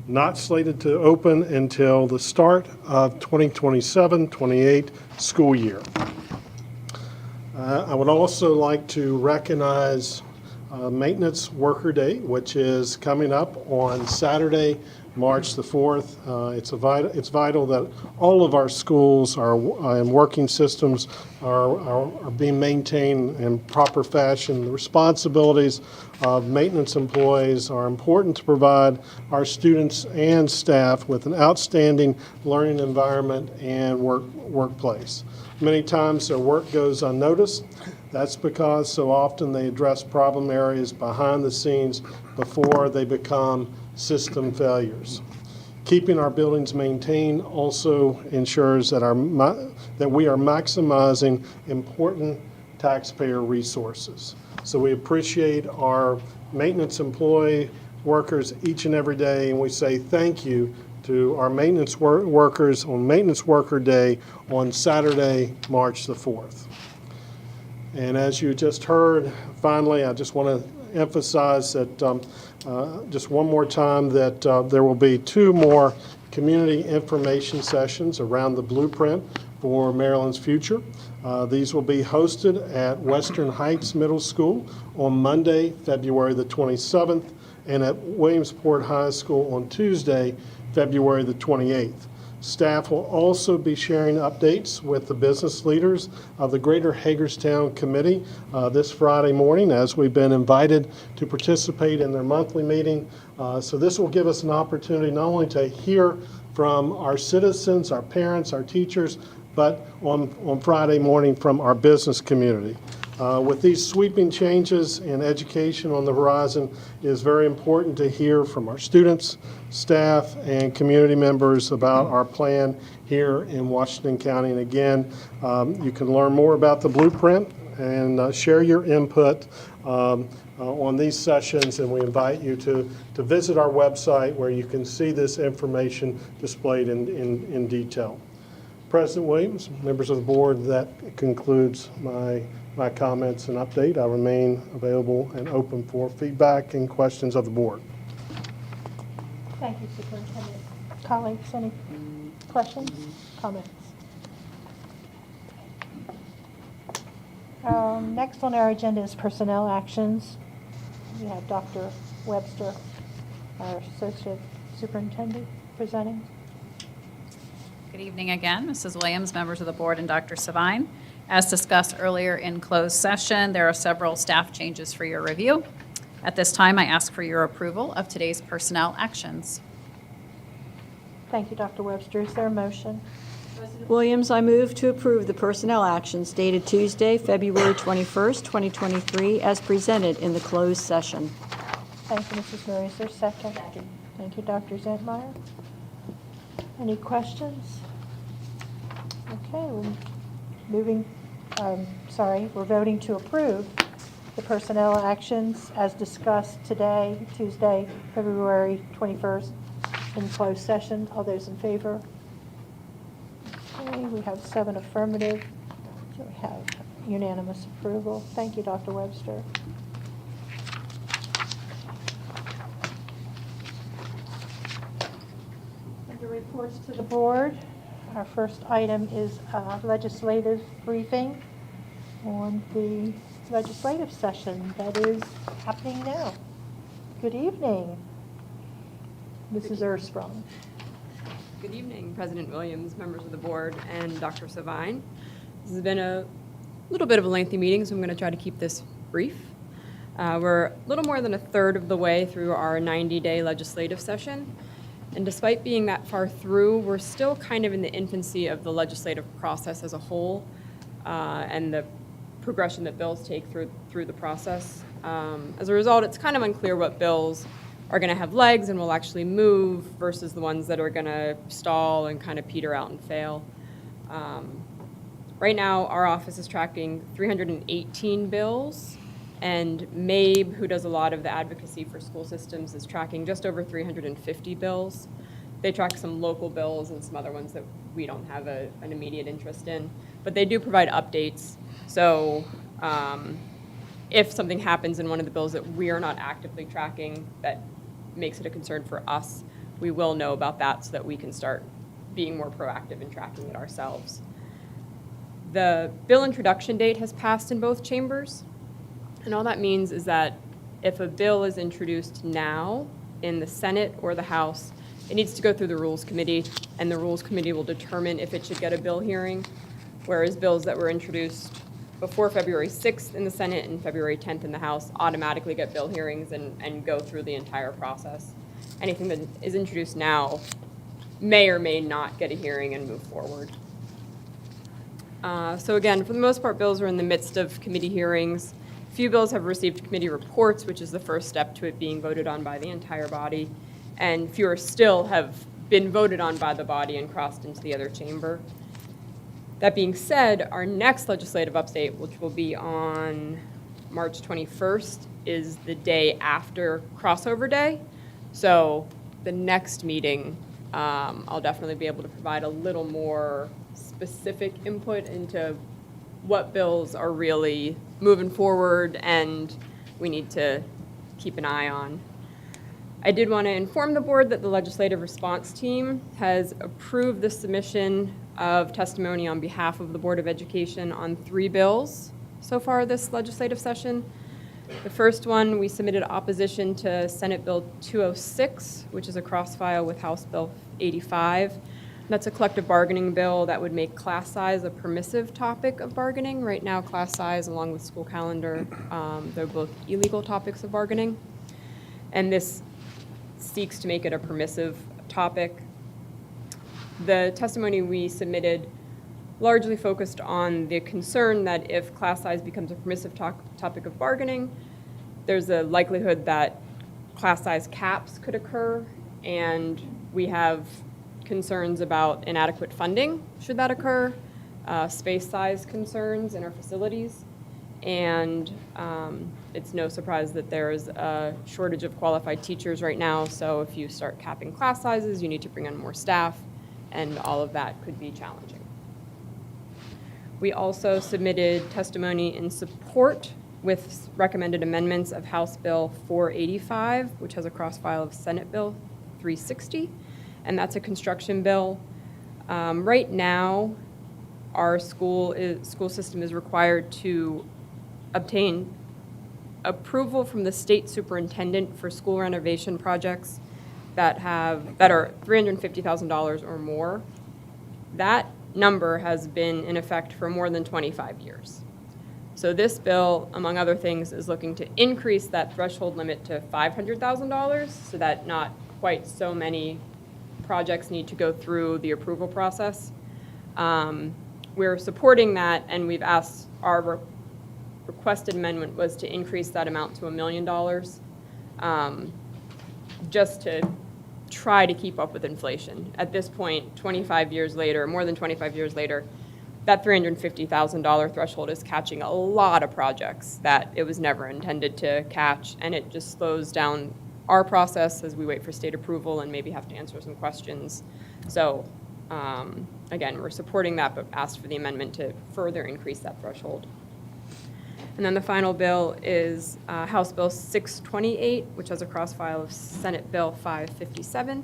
not slated to open until the start of 2027-28 school year. I would also like to recognize Maintenance Worker Day, which is coming up on Saturday, March the 4th. It's vital that all of our schools and working systems are being maintained in proper fashion. The responsibilities of maintenance employees are important to provide our students and staff with an outstanding learning environment and workplace. Many times their work goes unnoticed. That's because so often they address problem areas behind the scenes before they become system failures. Keeping our buildings maintained also ensures that we are maximizing important taxpayer resources. So we appreciate our maintenance employee workers each and every day, and we say thank you to our maintenance workers on Maintenance Worker Day on Saturday, March the 4th. And as you just heard, finally, I just want to emphasize that, just one more time, that there will be 2 more community information sessions around the blueprint for Maryland's future. These will be hosted at Western Heights Middle School on Monday, February the 27th, and at Williamsport High School on Tuesday, February the 28th. Staff will also be sharing updates with the business leaders of the Greater Hagerstown Committee this Friday morning, as we've been invited to participate in their monthly meeting. So this will give us an opportunity not only to hear from our citizens, our parents, our teachers, but on Friday morning from our business community. With these sweeping changes in education on the horizon, it is very important to hear from our students, staff, and community members about our plan here in Washington County. And again, you can learn more about the blueprint and share your input on these sessions, and we invite you to visit our website where you can see this information displayed in detail. President Williams, members of the board, that concludes my comments and update. I remain available and open for feedback and questions of the board. Thank you, Superintendent. Colleagues, any questions, comments? Next on our agenda is personnel actions. We have Dr. Webster, our Associate Superintendent, presenting. Good evening again, Mrs. Williams, members of the board, and Dr. Savine. As discussed earlier in closed session, there are several staff changes for your review. At this time, I ask for your approval of today's personnel actions. Thank you, Dr. Webster. Is there a motion? Williams, I move to approve the personnel actions dated Tuesday, February 21st, 2023, as presented in the closed session. Thank you, Mrs. Murray. Is there a second? Second. Thank you, Dr. Zentmeyer. Any questions? Okay, we're voting to approve the personnel actions as discussed today, Tuesday, February 21st, in closed session. All those in favor? Okay, we have 7 affirmative, so we have unanimous approval. Thank you, Dr. Webster. Under reports to the board, our first item is a legislative briefing on the legislative session that is happening now. Good evening, Mrs. Ersprung. Good evening, President Williams, members of the board, and Dr. Savine. This has been a little bit of a lengthy meeting, so I'm going to try to keep this brief. We're a little more than a third of the way through our 90-day legislative session. And despite being that far through, we're still kind of in the infancy of the legislative process as a whole, and the progression that bills take through the process. As a result, it's kind of unclear what bills are going to have legs and will actually move versus the ones that are going to stall and kind of peter out and fail. Right now, our office is tracking 318 bills, and MABE, who does a lot of the advocacy for school systems, is tracking just over 350 bills. They track some local bills and some other ones that we don't have an immediate interest in, but they do provide updates. So if something happens in one of the bills that we are not actively tracking that makes it a concern for us, we will know about that so that we can start being more proactive in tracking it ourselves. The bill introduction date has passed in both chambers. And all that means is that if a bill is introduced now in the Senate or the House, it needs to go through the Rules Committee, and the Rules Committee will determine if it should get a bill hearing, whereas bills that were introduced before February 6th in the Senate and February 10th in the House automatically get bill hearings and go through the entire process. Anything that is introduced now may or may not get a hearing and move forward. So again, for the most part, bills are in the midst of committee hearings. Few bills have received committee reports, which is the first step to it being voted on by the entire body, and fewer still have been voted on by the body and crossed into the other chamber. That being said, our next legislative update, which will be on March 21st, is the day after crossover day. So the next meeting, I'll definitely be able to provide a little more specific input into what bills are really moving forward and we need to keep an eye on. I did want to inform the board that the legislative response team has approved the submission of testimony on behalf of the Board of Education on 3 bills so far this legislative session. The first one, we submitted opposition to Senate Bill 206, which is a cross-file with House Bill 85. That's a collective bargaining bill that would make class size a permissive topic of bargaining. Right now, class size, along with school calendar, they're both illegal topics of bargaining. And this seeks to make it a permissive topic. The testimony we submitted largely focused on the concern that if class size becomes a permissive topic of bargaining, there's a likelihood that class size caps could occur, and we have concerns about inadequate funding should that occur, space size concerns in our facilities, and it's no surprise that there is a shortage of qualified teachers right now, so if you start capping class sizes, you need to bring in more staff, and all of that could be challenging. We also submitted testimony in support with recommended amendments of House Bill 485, which has a cross-file of Senate Bill 360, and that's a construction bill. Right now, our school system is required to obtain approval from the state superintendent for school renovation projects that are $350,000 or more. That number has been in effect for more than 25 years. So this bill, among other things, is looking to increase that threshold limit to $500,000 so that not quite so many projects need to go through the approval process. We're supporting that, and we've asked, our requested amendment was to increase that amount to $1 million, just to try to keep up with inflation. At this point, 25 years later, more than 25 years later, that $350,000 threshold is catching a lot of projects that it was never intended to catch, and it just slows down our process as we wait for state approval and maybe have to answer some questions. So again, we're supporting that, but asked for the amendment to further increase that threshold. And then the final bill is House Bill 628, which has a cross-file of Senate Bill 557,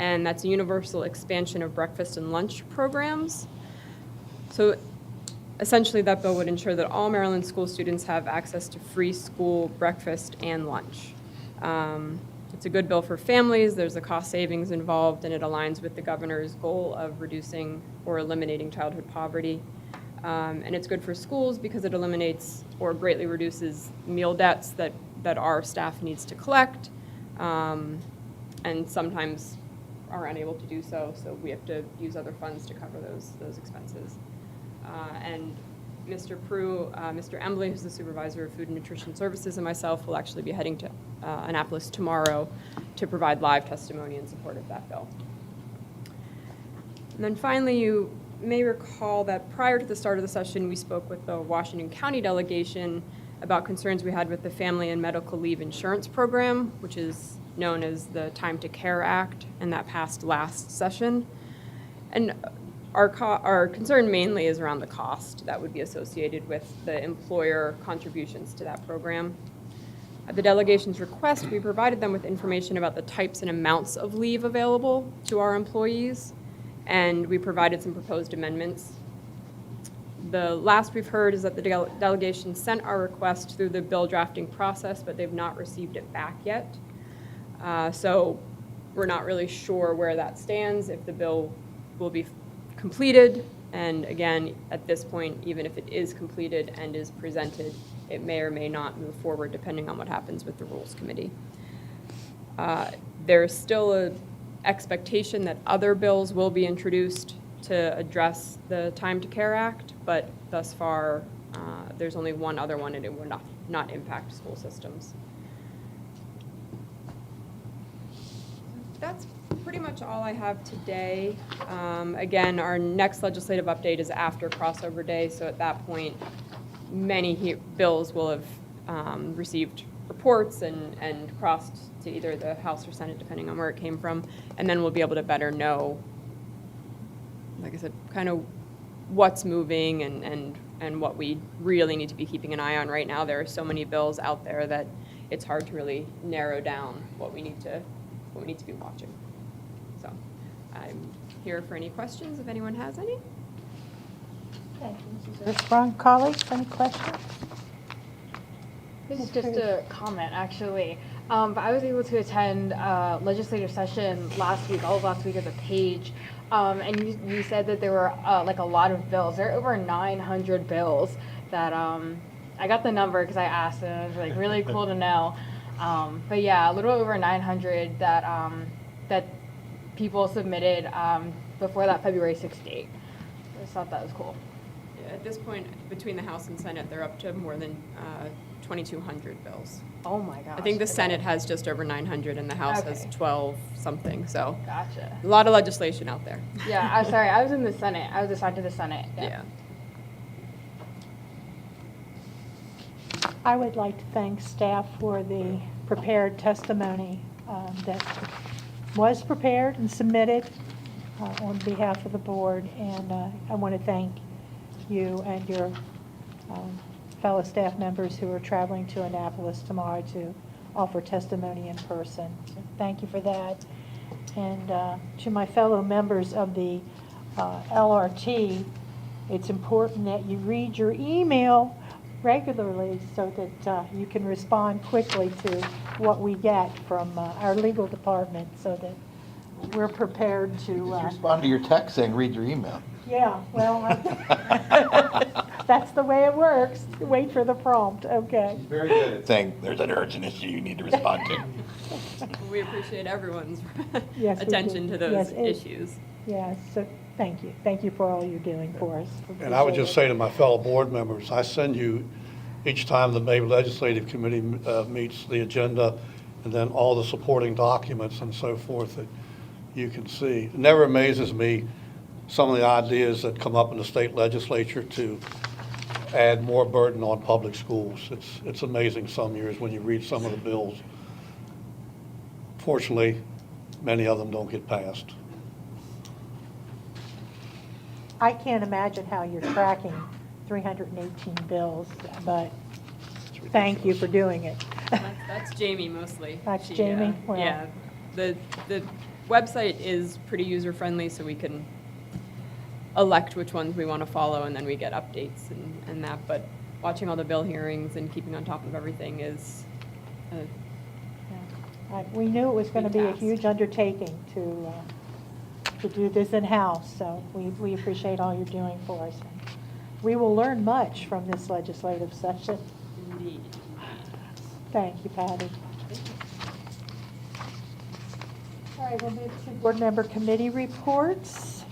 and that's a universal expansion of breakfast and lunch programs. So essentially, that bill would ensure that all Maryland school students have access to free school breakfast and lunch. It's a good bill for families. There's a cost savings involved, and it aligns with the governor's goal of reducing or eliminating childhood poverty. And it's good for schools because it eliminates or greatly reduces meal debts that our staff needs to collect, and sometimes are unable to do so, so we have to use other funds to cover those expenses. And Mr. Prue, Mr. Embley, who's the supervisor of Food and Nutrition Services, and myself will actually be heading to Annapolis tomorrow to provide live testimony in support of that bill. And then finally, you may recall that prior to the start of the session, we spoke with the Washington County delegation about concerns we had with the Family and Medical Leave Insurance Program, which is known as the Time to Care Act, and that passed last session. And our concern mainly is around the cost that would be associated with the employer contributions to that program. At the delegation's request, we provided them with information about the types and amounts of leave available to our employees, and we provided some proposed amendments. The last we've heard is that the delegation sent our request through the bill drafting process, but they've not received it back yet. So we're not really sure where that stands, if the bill will be completed. And again, at this point, even if it is completed and is presented, it may or may not move forward depending on what happens with the Rules Committee. There's still an expectation that other bills will be introduced to address the Time to Care Act, but thus far, there's only one other one, and it will not impact school systems. That's pretty much all I have today. Again, our next legislative update is after crossover day, so at that point, many bills will have received reports and crossed to either the House or Senate, depending on where it came from, and then we'll be able to better know, like I said, kind of what's moving and what we really need to be keeping an eye on right now. There are so many bills out there that it's hard to really narrow down what we need to be watching. So I'm here for any questions if anyone has any. Thank you, Mrs. Earthbrun. Colleagues, any questions? This is just a comment, actually. But I was able to attend legislative session last week, all of last week at the Page, and you said that there were like a lot of bills. There are over 900 bills that I got the number because I asked, and it was like really cool to know. But yeah, a little over 900 that that people submitted before that February 6th date. I just thought that was cool. Yeah, at this point, between the House and Senate, they're up to more than 2,200 bills. Oh my gosh. I think the okay. Senate has just over 900 and the House has Okay. 12 something, so. Gotcha. A lot of legislation out there. Yeah, I'm sorry. I was in the Senate. I was assigned to the Senate. Yeah. I would like to thank staff for the prepared testimony that was prepared and submitted on behalf of the board. And I want to thank you and your fellow staff members who are traveling to Annapolis tomorrow to offer testimony in person. So thank you for that. And to my fellow members of the LRT, it's important that you read your email regularly so that you can respond quickly to what we get from our legal department so that we're prepared to... Respond to your text saying, read your email. Yeah, well, that's the way it works. Wait for the prompt, okay. Very good at saying, there's an urgent issue you need to respond to. We appreciate everyone's Yes, we attention do. to those Yes, issues. Yes, so thank you. Thank you for all you're doing for us. And I would Appreciate just it. say to my fellow board members, I send you, each time the May Legislative Committee meets, the agenda, and then all the supporting documents and so forth that you can see. It never amazes me, some of the ideas that come up in the state legislature to add more burden on public schools. It's amazing some years when you read some of the bills. Fortunately, many of them don't get passed. I can't imagine how you're tracking 318 bills, but thank you for doing it. That's Jamie mostly. That's She, Jamie? Well- Yeah. The website is pretty user-friendly, so we can elect which ones we want to follow, and then we get updates and that. But watching all the bill hearings and keeping on top of everything is We knew it was going to be a task. huge undertaking to do this in-house, so we appreciate all you're doing for us. We will learn much from this legislative session. indeed. Thank you, Patty. All right, we'll move to board member committee reports.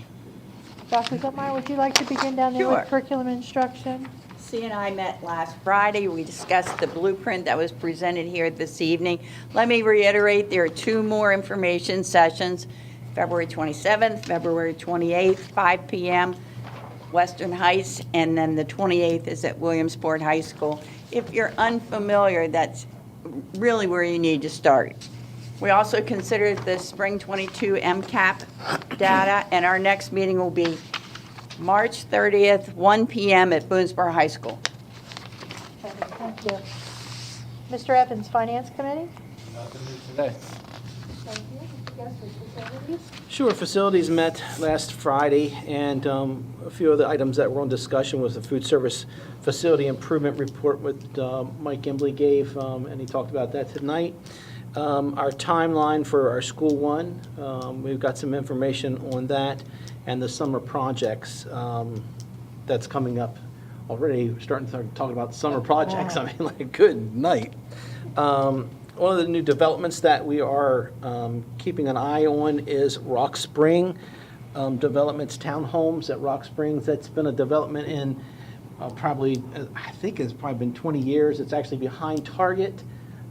Dr. Zummeyer, would you like to begin down there with Sure. curriculum instruction? C and I met last Friday. We discussed the blueprint that was presented here this evening. Let me reiterate, there are two more information sessions, February 27th, February 28th, 5 p.m., Western Heights, and then the 28th is at Williamsport High School. If you're unfamiliar, that's really where you need to start. We also considered the spring 22 MCAP data, and our next meeting will be March 30th, 1 p.m. at Boonesboro High School. Thank you. Mr. Evans, Finance Committee? Today. Thank you. Mr. Guthrie, facilities? Sure, facilities met last Friday, and a few of the items that were on discussion was the food service facility improvement report with Mike Embley gave, and he talked about that tonight. Our timeline for our School One, we've got some information on that, and the summer projects that's coming up. Already starting to talk about summer projects, I mean, like, good night. One of the new developments that we are keeping an eye on is Rock Spring Developments Townhomes at Rock Springs. That's been a development in probably, I think it's probably been 20 years. It's actually behind Target.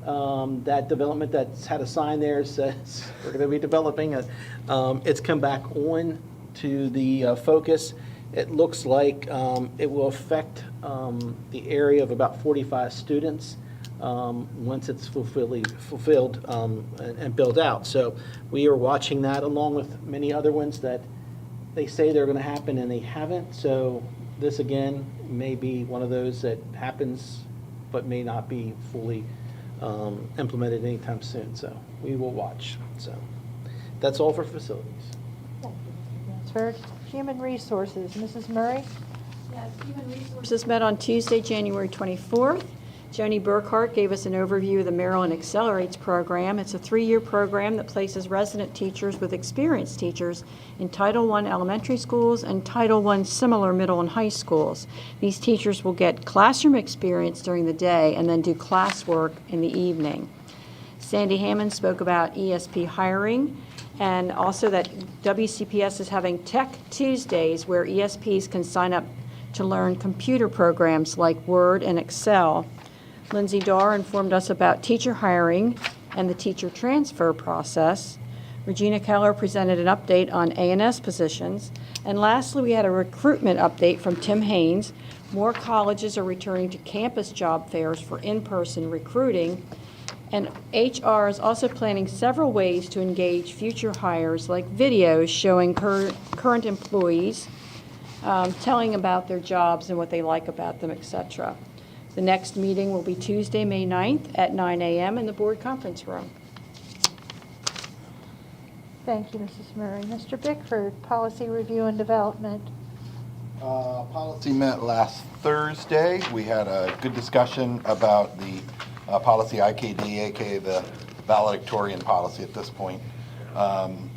That development that's had a sign there says we're going to be developing it. It's come back on to the focus. It looks like it will affect the area of about 45 students once it's fulfilled and built out. So we are watching that along with many other ones that they say they're going to happen and they haven't. So this again may be one of those that happens but may not be fully implemented anytime soon, so we will watch. So that's all for facilities. For Human Resources, Mrs. Murray? Yes, Human Resources met on Tuesday, January 24th. Joni Burkhart gave us an overview of the Maryland Accelerates program. It's a 3-year program that places resident teachers with experienced teachers in Title I elementary schools and Title I similar middle and high schools. These teachers will get classroom experience during the day and then do classwork in the evening. Sandy Hammond spoke about ESP hiring and also that WCPS is having Tech Tuesdays where ESPs can sign up to learn computer programs like Word and Excel. Lindsay Darr informed us about teacher hiring and the teacher transfer process. Regina Keller presented an update on A&S positions. And lastly, we had a recruitment update from Tim Haynes. More colleges are returning to campus job fairs for in-person recruiting. And HR is also planning several ways to engage future hires, like videos showing current employees, telling about their jobs and what they like about them, etc. The next meeting will be Tuesday, May 9th at 9 a.m. in the board conference room. Thank you, Mrs. Murray. Mr. Bickford, Policy Review and Development. Policy met last Thursday. We had a good discussion about the policy IKD, aka the valedictorian policy at this point.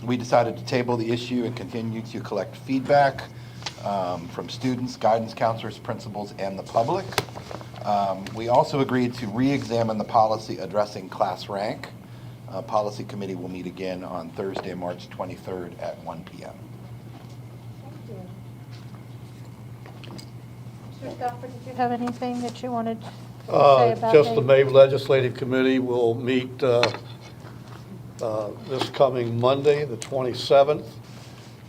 We decided to table the issue and continue to collect feedback from students, guidance counselors, principals, and the public. We also agreed to re-examine the policy addressing class rank. Policy committee will meet again on Thursday, March 23rd at 1 p.m. Mr. Stafford, did you have anything that you wanted to say about Just the May? May Legislative Committee will meet this coming Monday, the 27th,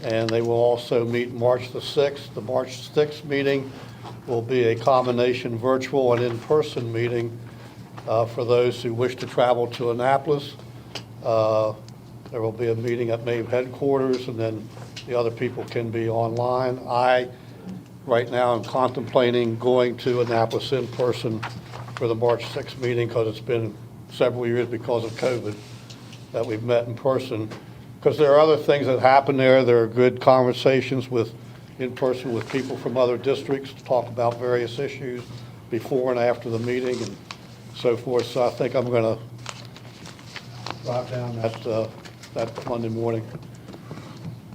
and they will also meet March the 6th. The March 6th meeting will be a combination virtual and in-person meeting for those who wish to travel to Annapolis. There will be a meeting at MAVE headquarters, and then the other people can be online. I, right now, am contemplating going to Annapolis in person for the March 6th meeting because it's been several years because of COVID that we've met in person. Because there are other things that happen there. There are good conversations in person with people from other districts to talk about various issues before and after the meeting and so forth. So I think I'm going to drive down that Monday morning.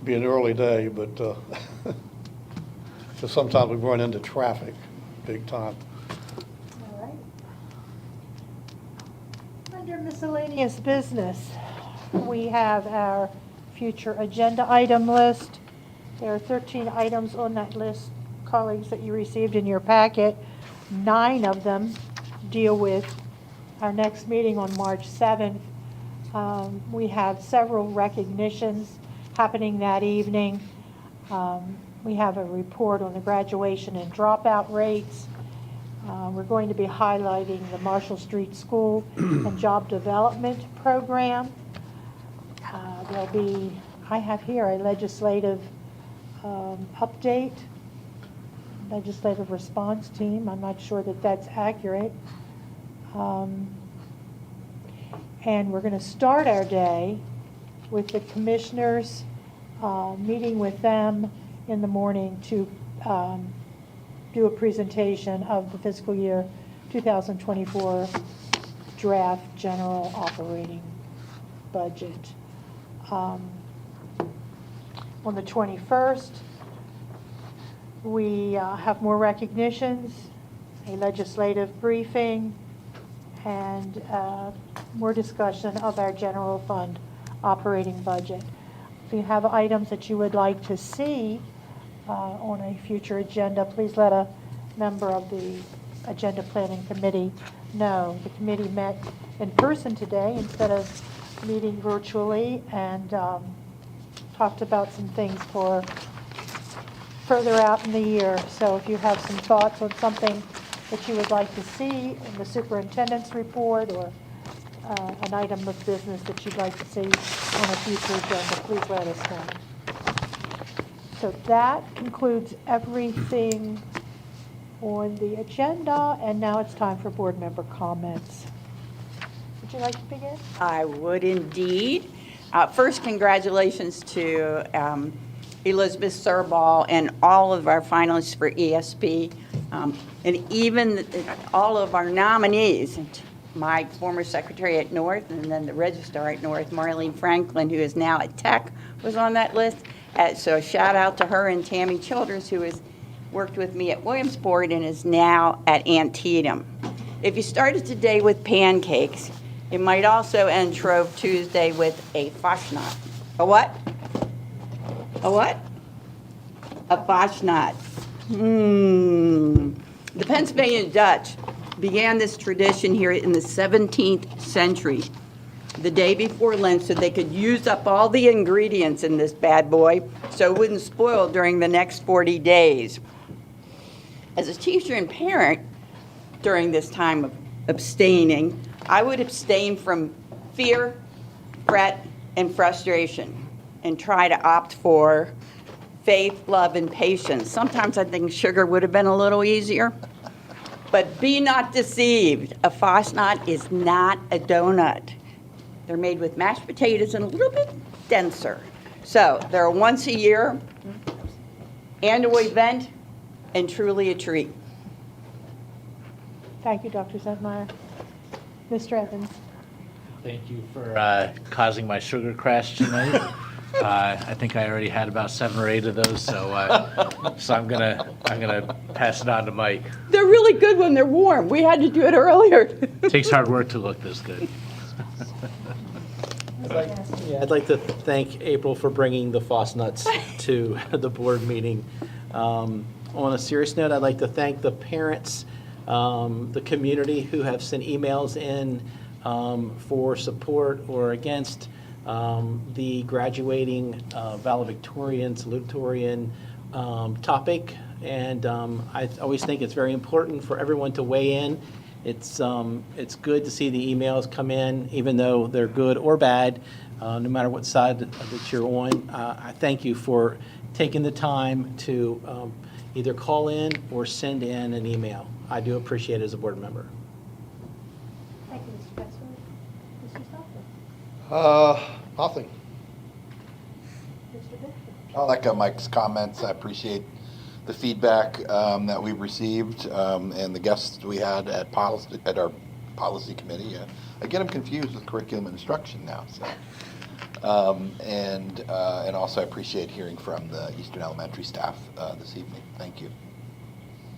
Be an early day, but because sometimes we run into traffic big time. All right. Under miscellaneous business, we have our future agenda item list. There are 13 items on that list, colleagues, that you received in your packet. 9 of them deal with our next meeting on March 7th. We have several recognitions happening that evening. We have a report on the graduation and dropout rates. We're going to be highlighting the Marshall Street School and Job Development Program. There'll be, I have here a legislative update, legislative response team. I'm not sure that that's accurate. And we're going to start our day with the commissioners, meeting with them in the morning to do a presentation of the fiscal year 2024 draft general operating budget. On the 21st, we have more recognitions, a legislative briefing, and more discussion of our general fund operating budget. If you have items that you would like to see on a future agenda, please let a member of the Agenda Planning Committee know. The committee met in person today instead of meeting virtually and talked about some things for further out in the year. So if you have some thoughts on something that you would like to see in the superintendent's report or an item of business that you'd like to see on a future agenda, please let us know. So that concludes everything on the agenda, and now it's time for board member comments. Would you like to begin? I would indeed. First, congratulations to Elizabeth Serball and all of our finalists for ESP, and even all of our nominees. My former secretary at North, and then the registrar at North, Marlene Franklin, who is now at Tech, was on that list. So a shout out to her, and Tammy Childers, who has worked with me at Williamsport and is now at Antietam. If you started today with pancakes, it might also end Shrove Tuesday with a Fastnacht. A what? A what? A Fastnacht. The Pennsylvania Dutch began this tradition here in the 17th century, the day before Lent, so they could use up all the ingredients in this bad boy so it wouldn't spoil during the next 40 days. As a teacher and parent during this time of abstaining, I would abstain from fear, fret, and frustration and try to opt for faith, love, and patience. Sometimes I think sugar would have been a little easier. But be not deceived. A Fastnacht is not a donut. They're made with mashed potatoes and a little bit denser. So they're a once a year annual event and truly a treat. Thank you, Dr. Zentmeyer. Mr. Evans? Thank you for causing my sugar crash tonight. I think I already had about 7 or 8 of those, so I'm gonna pass it on to Mike. They're really good when they're warm. We had to do it earlier. It takes hard work to look this good. I'd like to thank April for bringing the Fastnuts to the board meeting. On a serious note, I'd like to thank the parents, the community who have sent emails in for support or against the graduating valedictorian, salutatorian topic. And I always think it's very important for everyone to weigh in. It's good to see the emails come in, even though they're good or bad, no matter what side that you're on. I thank you for taking the time to either call in or send in an email. I do appreciate it as a board member. Thank you, Mr. Passworth. Mr. Stoffel? Nothing. Mr. Bickford? I'll echo Mike's comments. I appreciate the feedback that we've received and the guests we had at our policy committee. I get them confused with curriculum and instruction now. So, and also I appreciate hearing from the Eastern Elementary staff this evening. Thank you.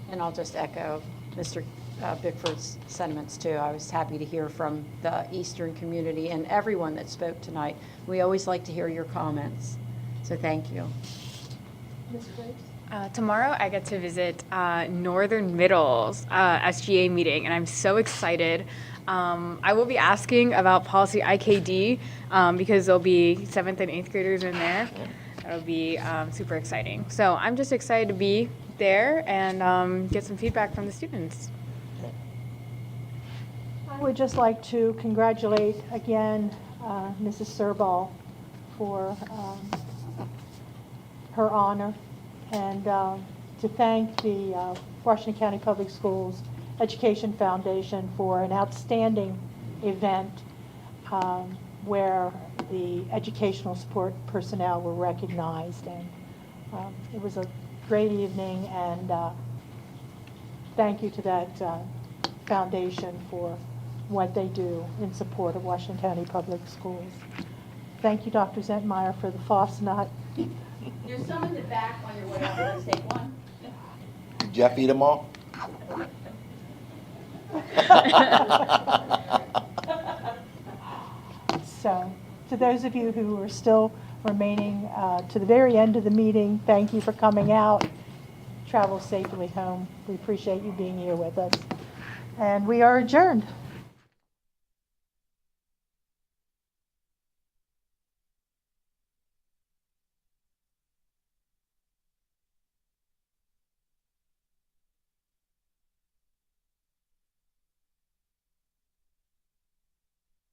And I'll just echo Mr. Bickford's sentiments too. I was happy to hear from the Eastern community and everyone that spoke tonight. We always like to hear your comments, so thank you. Ms. Graves? Tomorrow I get to visit Northern Middle's SGA meeting, and I'm so excited. I will be asking about policy IKD because there'll be 7th and 8th graders in there. That'll be super exciting. So I'm just excited to be there and get some feedback from the students. I would just like to congratulate again Mrs. Serball for her honor, and to thank the Washington County Public Schools Education Foundation for an outstanding event where the educational support personnel were recognized. And it was a great evening, and thank you to that foundation for what they do in support of Washington County Public Schools. Thank you, Dr. Zentmeyer, for the Fastnacht. There's some in the back on your way out. Let's take one. Did Jeff eat them all? So, to those of you who are still remaining to the very end of the meeting, thank you for coming out. Travel safely home. We appreciate you being here with us. And we are adjourned.